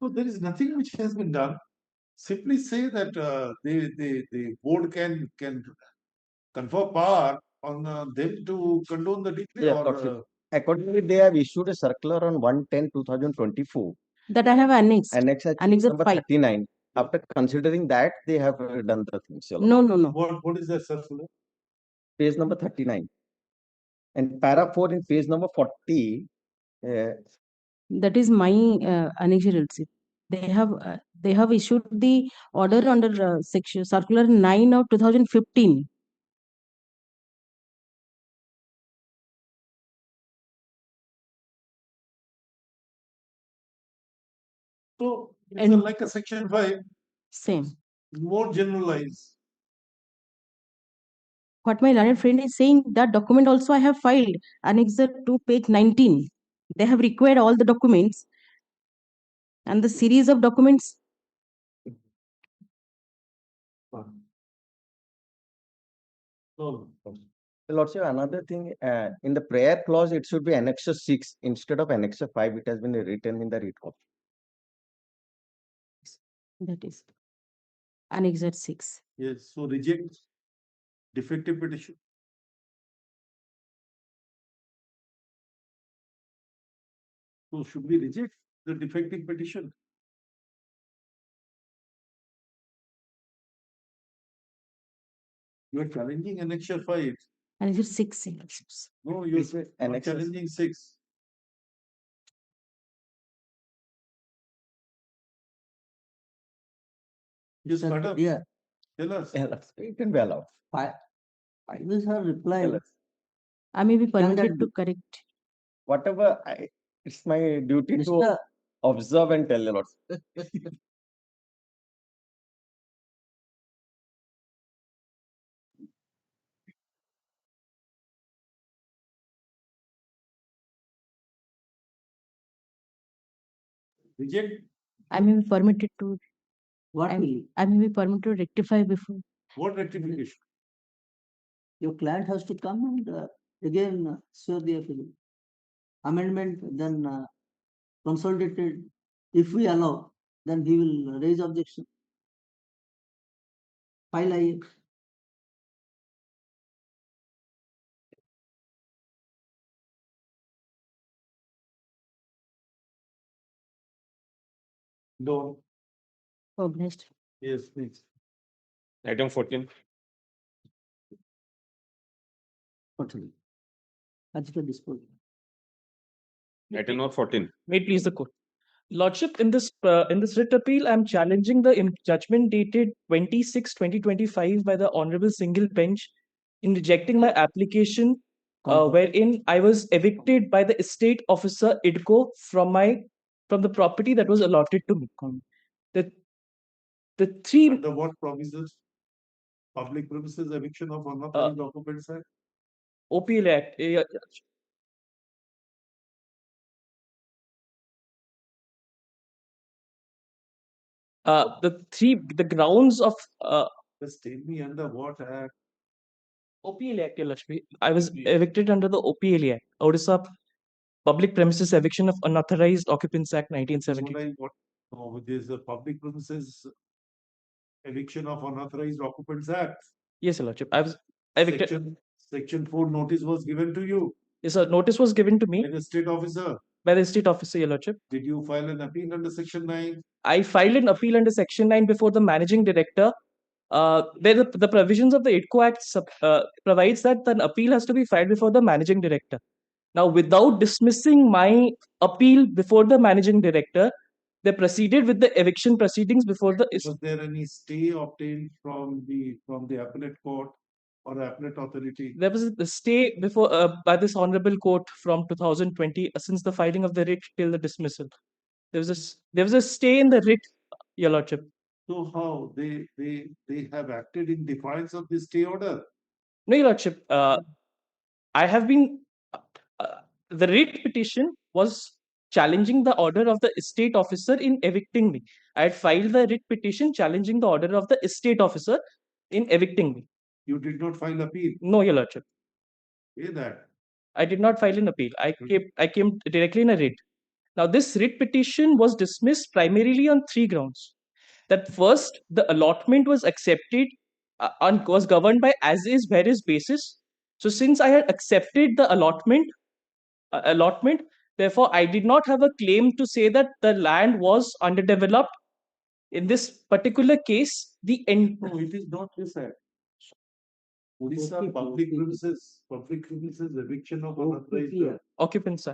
So there is nothing which has been done. Simply say that the board can confer power on them to condone the decree. Yeah, accordingly, they have issued a circular on 1/10/2024. That I have annexed. Annex number 5. 39. After considering that, they have done the things. No. What is that circular? Page number 39. And para 4 in page number 40. That is my annexure receipt. They have issued the order under section circular 9 of 2015. So it's like a section 5. Same. More generalized. What my learned friend is saying, that document also I have filed, annexure to page 19. They have required all the documents and the series of documents. Lordship, another thing, in the prayer clause, it should be annexure 6 instead of annexure 5. It has been written in the read copy. That is annexure 6. Yes, so reject defective petition. So should we reject the defective petition? You are challenging annexure 5. Annexure 6. No, you are challenging 6. Yes, madam. Yeah. Tell us. It can be allowed. I will have replied. I may be permitted to correct. Whatever, it's my duty to observe and tell a lot. Reject. I may be permitted to. What will you? I may be permitted to rectify before. What rectification? Your client has to come and again show the affidavit. Amendment, then consolidated. If we allow, then he will raise objection. File I. No. Published. Yes, please. Item 14. Totally. Agita disposal. Item number 14. May it please the court. Lordship, in this writ appeal, I'm challenging the judgment dated 26/2025 by the Honorable Single Bench in rejecting my application, wherein I was evicted by the estate officer IDCO from the property that was allotted to me. The three Under what provisions? Public premises eviction of unauthorized occupants Act? OPL Act. The grounds of Just tell me under what act? OPL Act, Your Lordship. I was evicted under the OPL Act, Odisha Public Premises Eviction of Unauthorized Occupants Act 1970. Which is the Public Premises Eviction of Unauthorized Occupants Act. Yes, Your Lordship. I was evicted. Section 4 notice was given to you. Yes, sir. Notice was given to me by the state officer. By the state officer, Your Lordship. Did you file an appeal under Section 9? I filed an appeal under Section 9 before the managing director. The provisions of the IDCO Act provides that an appeal has to be filed before the managing director. Now, without dismissing my appeal before the managing director, they proceeded with the eviction proceedings before the. Was there any stay obtained from the appellate court or appellate authority? There was a stay before by this honorable court from 2020 since the filing of the writ till the dismissal. There was a stay in the writ, Your Lordship. So how they have acted in defiance of the stay order? No, Your Lordship. I have been. The writ petition was challenging the order of the estate officer in evicting me. I had filed the writ petition challenging the order of the estate officer in evicting me. You did not file appeal? No, Your Lordship. Say that. I did not file an appeal. I came directly in a writ. Now, this writ petition was dismissed primarily on 3 grounds. That first, the allotment was accepted and was governed by as is, where is basis. So, since I had accepted the allotment, therefore, I did not have a claim to say that the land was underdeveloped. In this particular case, No, it is not this act. Odisha public premises eviction of unauthorized occupants.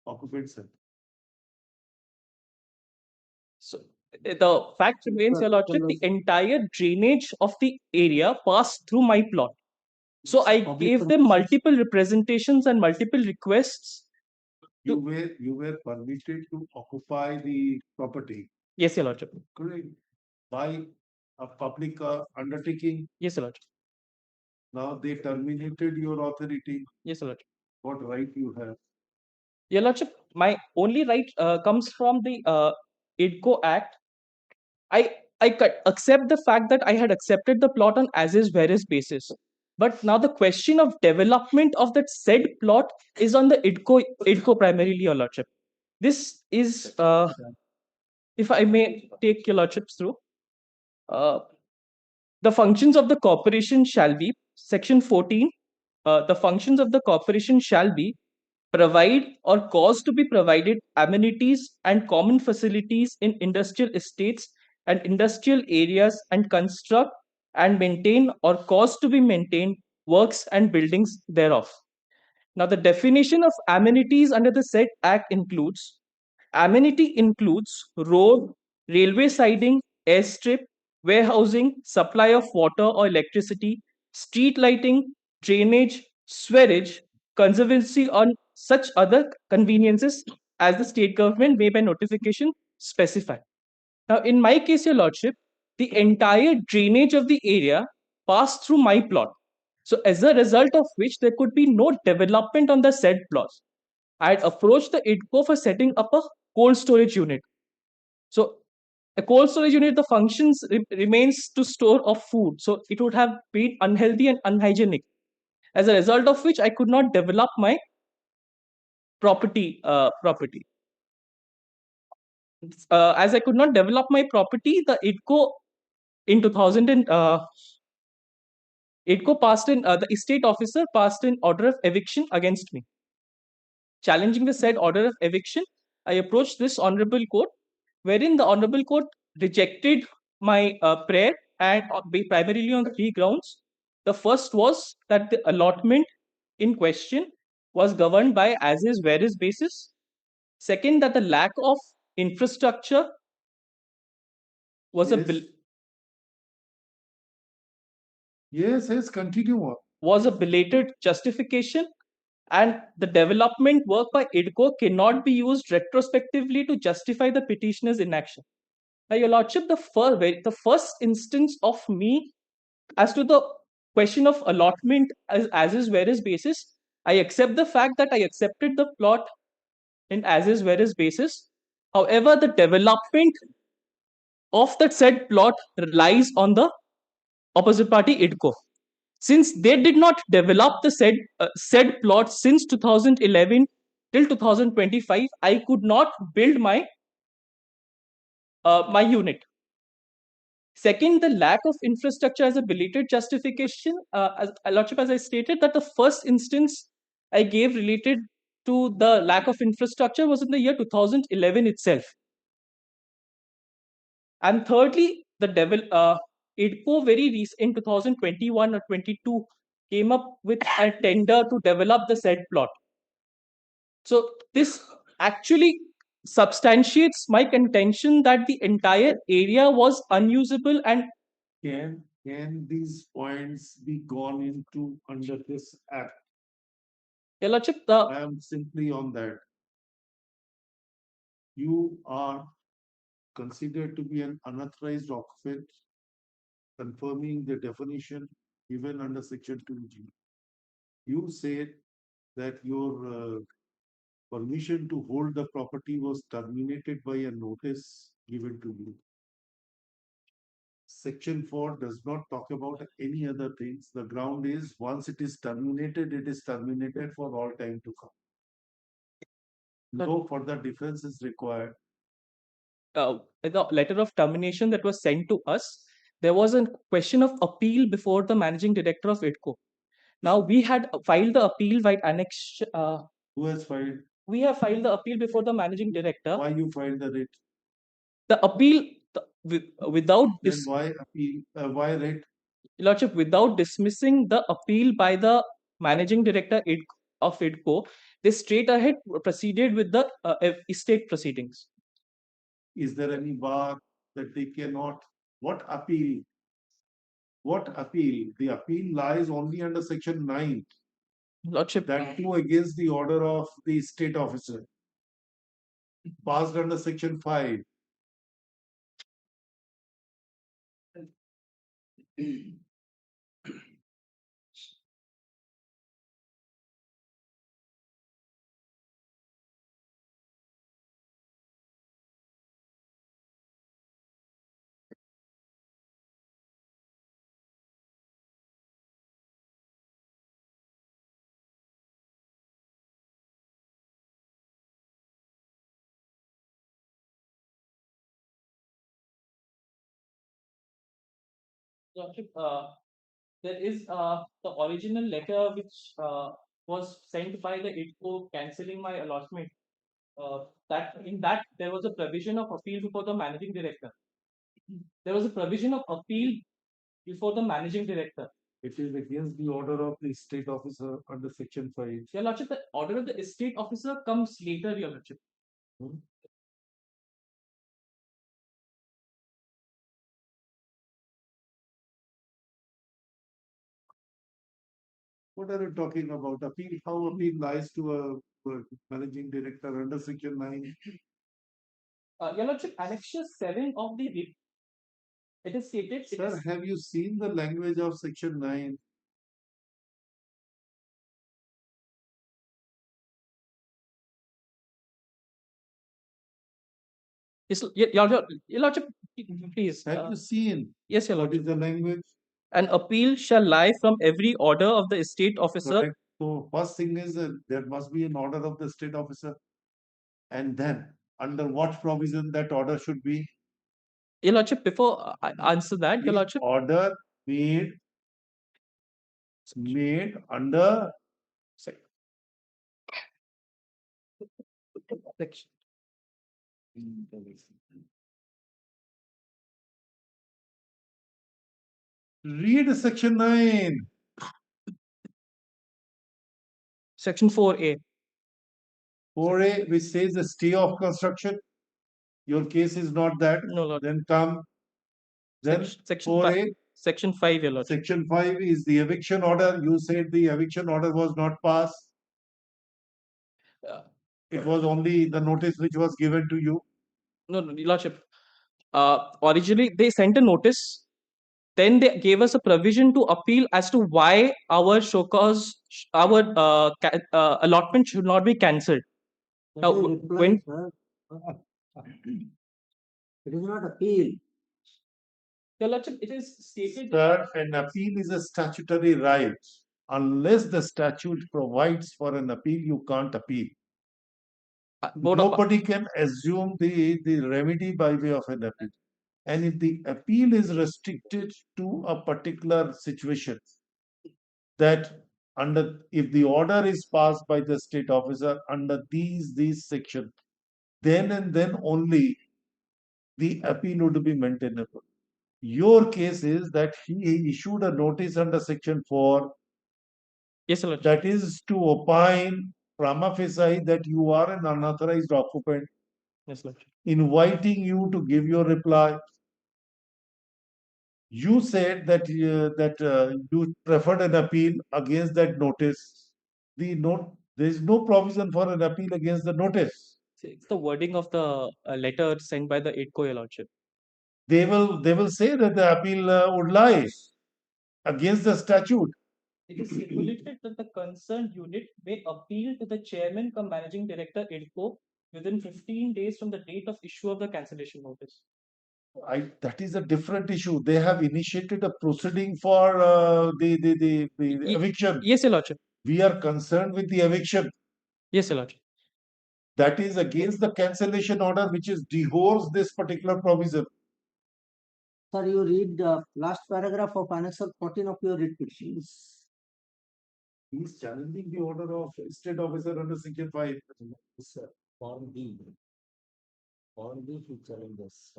Occupants Act. So the fact remains, Your Lordship, the entire drainage of the area passed through my plot. So I gave them multiple representations and multiple requests. You were permitted to occupy the property. Yes, Your Lordship. Correct. By a public undertaking. Yes, Your Lordship. Now they terminated your authority. Yes, Your Lordship. What right you have? Your Lordship, my only right comes from the IDCO Act. I accept the fact that I had accepted the plot on as is, where is basis. But now the question of development of that said plot is on the IDCO primarily, Your Lordship. This is, if I may take Your Lordships through, the functions of the corporation shall be, Section 14, the functions of the corporation shall be provide or cause to be provided amenities and common facilities in industrial estates and industrial areas and construct and maintain or cause to be maintained works and buildings thereof. Now, the definition of amenities under the said act includes amenity includes road, railway siding, airstrip, warehousing, supply of water or electricity, street lighting, drainage, sewerage, conservancy on such other conveniences as the state government may by notification specify. Now, in my case, Your Lordship, the entire drainage of the area passed through my plot. So, as a result of which, there could be no development on the said plot. I had approached the IDCO for setting up a cold storage unit. So, a cold storage unit, the functions remains to store of food. So, it would have been unhealthy and unhygienic. As a result of which, I could not develop my property. As I could not develop my property, the IDCO in 2000 the estate officer passed an order of eviction against me. Challenging the said order of eviction, I approached this honorable court, wherein the honorable court rejected my prayer, and primarily on 3 grounds. The first was that the allotment in question was governed by as is where is basis. Second, that the lack of infrastructure was Yes, continue. Was a belated justification, and the development work by IDCO cannot be used retrospectively to justify the petitioner's inaction. Now, Your Lordship, the first instance of me as to the question of allotment as is where is basis, I accept the fact that I accepted the plot in as is where is basis. However, the development of that said plot relies on the opposite party IDCO. Since they did not develop the said plot since 2011 till 2025, I could not build my my unit. Second, the lack of infrastructure as a belated justification. Lordship, as I stated, that the first instance I gave related to the lack of infrastructure was in the year 2011 itself. And thirdly, the IDCO in 2021 or 22 came up with a tender to develop the said plot. So this actually substantiates my contention that the entire area was unusable. And can these points be gone into under this act? Your Lordship, I am simply on that. You are considered to be an unauthorized occupant, confirming the definition given under Section 2G. You said that your permission to hold the property was terminated by a notice given to you. Section 4 does not talk about any other things. The ground is once it is terminated for all time to come. No further defense is required. The letter of termination that was sent to us, there was a question of appeal before the managing director of IDCO. Now, we had filed the appeal by annex. Who has filed? We have filed the appeal before the managing director. Why you filed the writ? The appeal without Then why appeal? Why writ? Lordship, without dismissing the appeal by the managing director of IDCO, they straight ahead proceeded with the estate proceedings. Is there any bar that they cannot? What appeal? What appeal? The appeal lies only under Section 9. Lordship, that too against the order of the state officer. Passed under Section 5. Lordship, there is the original letter which was sent by the IDCO cancelling my allotment. That there was a provision of appeal before the managing director. There was a provision of appeal before the managing director. It is against the order of the state officer under Section 5. Your Lordship, the order of the estate officer comes later, Your Lordship. What are you talking about? Appeal? How appeal lies to a managing director under Section 9? Your Lordship, Annexure 7 of the writ, it is stated. Sir, have you seen the language of Section 9? Yes, Your Lordship, please. Have you seen? Yes, Your Lordship. What is the language? An appeal shall lie from every order of the estate officer. Correct. So first thing is there must be an order of the state officer. And then under what provision that order should be? Your Lordship, before I answer that, Your Lordship. Order made under Section. Read section 9. Section 4A. 4A, which says the stay of construction. Your case is not that. No, Lord. Then come. Then Section 4A. Section 5, Your Lordship. Section 5 is the eviction order. You said the eviction order was not passed. It was only the notice which was given to you. No, Your Lordship. Originally, they sent a notice. Then they gave us a provision to appeal as to why our show cause, our allotment should not be cancelled. Now, when it is not appeal. Your Lordship, it is stated. Sir, an appeal is a statutory right. Unless the statute provides for an appeal, you can't appeal. Nobody can assume the remedy by way of an appeal. And if the appeal is restricted to a particular situation, that if the order is passed by the state officer under these sections, then and then only the appeal would be maintainable. Your case is that he issued a notice under section 4. Yes, sir. That is to opine prima facie that you are an unauthorized occupant. Yes, sir. Inviting you to give your reply. You said that you preferred an appeal against that notice. There is no provision for an appeal against the notice. It's the wording of the letter sent by the AIDCO, Your Lordship. They will say that the appeal would lie against the statute. It is stipulated that the concerned unit may appeal to the chairman cum managing director AIDCO within 15 days from the date of issue of the cancellation notice. That is a different issue. They have initiated a proceeding for the eviction. Yes, Your Lordship. We are concerned with the eviction. Yes, Your Lordship. That is against the cancellation order, which is divorce this particular provision. Sir, you read the last paragraph of annexure 14 of your writ petition. He is challenging the order of state officer under section 5. Sir, Form B. Form B he challenges.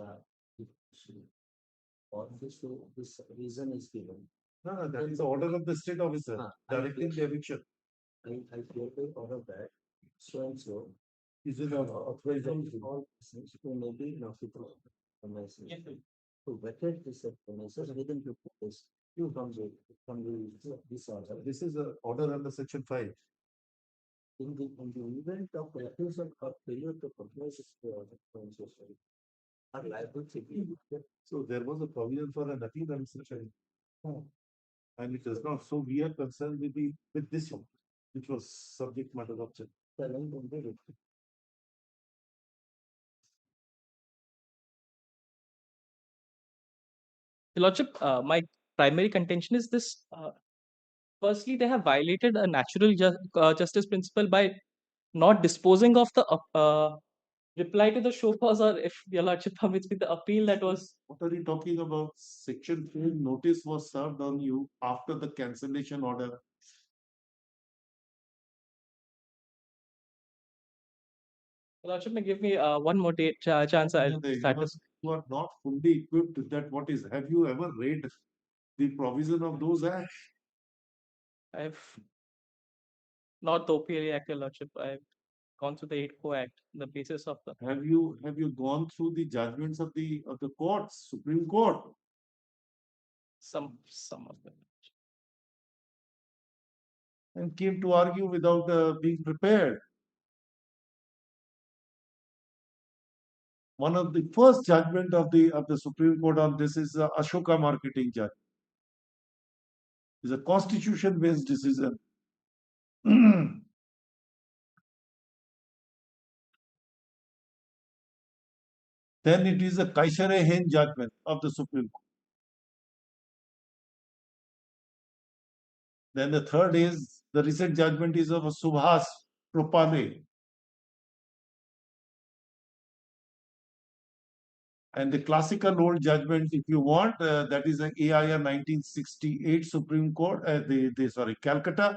Form B, so this reason is given. No, that is the order of the state officer directing the eviction. I hereby order that so and so is it authorization all business to maybe not premises. To vacate this premises within 50 days. You from this order. This is an order under section 5. In the event of refusal or failure to comply with the order, are liable to be. So there was a provision for an appeal under section 5. And it does not. So we are concerned with this one, which was subject matter object. Your Lordship, my primary contention is this. Firstly, they have violated a natural justice principle by not disposing of the reply to the show cause, or if Your Lordship permits me, the appeal that was. What are you talking about? Section 3 notice was served on you after the cancellation order. Your Lordship may give me one more chance. I'll start. You are not fully equipped with that. What is? Have you ever read the provision of those acts? I've not the OPLA Act, Your Lordship. I've gone through the AIDCO Act, the basis of the. Have you gone through the judgments of the courts, Supreme Court? Some of them. And came to argue without being prepared. One of the first judgment of the Supreme Court on this is Ashoka Marketing Judge. It's a constitution-based decision. Then it is a Kaisare Hen judgment of the Supreme Court. Then the third is the recent judgment is of Subhas Propane. And the classical old judgment, if you want, that is an AIR 1968 Supreme Court, sorry, Calcutta,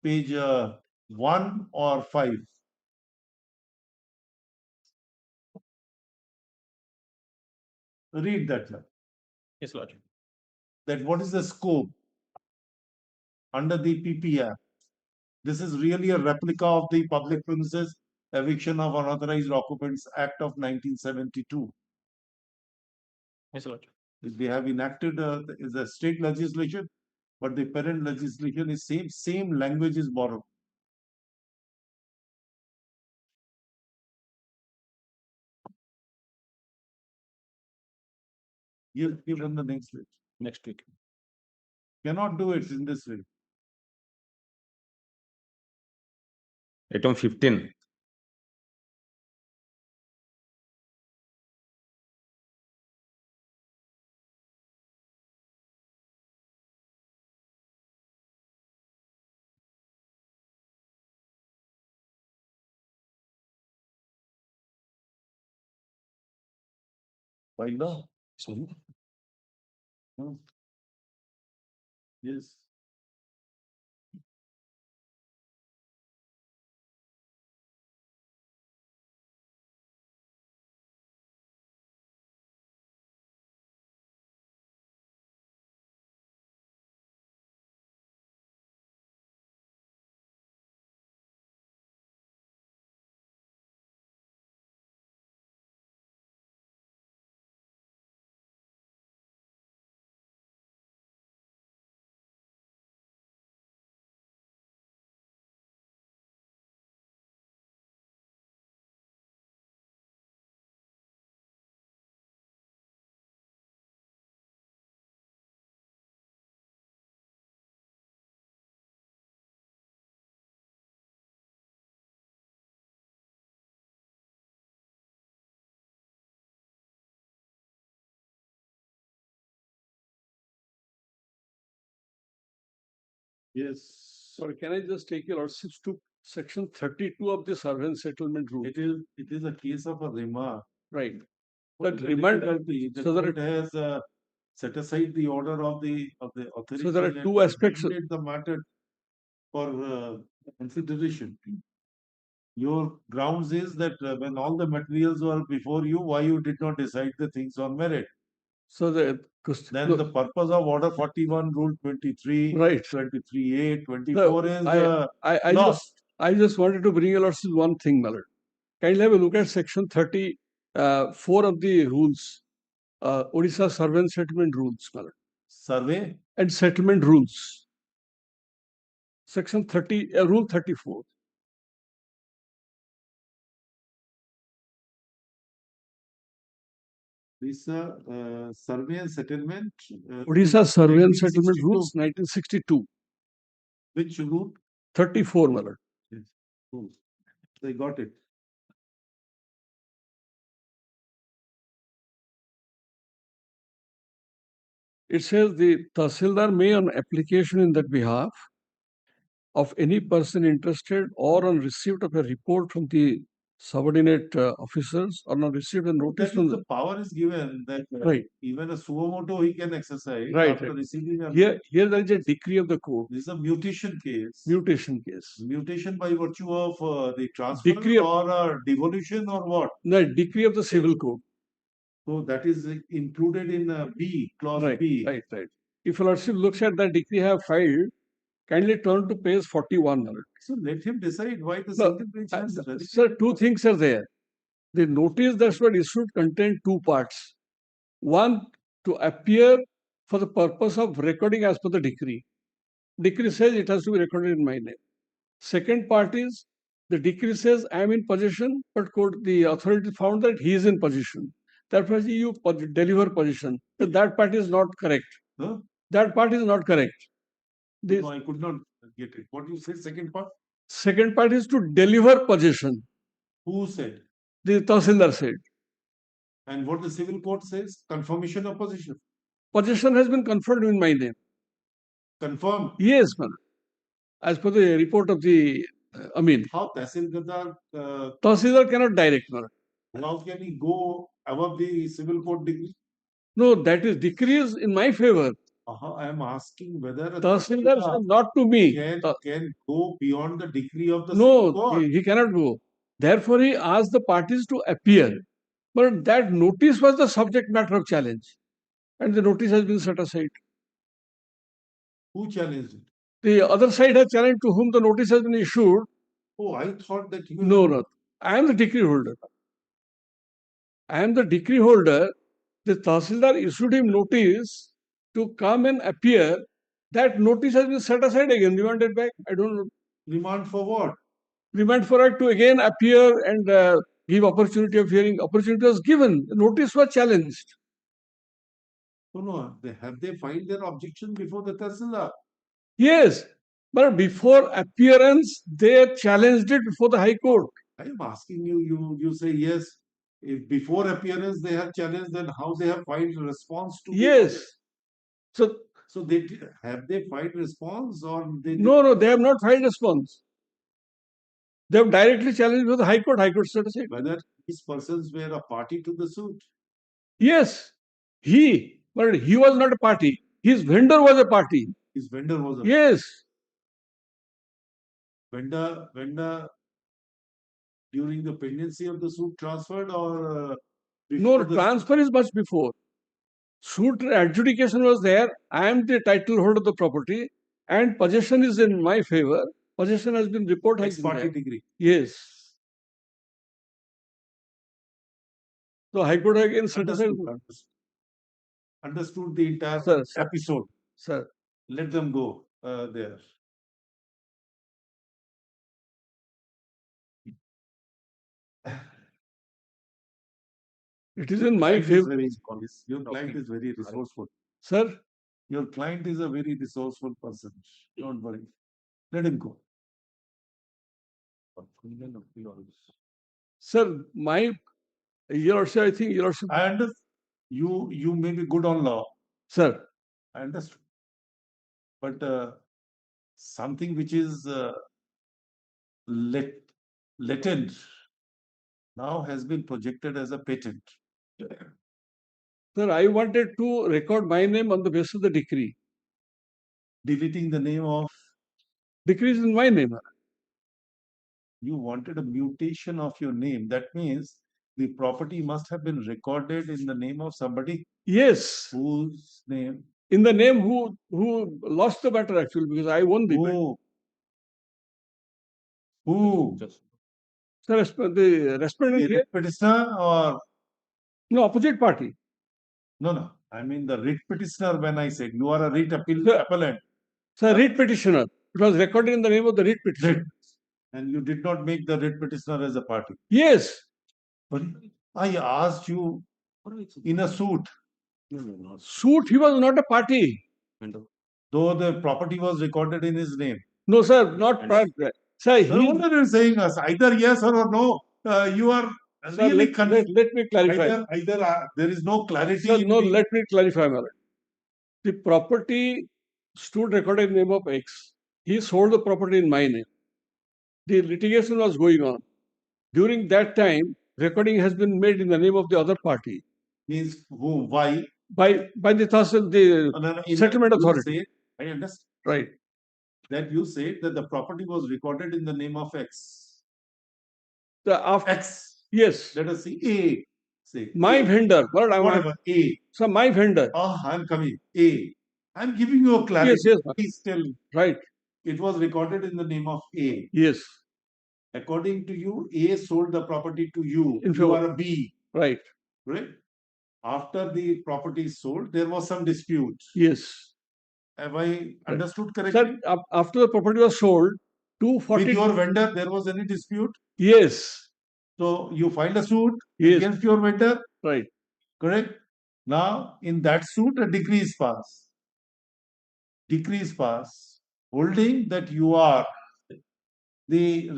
page 1 or 5. Read that. Yes, Lord. That what is the scope under the PPR? This is really a replica of the Public Premises Eviction of Unauthorized Occupants Act of 1972. Yes, Lord. They have enacted the state legislation, but the parent legislation is same language is borrowed. Give them the next week. Next week. Cannot do it in this way. Item 15. Why not? Yes. Yes. Sorry, can I just take your lordships to section 32 of the Servant Settlement Rule? It is a case of a remand. Right. But That remand, the so there court has set aside the order of the authority. So there are two aspects. The matter for consideration. Your grounds is that when all the materials were before you, why you did not decide the things on merit? So the Then the purpose of Order 41, Rule 23, Right. 23A, 24 is I lost. just wanted to bring your lordships one thing, my lord. Kindly have a look at section 34 of the rules, Odisha Servant Settlement Rules, my lord. Survey and Settlement Rules. Section 30, Rule 34. Odisha Survey and Settlement. Odisha Survey and Settlement Rules, 1962. Which rule? 34, my lord. Yes. Rules. They got it. It says the Tahsildar may, on application in that behalf of any person interested or on receipt of a report from the subordinate officers or on receipt of notice from the power is given that right. Even a suo moto he can exercise Right, after right. receiving a Here there is a decree of the court. This is a mutation case. Mutation case. Mutation by virtue of the transfer Decree of- or devolution or what? No, decree of the civil code. So that is included in B, clause Right, B. right, right. If your lordship looks at the decree I have filed, kindly turn to page 41. my lord. So let him decide why the No, single bench has done it. Sir, two things are there. The notice that was issued contained two parts. One, to appear for the purpose of recording as per the decree. Decree says it has to be recorded in my name. Second part is, the decree says I am in possession, but the authority found that he is in possession. Therefore, you deliver possession. But that part is not correct. Huh? That part is not correct. No, I could not get it. What you said, second part? Second part is to deliver possession. Who said? The Tahsildar said. And what the civil court says? Confirmation of possession. Possession has been confirmed in my name. Confirmed? Yes, ma'am. As per the report of the Amin. How Tahsildar Tahsildar cannot direct, ma'am. How can he go above the civil court decree? No, that is decree is in my favor. I am asking whether a Tahsildar is not to me. can go beyond the decree of the No, court. he cannot go. Therefore, he asked the parties to appear. But that notice was the subject matter of challenge. And the notice has been set aside. Who challenged it? The other side has challenged to whom the notice has been issued. Oh, I thought that you. No. I am the decree holder. I am the decree holder. The Tahsildar issued him notice to come and appear. That notice has been set aside again, remanded back. I don't know. Remand for what? Remand for it to again appear and give opportunity of hearing. Opportunity was given. The notice was challenged. No. Have they filed their objection before the Tahsildar? Yes. But before appearance, they challenged it before the High Court. I am asking you, you say yes. If before appearance they have challenged, then how they have filed response to? Yes. So have they filed response or they? No, they have not filed response. They have directly challenged with the High Court. High Court set aside. Whether these persons were a party to the suit? Yes, but he was not a party. His vendor was a party. His vendor was a yes. Vendor during the pendency of the suit transferred or no, transfer is much before. Suit adjudication was there. I am the title holder of the property and possession is in my favor. Possession has been reported. Ex-party degree. Yes. So High Court again set aside. Understood the entire episode. Sir. Let them go there. It is in my favor. Your client is very resourceful. Sir? Your client is a very resourceful person. Don't worry. Let him go. Sir, I think your I understand. You may be good on law. Sir. I understand. But something which is latent now has been projected as a patent. Sir, I wanted to record my name on the basis of the decree. Deleting the name of? Decree is in my name. You wanted a mutation of your name. That means the property must have been recorded in the name of somebody. Yes. Whose name? In the name who lost the matter actually, because I won the matter. Who? Sir, the respondent here? Petitioner or? No, opposite party. No. I mean the writ petitioner when I said you are a writ appellant. Sir, writ petitioner. It was recorded in the name of the writ petitioner. And you did not make the writ petitioner as a party? Yes. But I asked you in a suit. Suit, he was not a party. Though the property was recorded in his name. No, sir, not party. Sir, what are you saying us? Either yes or no. You are sir, really let me clarify. Either there is no clarity. Sir, no, let me clarify, my lord. The property stood recorded in the name of X. He sold the property in my name. The litigation was going on. During that time, recording has been made in the name of the other party. Means who? Why? By the settlement authority. I understand. Right. That you said that the property was recorded in the name of X. X. Yes. Let us see. A. Say. My vendor. Whatever. A. So my vendor. I'm coming. A. I'm giving you a clarity. Yes. Please tell me. Right. It was recorded in the name of A. Yes. According to you, A sold the property to you. You are a B. Right. Right. After the property is sold, there was some dispute. Yes. Have I understood correctly? Sir, after the property was sold, 240. With your vendor, there was any dispute? Yes. So you filed a suit yes. against your vendor? Right. Correct. Now, in that suit, a decree is passed. Decree is passed, holding that you are the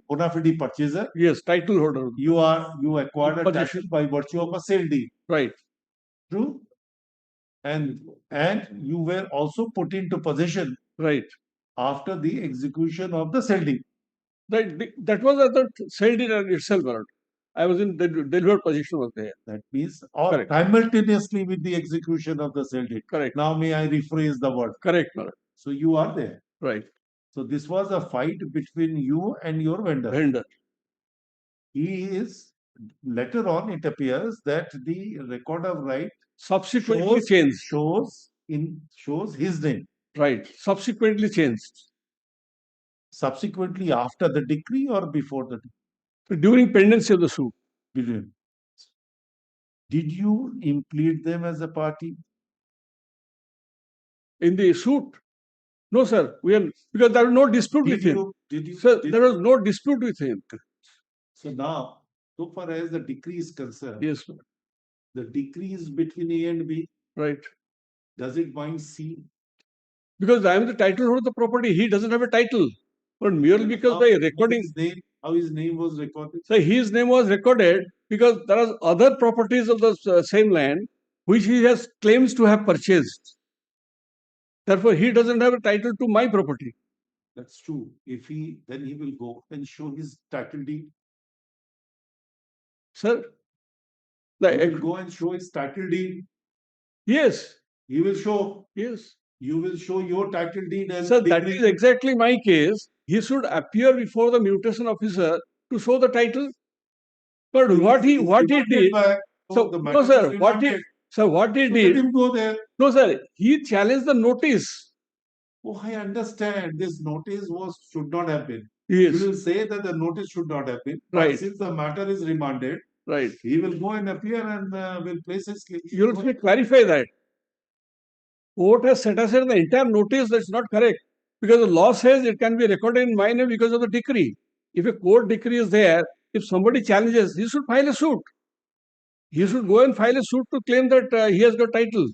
bona fide purchaser. Yes, title holder. You acquired a title by virtue of a sale deed. Right. True. And you were also put into possession. Right. After the execution of the sale deed. That was the sale deed itself. I was in the delivered position was there. That means or Correct. simultaneously with the execution of the sale deed. Correct. Now may I rephrase the word? Correct, my lord. So you are there. Right. So this was a fight between you and your vendor. Vendor. He is later on it appears that the record of right Subsequently changed. shows his name. Right. Subsequently changed. Subsequently after the decree or before the decree? So during pendency of the suit. Did you implead them as a party? In the suit? No, sir. Because there was no dispute with him. Sir, there was no dispute with him. So now, so far as the decree is concerned, yes, sir. The decree is between A and B. Right. Does it bind C? Because I am the title holder of the property, he doesn't have a title. But merely because by recording. How his name was recorded? So his name was recorded because there are other properties of the same land which he has claims to have purchased. Therefore, he doesn't have a title to my property. That's true. Then he will go and show his title deed. Sir, he will go and show his title deed. Yes. He will show. Yes. You will show your title deed and. Sir, that is exactly my case. He should appear before the mutation officer to show the title. But what he did. So, no, sir, what he did. Let him go there. No, sir, he challenged the notice. Oh, I understand. This notice should not have been. Yes. You will say that the notice should not have been. Right. But since the matter is remanded, right, he will go and appear and will place his case. You will clarify that. Court has set aside the entire notice. That's not correct. Because the law says it can be recorded in my name because of the decree. If a court decree is there, if somebody challenges, he should file a suit. He should go and file a suit to claim that he has got title.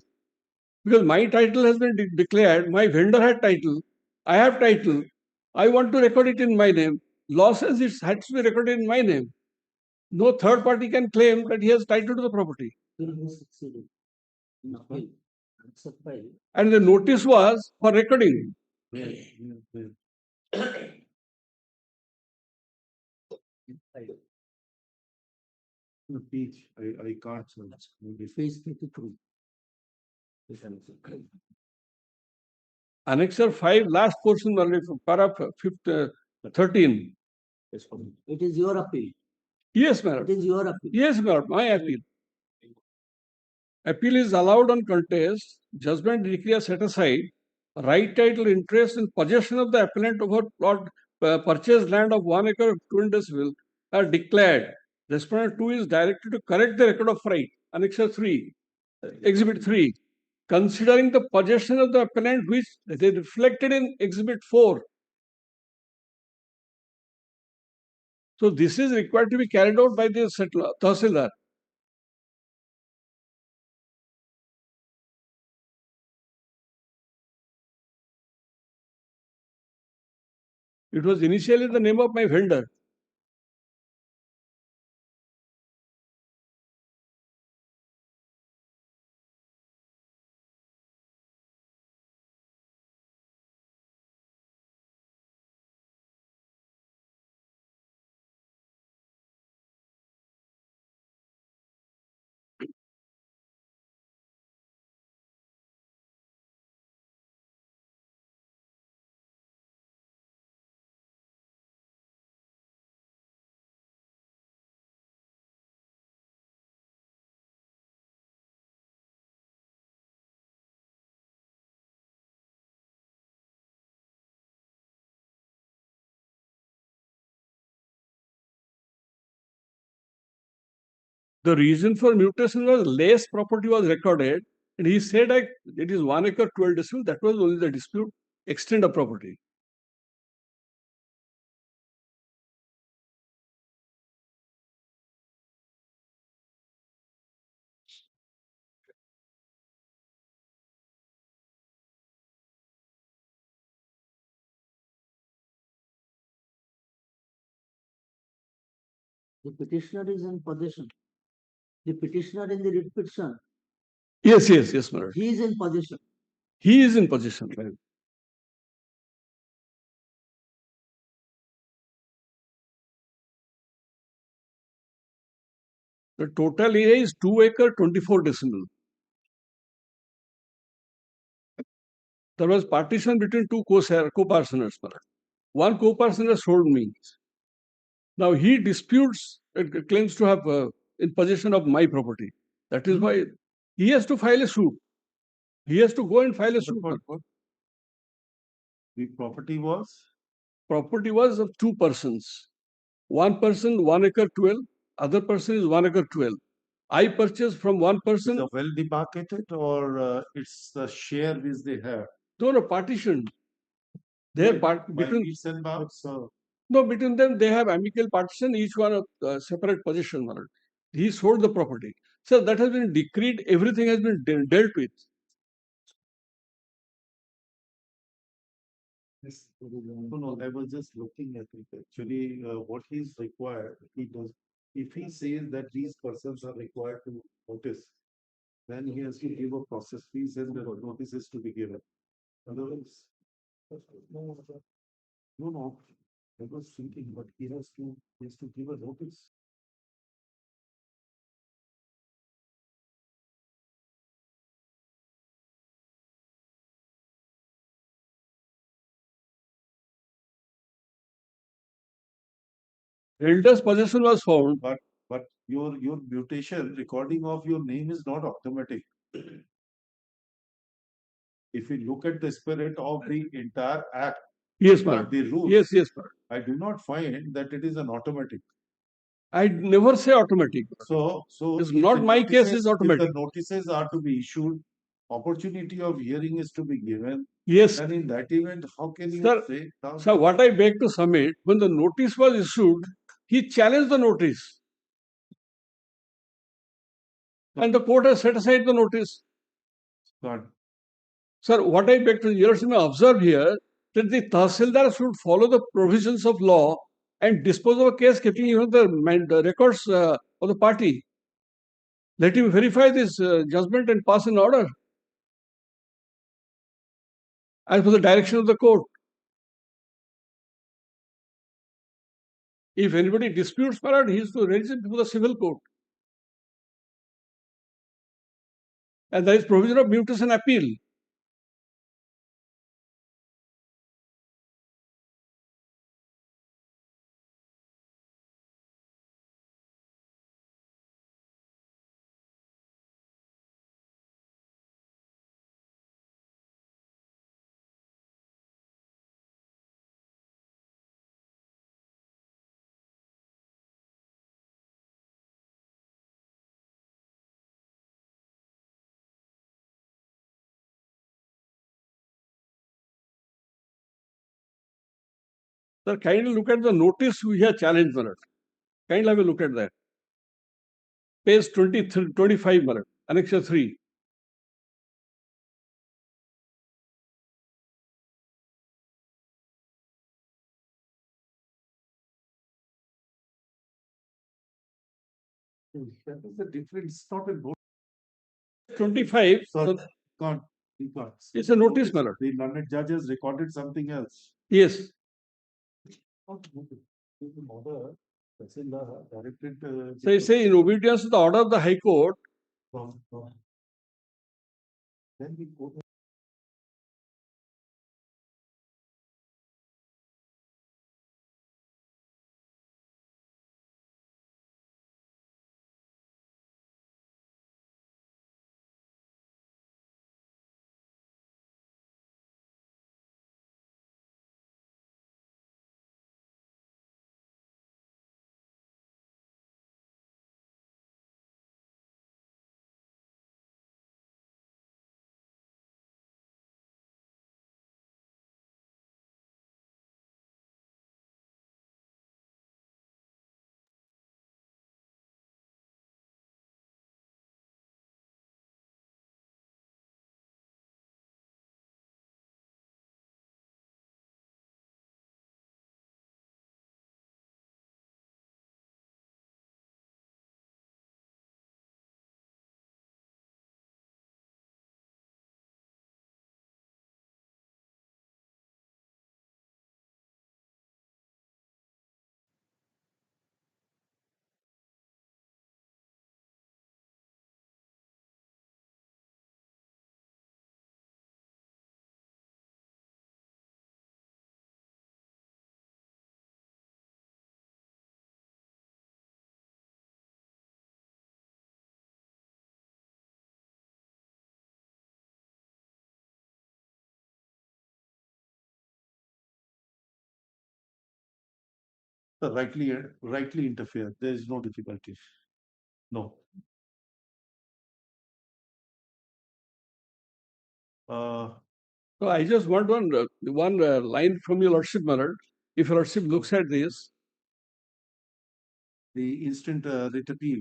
Because my title has been declared, my vendor had title, I have title, I want to record it in my name. Law says it has to be recorded in my name. No third party can claim that he has title to the property. And the notice was for recording. The page, I can't search. Page 52. Annexure 5, last portion only from paragraph 13. It is your appeal. Yes, madam. It is your appeal. Yes, madam, my appeal. Appeal is allowed on contest, judgment decree are set aside, right title interest and possession of the appellant over plot purchased land of 1 acre of 2 decibel are declared. Respondent 2 is directed to correct the record of right. Annexure 3, Exhibit 3. Considering the possession of the appellant which is reflected in Exhibit 4. So this is required to be carried out by the Tahsildar. It was initially the name of my vendor. The reason for mutation was less property was recorded, and he said it is 1 acre 12 decibel. That was only the dispute extent of property. The petitioner is in possession. The petitioner in the writ petition. Yes, my lord. He is in possession. He is in possession. Right. The total area is 2 acre 24 decimal. There was partition between two co-parceners. One co-parcener sold me. Now he disputes, claims to have in possession of my property. That is why he has to file a suit. He has to go and file a suit. The property was? Property was of two persons. One person, 1 acre 12. Other person is 1 acre 12. I purchased from one person. Is it well demarcated or it's the share which they have? No, partition. Their part between beats and bounds. No, between them they have amicable partition, each one a separate possession. He sold the property. So that has been decreed. Everything has been dealt with. No, I was just looking at it. Actually, what is required, he does. If he says that these persons are required to notice, then he has to give a process fees and the notices to be given. Otherwise, no. I was thinking, but he has to give a notice. Elder's possession was found. But your mutation recording of your name is not automatic. If you look at the spirit of the entire act, Yes, the rules, yes, I do not find that it is an automatic. I never say automatic. So it's not my case is automatic. If the notices are to be issued, opportunity of hearing is to be given. Yes. And in that event, how can you say? Sir, what I beg to submit, when the notice was issued, he challenged the notice. And the court has set aside the notice. God. Sir, what I beg to you may observe here that the Tahsildar should follow the provisions of law and dispose of a case keeping even the records of the party. Let him verify this judgment and pass an order as per the direction of the court. If anybody disputes matter, he is to raise it before the civil court. And there is provision of mutation appeal. Sir, kindly look at the notice we have challenged, Marat. Kindly have a look at that. Page 25, Marat, Annexure 3. That is the difference. It's not a notice. 25. So, it's a notice, Marat. The learned judges recorded something else. Yes. So you say in obedience to the order of the High Court. Then the court rightly interfere. There is no difficulty. No. So I just want one line from your lordship, my lord. If your lordship looks at this, the instant writ appeal.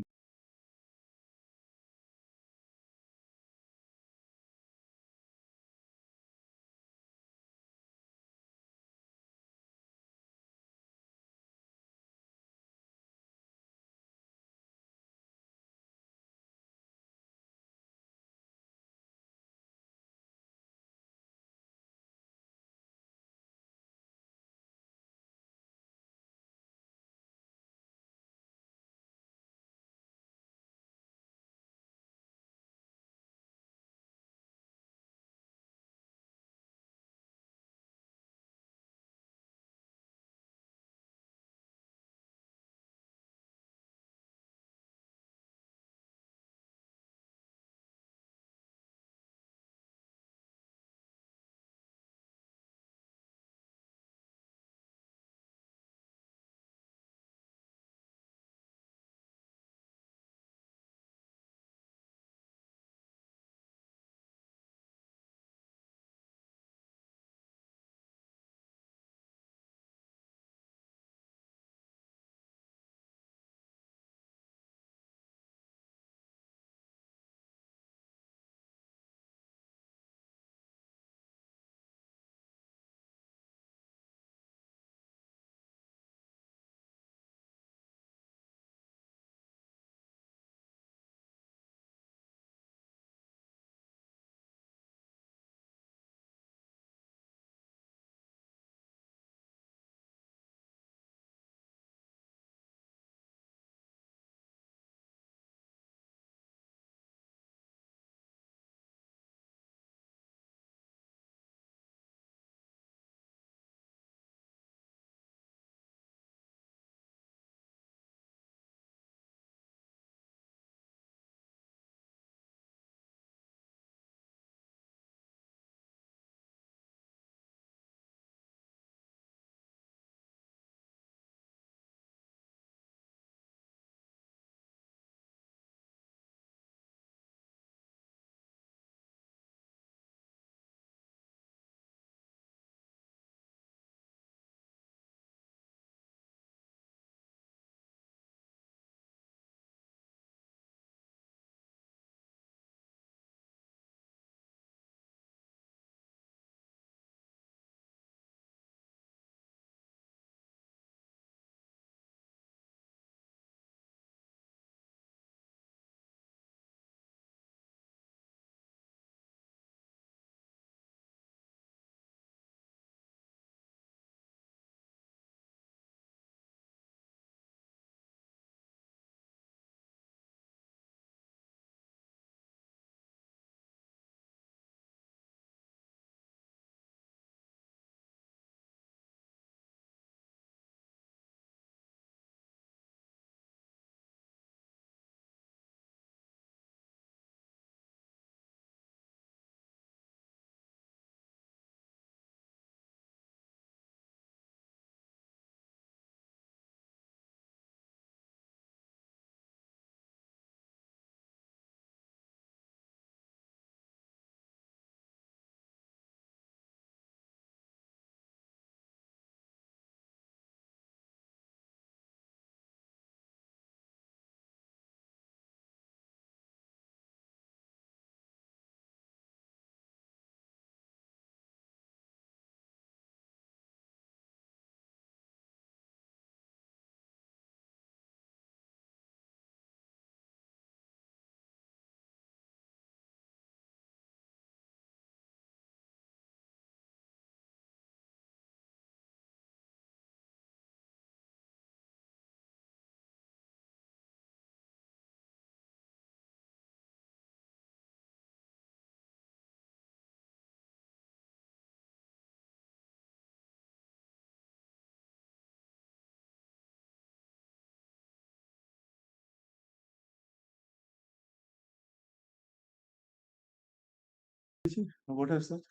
What has that?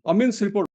Amin's report.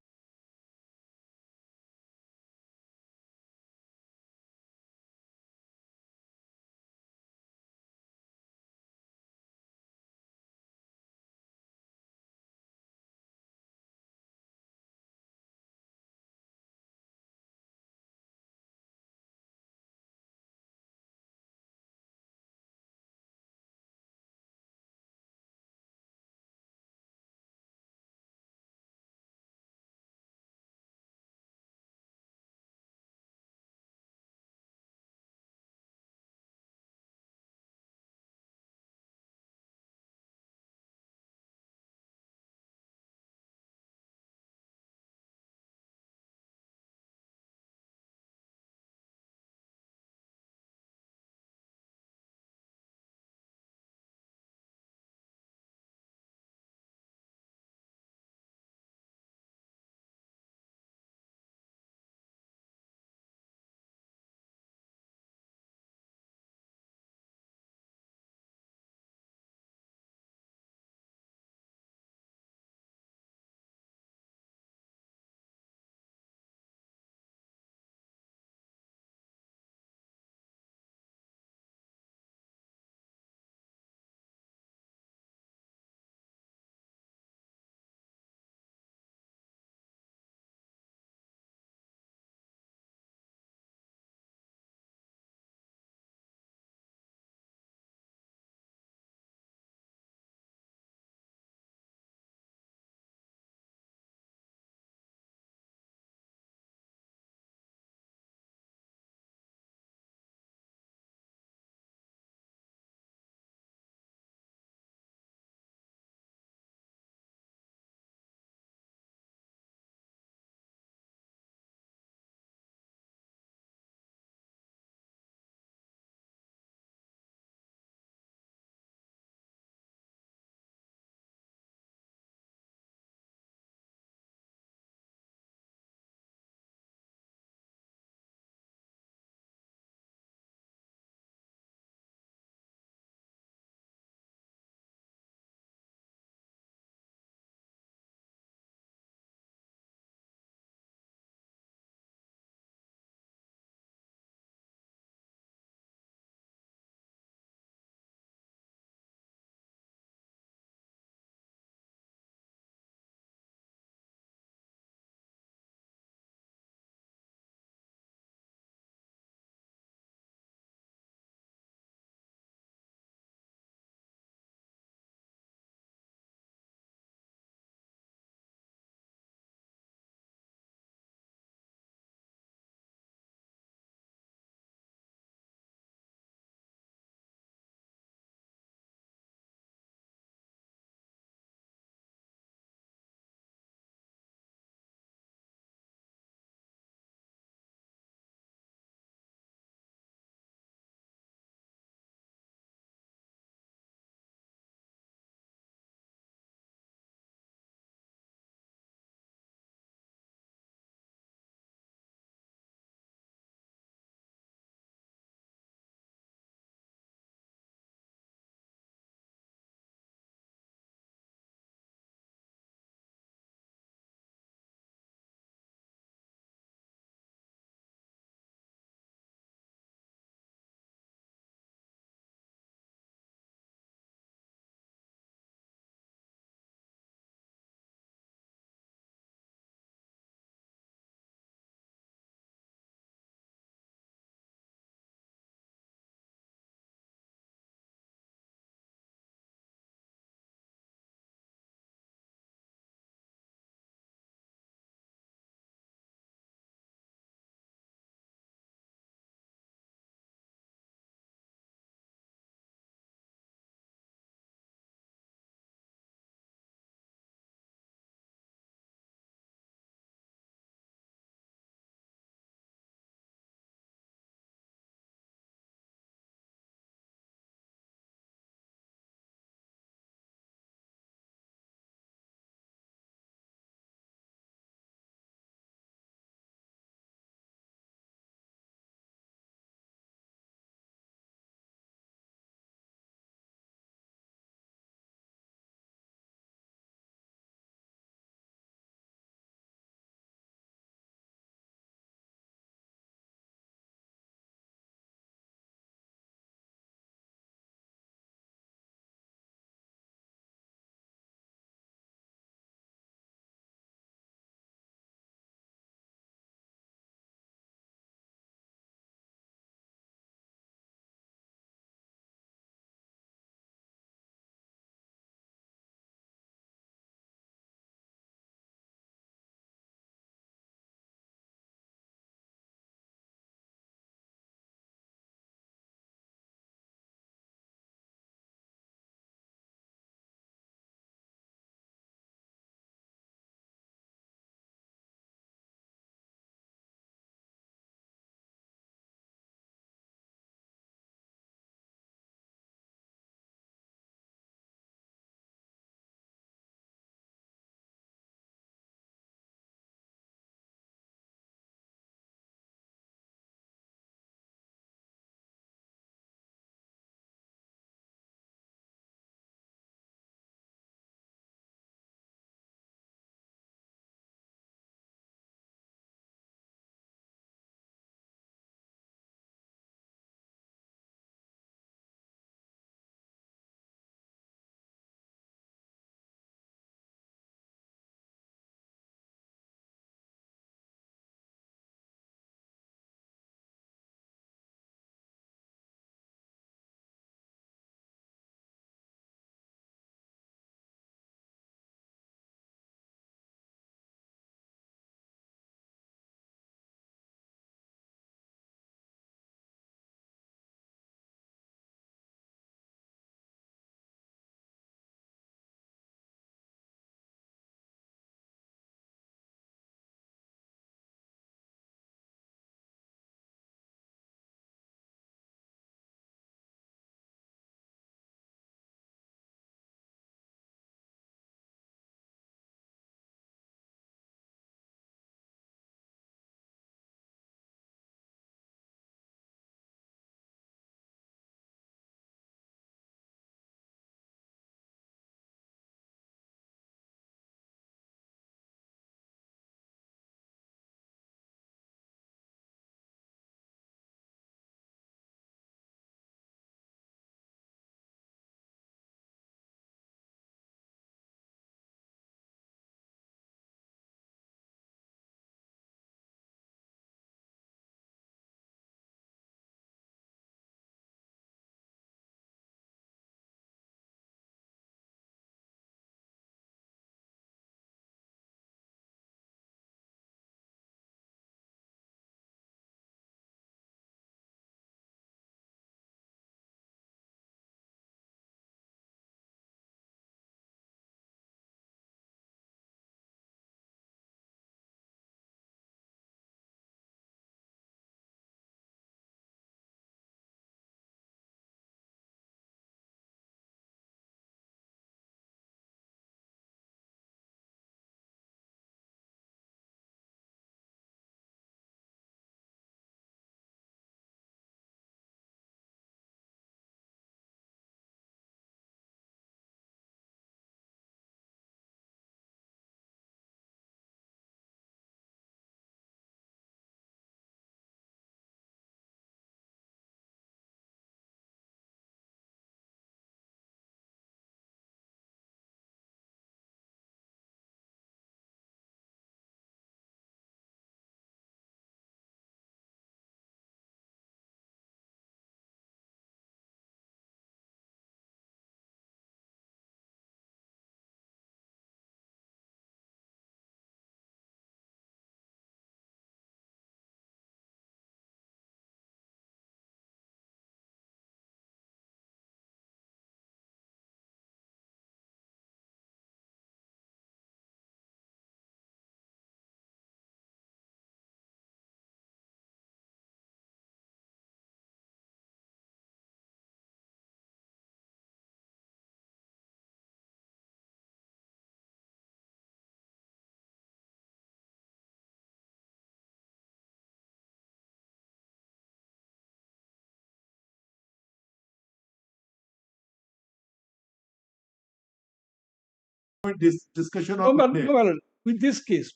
discussion No, on my Monday. lord, with this case,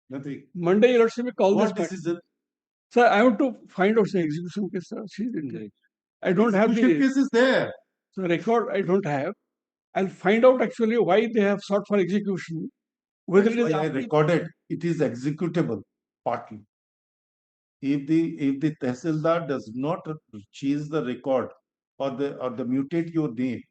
Nothing. Monday, your lordship, will call What this. decision? Sir, I want to find out the execution case, sir. See, I don't have Execution the case is there. so record. I don't have. I'll find out actually why they have sought for execution. Whether That's it is why I recorded. It is executable partly. If the Tehsildar does not change the record or the mutate your name,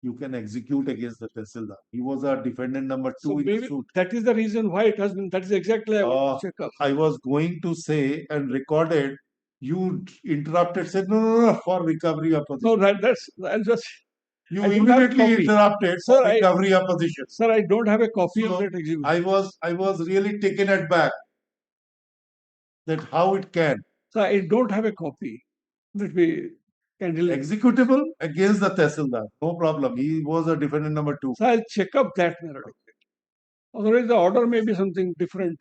you can execute against the Tehsildar. He was a defendant number 2 so in the maybe suit. that is the reason why it has been. That is exactly I want to check up. I was going to say and recorded. You interrupted. Said no, for recovery of position. No, that's I'll just. You I don't have a immediately copy. interrupted Sir, for recovery of position. Sir, I don't have a copy So of that execution. I was really taken aback that how it can. So I don't have a copy. Let me Executable against the Tehsildar. No problem. He was a defendant number 2. So I'll check up that matter. Otherwise, the order may be something different.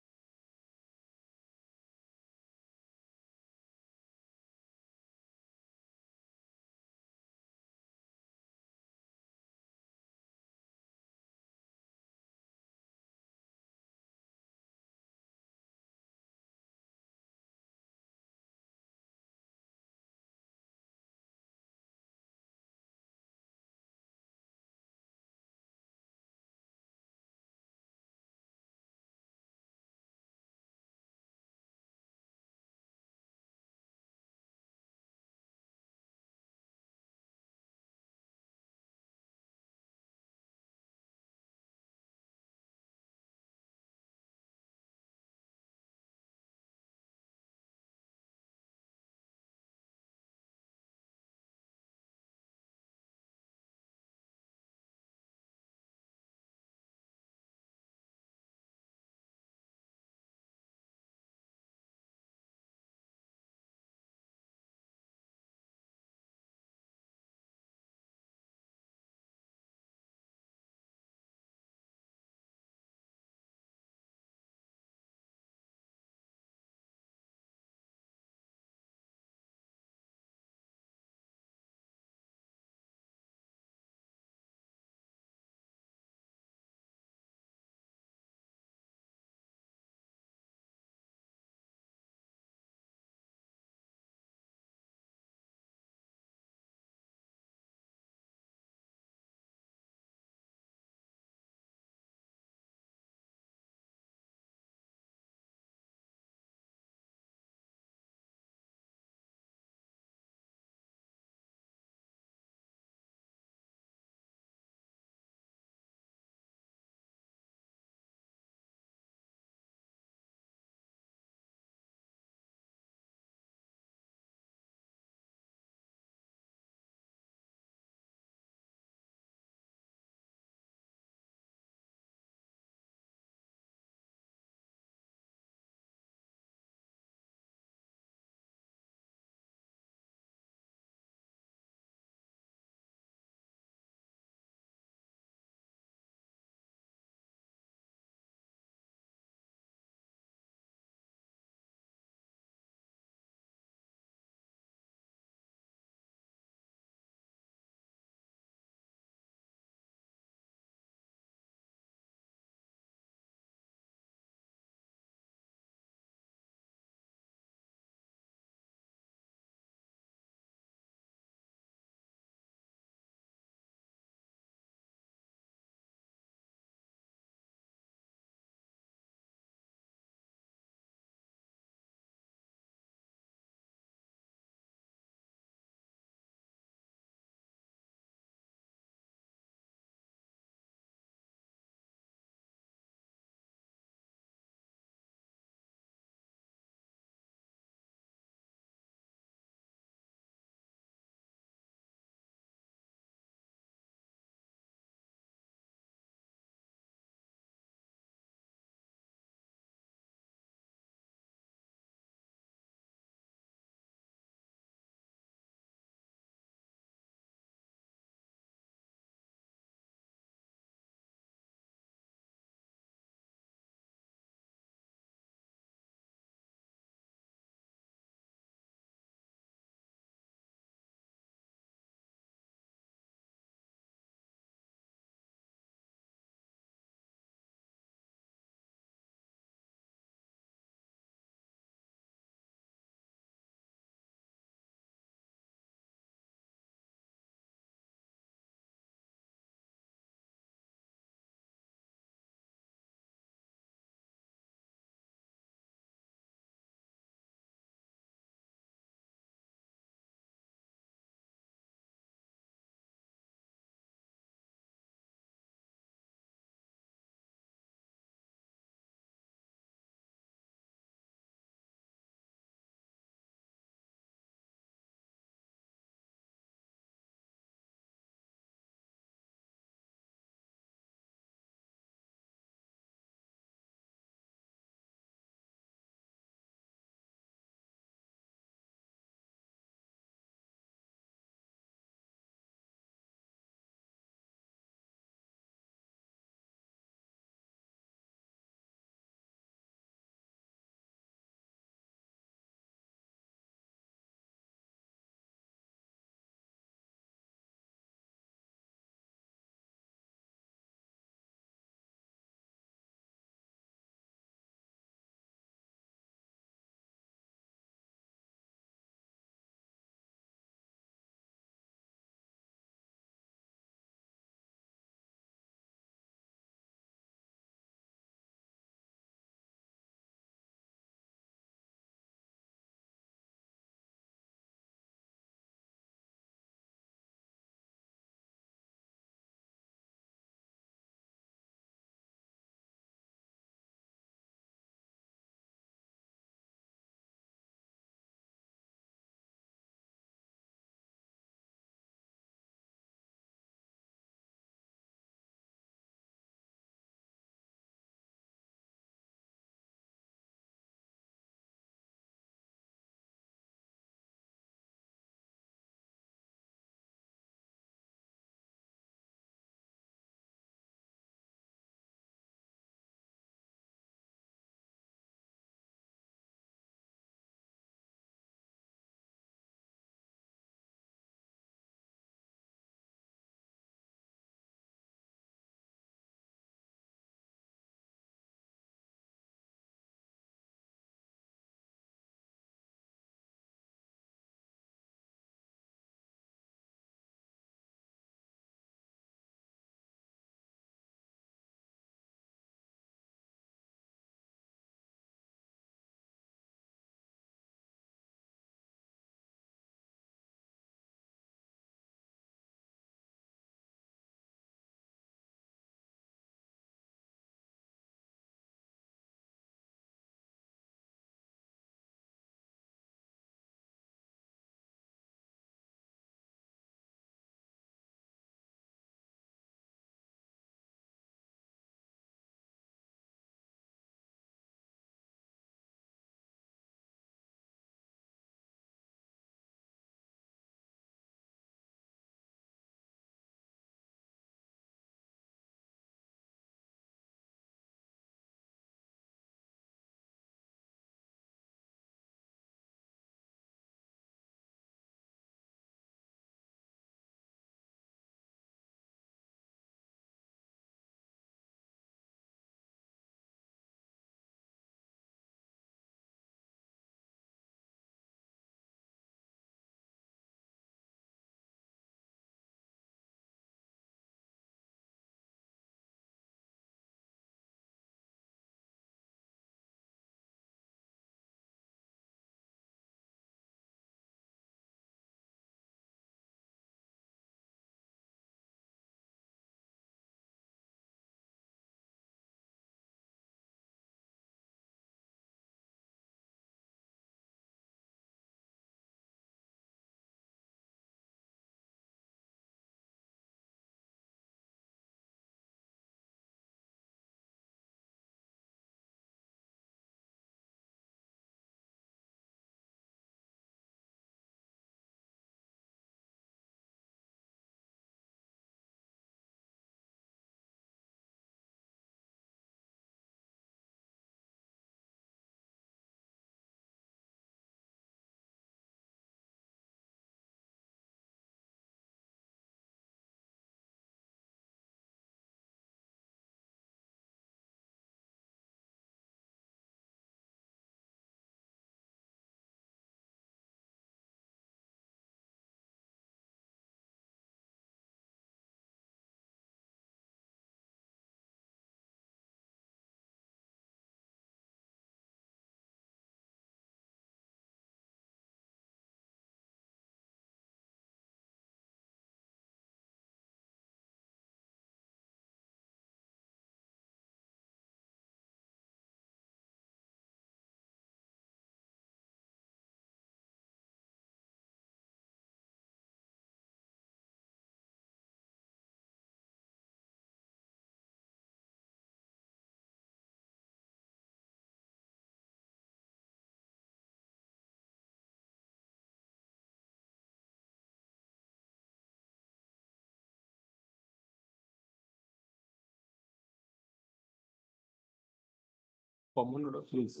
Common order, please.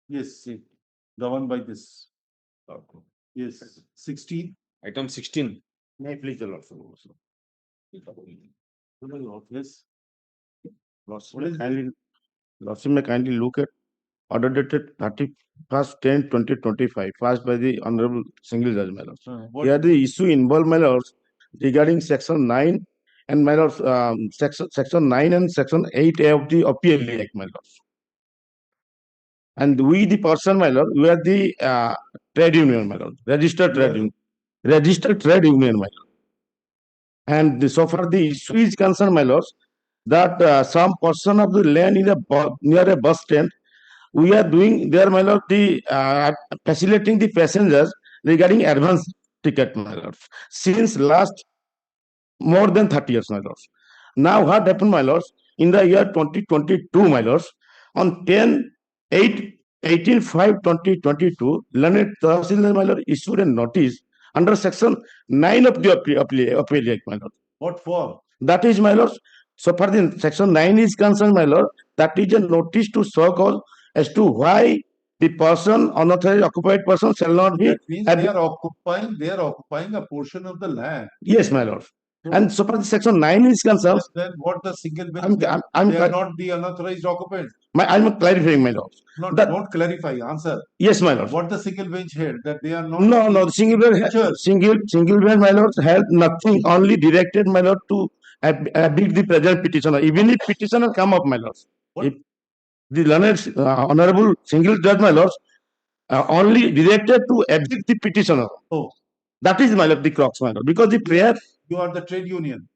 Yes, see, the one by this. Yes, 16. Item 16. May I please also. Yes. Lordship may kindly look at order dated 31st-10-2025, passed by the Honorable Single Judge, my lords. Here the issue involved, my lords, regarding section 9 and my lords, section 9 and section 8A of the PLA Act, my lords. And we, the person, my lord, we are the trade union, my lord, registered trade union, my lord. And so far the issue is concerned, my lords, that some portion of the land in near a bus stand, we are doing there, my lord, the facilitating the passengers regarding advance ticket, my lords, since last more than 30 years, my lords. Now what happened, my lords, in the year 2022, my lords, on 18/5/2022, Learned Tahsildar, my lord, issued a notice under section 9 of the Appeal Act, my lord. What for? That is, my lord, so far the section 9 is concerned, my lord, that is a notice to show cause as to why the person, unauthorized occupied person, shall not be. That means they are occupying a portion of the land. Yes, my lord. And so far the section 9 is concerned. Then what the single bench? They are not the unauthorized occupants. I'm clarifying, my lord. Don't clarify. Answer. Yes, my lord. What the single bench held that they are not. No, the single bench, my lord, held nothing. Only directed, my lord, to beat the present petitioner. Even if petitioner come up, my lord. If the learned honorable single judge, my lord, only directed to evict the petitioner. Oh, that is, my lord, the crux, my lord. Because the prayer. You are the trade union.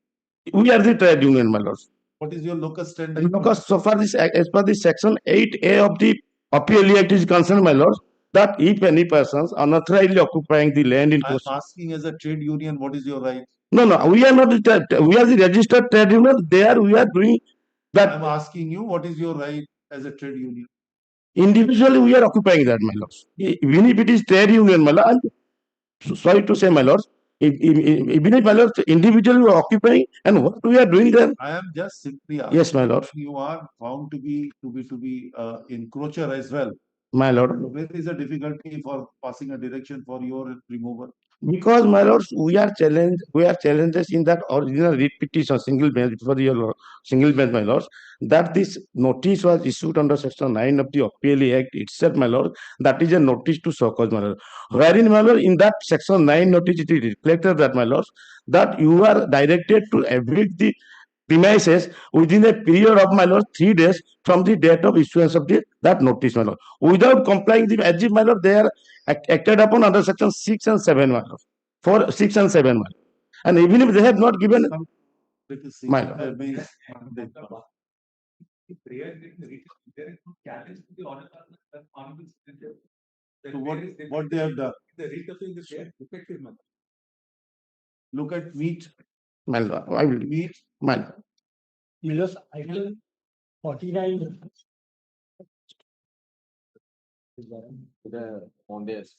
We are the trade union, my lord. What is your locus standing? Because so far this, as per the section 8A of the Appeal Act is concerned, my lord, that if any persons unauthorizedly occupying the land in I'm asking as a trade union, what is your right? No, we are not we are the registered trade union. There we are doing that. I'm asking you, what is your right as a trade union? Individually, we are occupying that, my lords. Even if it is trade union, my lord, sorry to say, my lords, even if, my lords, individually we are occupying, and what we are doing there. I am just simply asking. Yes, my lord. You are found to be encroacher as well. My lord. Where is the difficulty for passing a direction for your removal? Because, my lords, we are challenges in that original writ petition, single bench, for your single bench, my lords, that this notice was issued under section 9 of the Appeal Act itself, my lord. That is a notice to show cause, my lord. Wherein, my lord, in that section 9 notice, it is reflected that, my lords, that you are directed to evict the premises within a period of, my lord, 3 days from the date of issuance of that notice, my lord. Without complying the, as if, my lord, they are acted upon under section 6 and 7, my lord. 4, 6 and 7, my lord. And even if they have not given, my lord. So what they have done? Look at meat. My lord, I will meat. My lord. Milos item 49. The on this